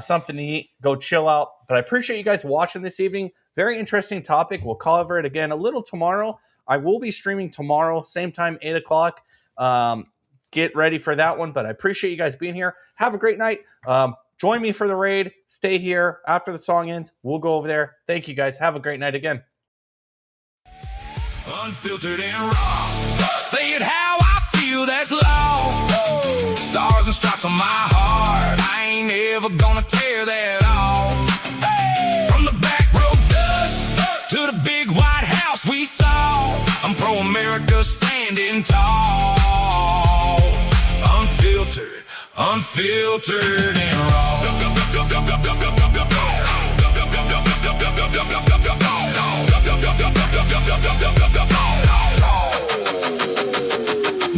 something to eat, go chill out. But I appreciate you guys watching this evening. Very interesting topic. We'll cover it again a little tomorrow. I will be streaming tomorrow, same time, 8 o'clock. Get ready for that one. But I appreciate you guys being here. Have a great night. Join me for the raid. Stay here. After the song ends, we'll go over there. Thank you, guys. Have a great night again. Unfiltered and raw. Say it how I feel, that's law. Stars and stripes on my heart. I ain't ever gonna tear that off. From the back road dust to the big white house we saw. I'm pro-America standing tall. Unfiltered and raw.